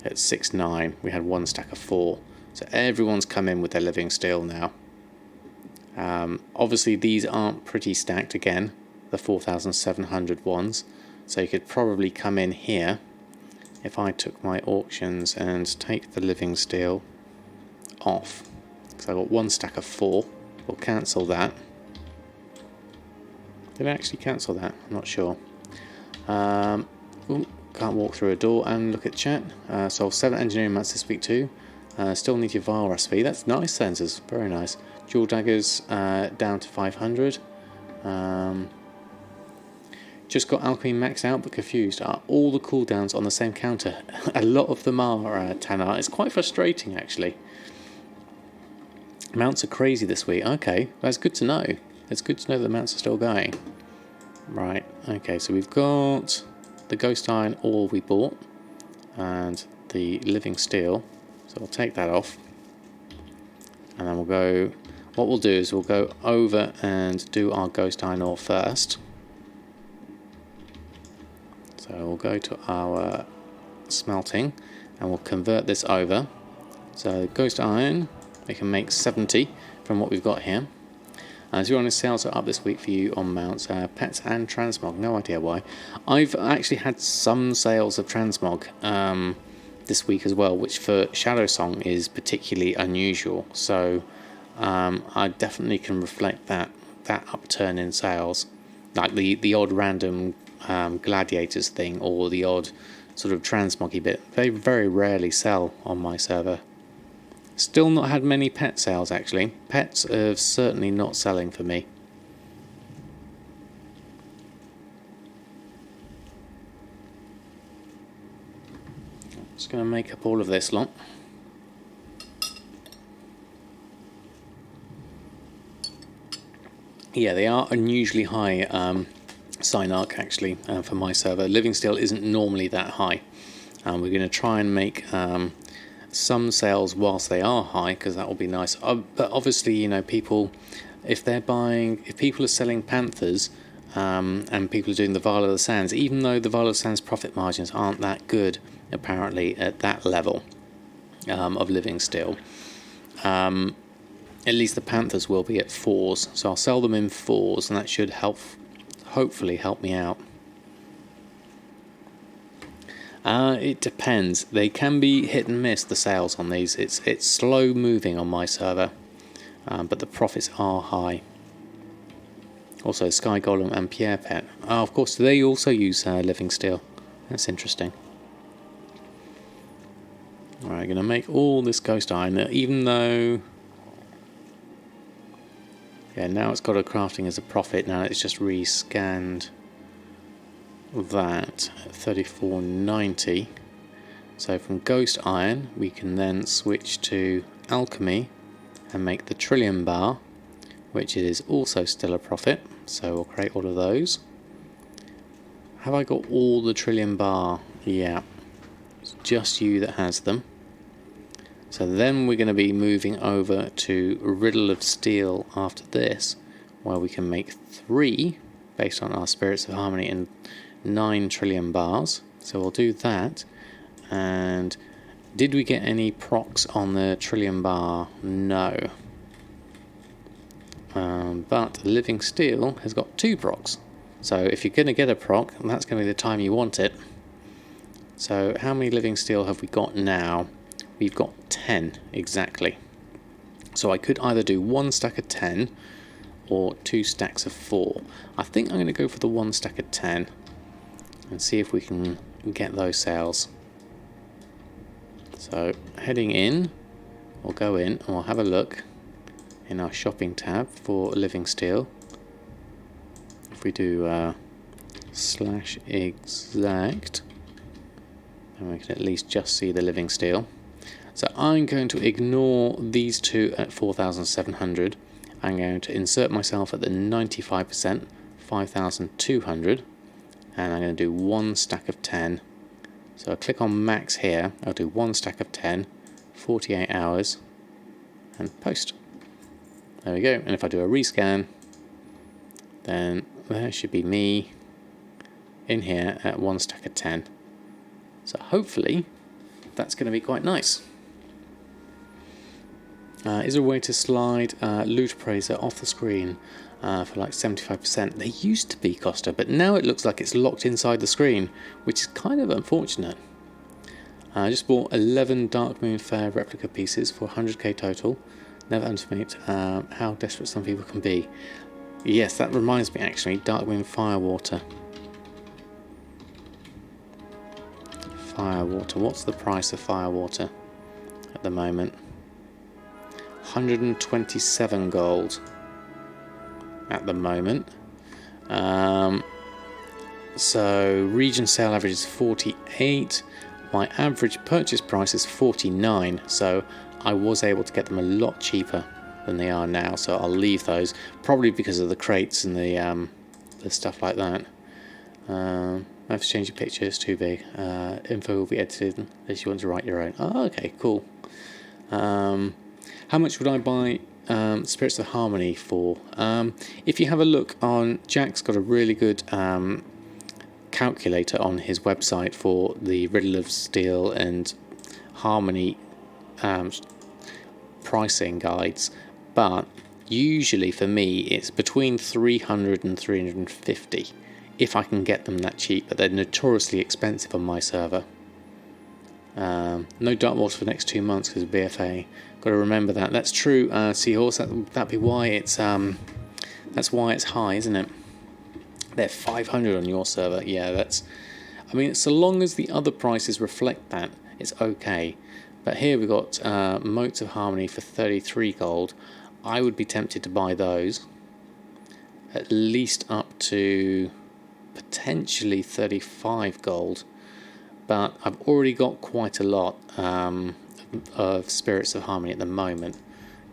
at 6.9. We had one stack of 4, so everyone's come in with their living steel now. Obviously these aren't pretty stacked again, the 4,700 ones, so you could probably come in here if I took my auctions and take the living steel off, because I've got one stack of 4. We'll cancel that. Did I actually cancel that? I'm not sure. Ooh, can't walk through a door and look at chat. Solve 7 engineering maths this week too. Still need your vial recipe. That's nice sensors, very nice. Dual daggers down to 500. Just got alchemy maxed out but confused. Are all the cooldowns on the same counter? A lot of them are, Tanner. It's quite frustrating actually. Mounts are crazy this week. Okay, that's good to know. It's good to know that the mounts are still going. Right, okay, so we've got the ghost iron ore we bought and the living steel. So we'll take that off. And then we'll go, what we'll do is we'll go over and do our ghost iron ore first. So we'll go to our smelting and we'll convert this over. So ghost iron, we can make 70 from what we've got here. So your honest sales are up this week for you on mounts, pets and transmog. No idea why. I've actually had some sales of transmog this week as well, which for Shadow Song is particularly unusual. So I definitely can reflect that upturn in sales, like the odd random gladiators thing or the odd sort of transmoggy bit. They very rarely sell on my server. Still not had many pet sales actually. Pets are certainly not selling for me. Just going to make up all of this lot. Yeah, they are unusually high Synarch actually for my server. Living steel isn't normally that high. We're going to try and make some sales whilst they are high, because that will be nice. But obviously, you know, people, if people are selling Panthers and people are doing the Vial of the Sands, even though the Vial of the Sands profit margins aren't that good apparently at that level of living steel, at least the Panthers will be at 4s, so I'll sell them in 4s and that should hopefully help me out. It depends. They can be hit and miss, the sales on these. It's slow moving on my server, but the profits are high. Also, Sky Golem and Pierre Pet. Of course, they also use living steel. That's interesting. Alright, going to make all this ghost iron, even though... Yeah, now it's got a crafting as a profit. Now it's just rescanned that at 34.90. So from ghost iron we can then switch to alchemy and make the trillium bar, which is also still a profit, so we'll create all of those. Have I got all the trillium bar? Yeah, it's just you that has them. So then we're going to be moving over to riddle of steel after this, where we can make 3 based on our spirits of harmony and 9 trillium bars. So we'll do that. And did we get any procs on the trillium bar? No. But living steel has got 2 procs. So if you're going to get a proc, that's going to be the time you want it. So how many living steel have we got now? We've got 10 exactly. So I could either do 1 stack of 10 or 2 stacks of 4. I think I'm going to go for the 1 stack of 10 and see if we can get those sales. So heading in, we'll go in and we'll have a look in our shopping tab for living steel. If we do /exact, then we can at least just see the living steel. So I'm going to ignore these 2 at 4,700. I'm going to insert myself at the 95%, 5,200, and I'm going to do 1 stack of 10. So I'll click on max here, I'll do 1 stack of 10, 48 hours, and post. There we go. And if I do a rescan, then there should be me in here at 1 stack of 10. So hopefully that's going to be quite nice. Is there a way to slide loot appraiser off the screen for like 75%? They used to be, Costa, but now it looks like it's locked inside the screen, which is kind of unfortunate. I just bought 11 Darkmoon Faire replica pieces for 100k total. Never underestimate how desperate some people can be. Yes, that reminds me actually, Darkmoon Firewater. Firewater, what's the price of Firewater at the moment? 127 gold at the moment. So region sale average is 48. My average purchase price is 49, so I was able to get them a lot cheaper than they are now, so I'll leave those, probably because of the crates and the stuff like that. I have to change the picture, it's too big. Info will be edited unless you want to write your own. Oh, okay, cool. How much would I buy Spirits of Harmony for? If you have a look on, Jack's got a really good calculator on his website for the Riddle of Steel and Harmony pricing guides, but usually for me it's between 300 and 350 if I can get them that cheap, but they're notoriously expensive on my server. No Darkmoor for the next 2 months because of BfA. Got to remember that. That's true, Seahorse. That'd be why it's that's why it's high, isn't it? They're 500 on your server. Yeah, that's. I mean, so long as the other prices reflect that, it's okay. But here we've got Motes of Harmony for 33 gold. I would be tempted to buy those. At least up to potentially 35 gold. But I've already got quite a lot of Spirits of Harmony at the moment,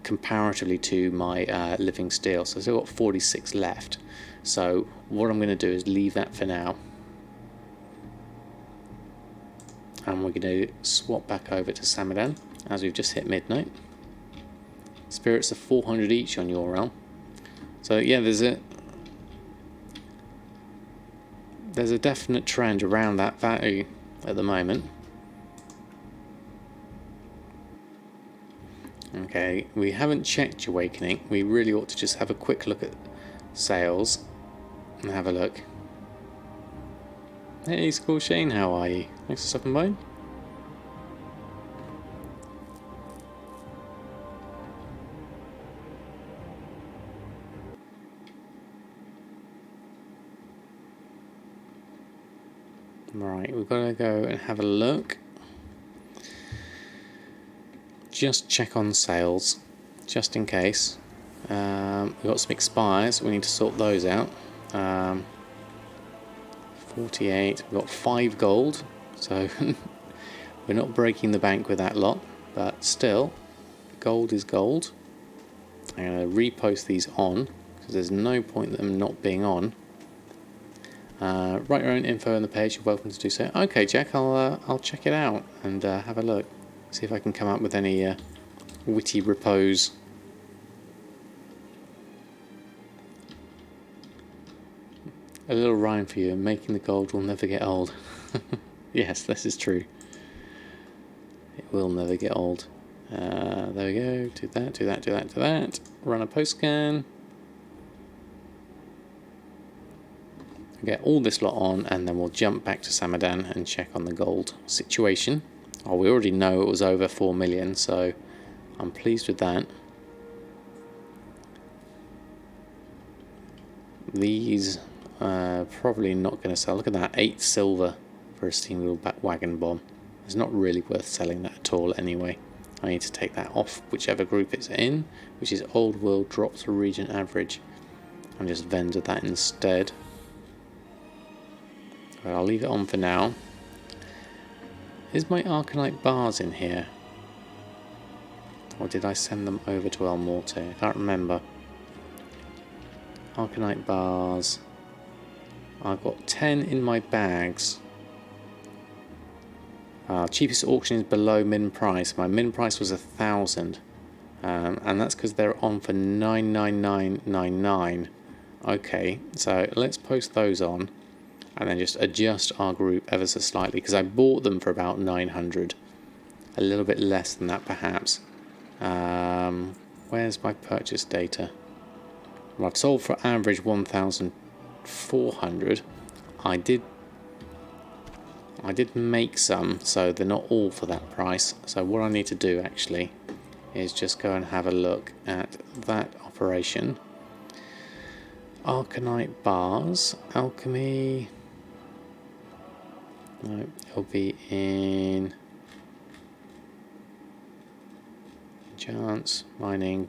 comparatively to my Living Steel. So I've still got 46 left. So what I'm going to do is leave that for now. And we're going to swap back over to Samadan, as we've just hit midnight. Spirits are 400 each on your realm. So yeah, there's a definite trend around that value at the moment. Okay, we haven't checked Jahwakening. We really ought to just have a quick look at sales and have a look. Hey, School Shane, how are you? Thanks for stopping by. Right, we've got to go and have a look. Just check on sales, just in case. We've got some expires, we need to sort those out. 48, we've got 5 gold, so we're not breaking the bank with that lot, but still, gold is gold. I'm going to repost these on, because there's no point in them not being on. Write your own info on the page, you're welcome to do so. Okay, Jack, I'll check it out and have a look. See if I can come up with any witty repose. A little rhyme for you: making the gold will never get old. Yes, this is true. It will never get old. There we go. Do that, do that, do that, do that. Run a post scan. Get all this lot on, and then we'll jump back to Samadan and check on the gold situation. Oh, we already know it was over 4 million, so I'm pleased with that. These probably not going to sell. Look at that, 8 silver for a steam wheel wagon bomb. It's not really worth selling that at all anyway. I need to take that off whichever group it's in, which is Old World drops region average, and just vendor that instead. Right, I'll leave it on for now. Is my Arcanite bars in here? Or did I send them over to Elmorte? I can't remember. Arcanite bars. I've got 10 in my bags. Cheapest auction is below min price. My min price was 1,000, and that's because they're on for 999.99. Okay, so let's post those on, and then just adjust our group ever so slightly, because I bought them for about 900, a little bit less than that perhaps. Where's my purchase data? Well, I've sold for average 1,400. I did make some, so they're not all for that price. So what I need to do actually is just go and have a look at that operation. Arcanite bars, alchemy. No, it'll be in chance, mining,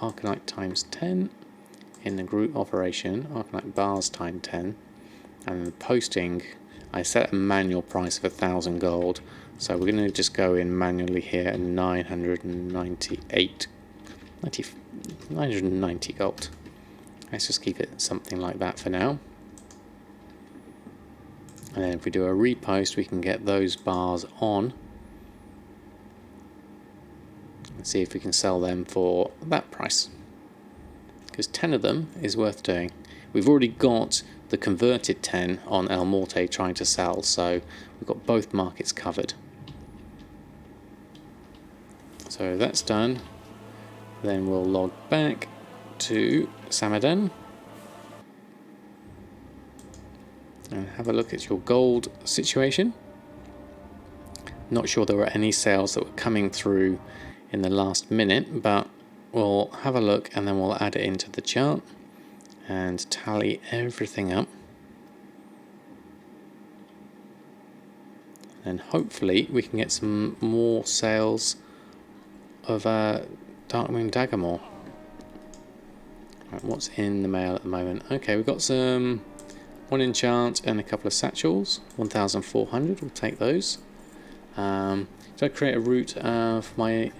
Arcanite times 10 in the group operation, Arcanite bars times 10, and the posting, I set a manual price of 1,000 gold, so we're going to just go in manually here at 990 gold. Let's just keep it something like that for now. And then if we do a repost, we can get those bars on. And see if we can sell them for that price. Because 10 of them is worth doing. We've already got the converted 10 on Elmorte trying to sell, so we've got both markets covered. So that's done. Then we'll log back to Samadan and have a look at your gold situation. Not sure there were any sales that were coming through in the last minute, but we'll have a look and then we'll add it into the chart and tally everything up, and hopefully we can get some more sales of Darkmoon Daggermaw. Right, what's in the mail at the moment? Okay, we've got some one enchant and a couple of satchels. 1,400. We'll take those. Did I create a route for my?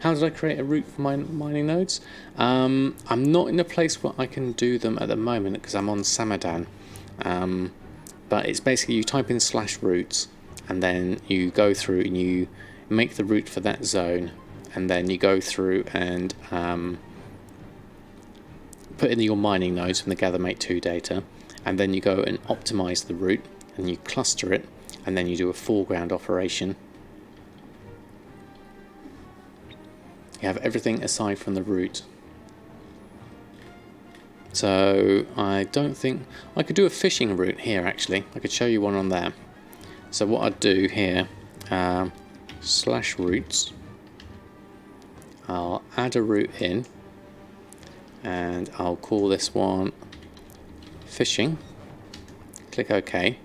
How did I create a route for my mining nodes? I'm not in a place where I can do them at the moment because I'm on Samadan. But it's basically you type in /routes and then you go through and you make the route for that zone, and then you go through and put in your mining nodes from the Gathermate 2 data, and then you go and optimize the route and you cluster it, and then you do a foreground operation. You have everything aside from the route. So I don't think I could do a fishing route here. Actually, I could show you one on there. So what I'd do here, /routes, I'll add a route in, and I'll call this one fishing. Click OK,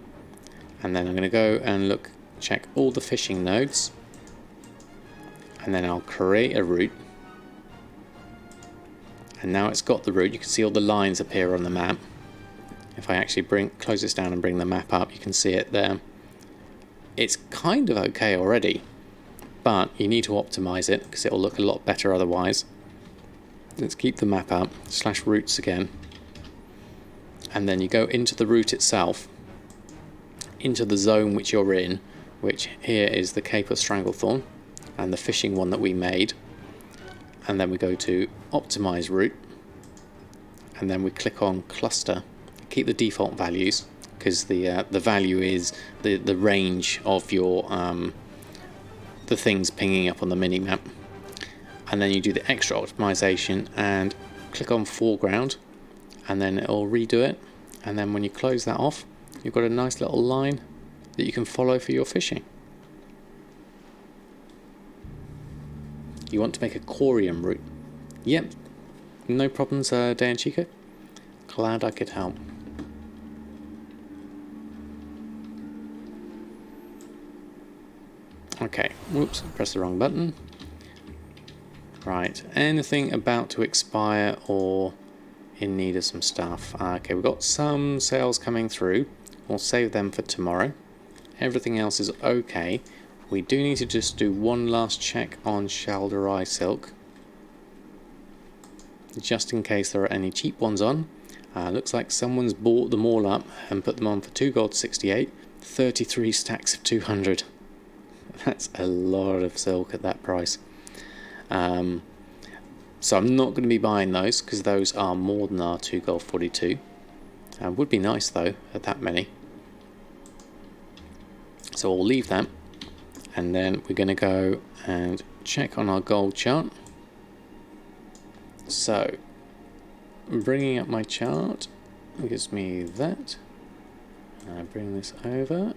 and then I'm going to go and check all the fishing nodes, and then I'll create a route. And now it's got the route. You can see all the lines appear on the map. If I actually close this down and bring the map up, you can see it there. It's kind of okay already, but you need to optimize it because it'll look a lot better otherwise. Let's keep the map up, /routes again, and then you go into the route itself, into the zone which you're in, which here is the Cape of Stranglethorn and the fishing one that we made, and then we go to optimize route, and then we click on cluster. Keep the default values because the value is the range of your the things pinging up on the mini map. And then you do the extra optimization and click on foreground, and then it'll redo it, and then when you close that off, you've got a nice little line that you can follow for your fishing. You want to make a Corium route? Yep, no problems, Dan and Chico. Glad I could help. Okay, whoops, press the wrong button. Right, anything about to expire or in need of some stuff? Okay, we've got some sales coming through. We'll save them for tomorrow. Everything else is okay. We do need to just do one last check on Shalderai Silk, just in case there are any cheap ones on. Looks like someone's bought them all up and put them on for 2 gold 68. 33 stacks of 200. That's a lot of silk at that price. So I'm not going to be buying those because those are more than our 2 gold 42. Would be nice though at that many. So we'll leave that, and then we're going to go and check on our gold chart. So bringing up my chart gives me that. Bring this over.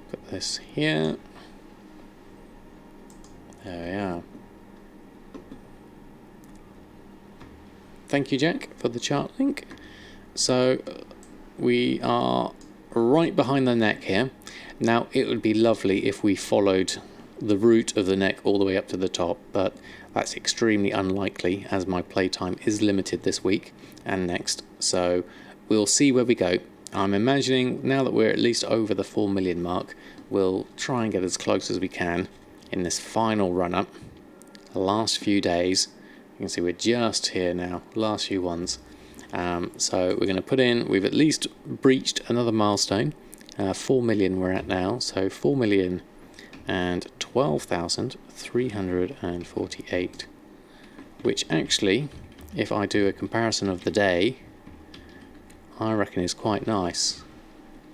Put this here. There we are. Thank you, Jack, for the chart link. So we are right behind the neck here. Now it would be lovely if we followed the route of the neck all the way up to the top, but that's extremely unlikely as my playtime is limited this week and next. So we'll see where we go. I'm imagining now that we're at least over the 4 million mark, we'll try and get as close as we can in this final run-up. The last few days, you can see we're just here now, last few ones. So we're going to put in, we've at least breached another milestone. 4 million we're at now, so 4 million and 12,348. Which actually, if I do a comparison of the day, I reckon is quite nice.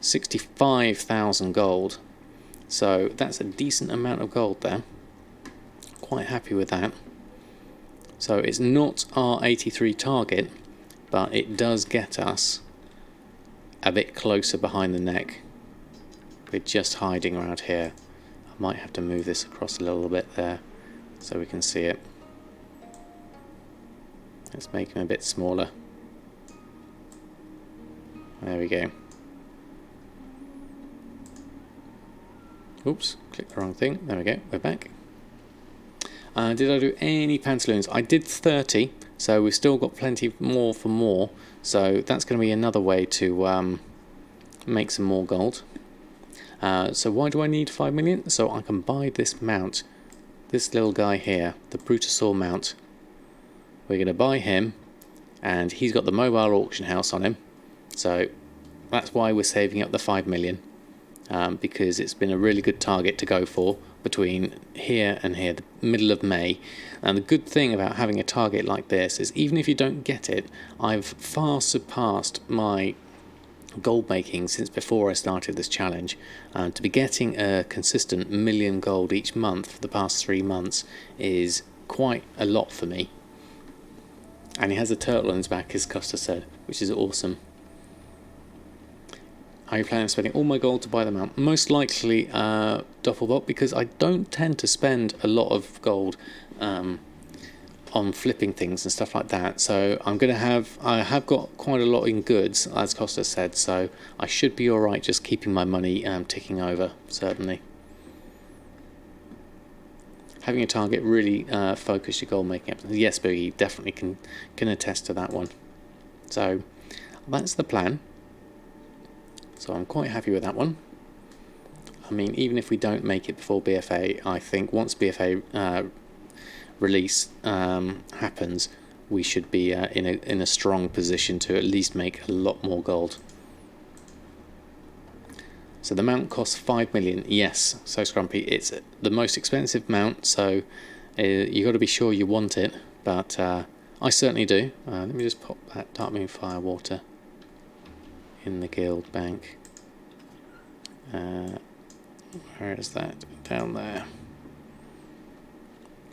65,000 gold. So that's a decent amount of gold there. Quite happy with that. So it's not our 83 target, but it does get us a bit closer behind the neck. We're just hiding around here. I might have to move this across a little bit there so we can see it. Let's make him a bit smaller. There we go. Oops, clicked the wrong thing. There we go, we're back. Did I do any pantaloons? I did 30, so we've still got plenty more for more. So that's going to be another way to make some more gold. So why do I need 5 million? So I can buy this mount, this little guy here, the Brutosaur mount. We're going to buy him, and he's got the mobile auction house on him. So that's why we're saving up the 5 million, because it's been a really good target to go for between here and here, the middle of May. And the good thing about having a target like this is even if you don't get it, I've far surpassed my gold making since before I started this challenge. To be getting a consistent million gold each month for the past 3 months is quite a lot for me. And he has a turtle on his back, as Costa said, which is awesome. Are you planning on spending all my gold to buy them out? Most likely Doppelbot, because I don't tend to spend a lot of gold on flipping things and stuff like that. So I have got quite a lot in goods, as Costa said, so I should be alright just keeping my money ticking over, certainly. Having a target really focus your gold making. Yes, Boogie definitely can attest to that one. So that's the plan. So I'm quite happy with that one. I mean, even if we don't make it before BfA, I think once BfA release happens, we should be in a strong position to at least make a lot more gold. So the mount costs 5 million. Yes, so Scrumpy, it's the most expensive mount, so you got to be sure you want it. But I certainly do. Let me just pop that Darkmoon Firewater in the guild bank. Where is that? Down there.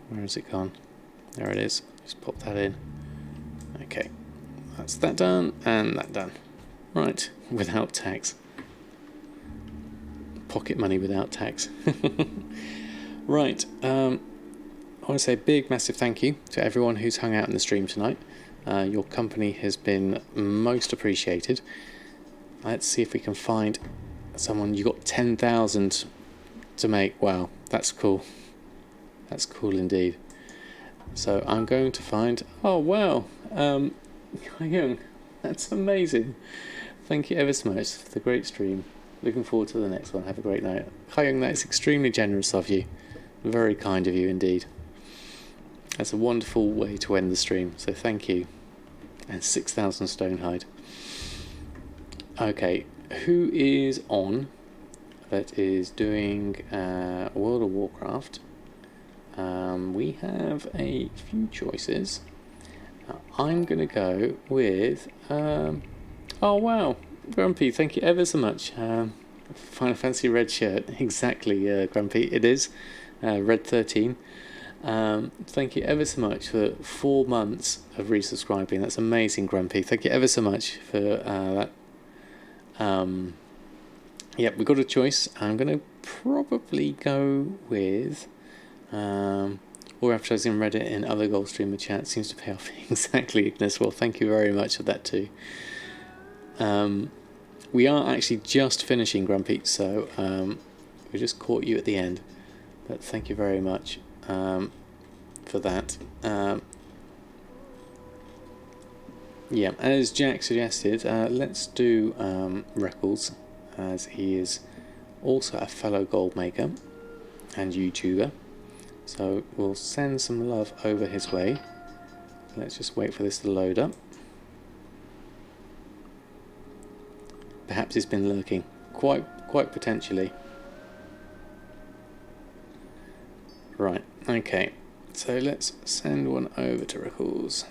Where has it gone? There it is. Just pop that in. Okay, that's that done and that done. Right, without tax. Pocket money without tax. Right, I want to say a big massive thank you to everyone who's hung out in the stream tonight. Your company has been most appreciated. Let's see if we can find someone. You got 10,000 to make. Wow, that's cool. That's cool indeed. So I'm going to find. Oh wow, Young, that's amazing. Thank you ever so much for the great stream. Looking forward to the next one. Have a great night. Young, that is extremely generous of you. Very kind of you indeed. That's a wonderful way to end the stream. So thank you. And 6,000 Stonehide. Okay, who is on that is doing World of Warcraft. We have a few choices. I'm going to go with... oh wow, Grumpy, thank you ever so much. Final Fantasy red shirt, exactly, Grumpy, it is. Red 13. Thank you ever so much for 4 months of resubscribing. That's amazing, Grumpy. Thank you ever so much for that. Yep, we've got a choice. I'm going to probably go with... or advertising Reddit and other gold streamer chat seems to pay off. Exactly, Ignis. Well, thank you very much for that too. We are actually just finishing, Grumpy, so we just caught you at the end. But thank you very much for that. Yeah, as Jack suggested, let's do Reckles, as he is also a fellow gold maker and YouTuber. So we'll send some love over his way. Let's just wait for this to load up. Perhaps he's been lurking, quite potentially. Right, okay. So let's send one over to Rickles.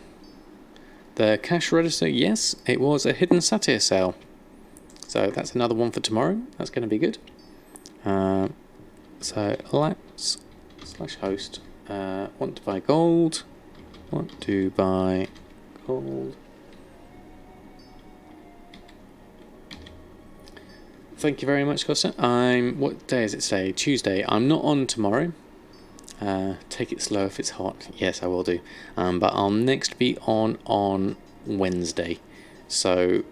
The cash register, yes, it was a hidden satire sale. So that's another one for tomorrow. That's going to be good. So let's /host. Want to buy gold. Want to buy gold. Thank you very much, Costa. What day is it today? Tuesday. I'm not on tomorrow. Take it slow if it's hot. Yes, I will do. But I'll next be on Wednesday. So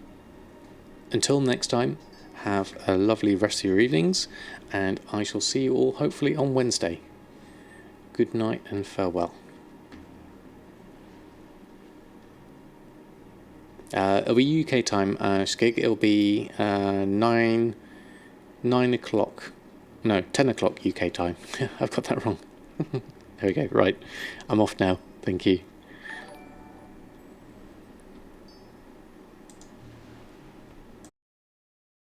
until next time, have a lovely rest of your evenings, and I shall see you all hopefully on Wednesday. Good night and farewell. It'll be UK time, Skig. It'll be 9 o'clock. No, 10 o'clock UK time. I've got that wrong. There we go. Right. I'm off now. Thank you.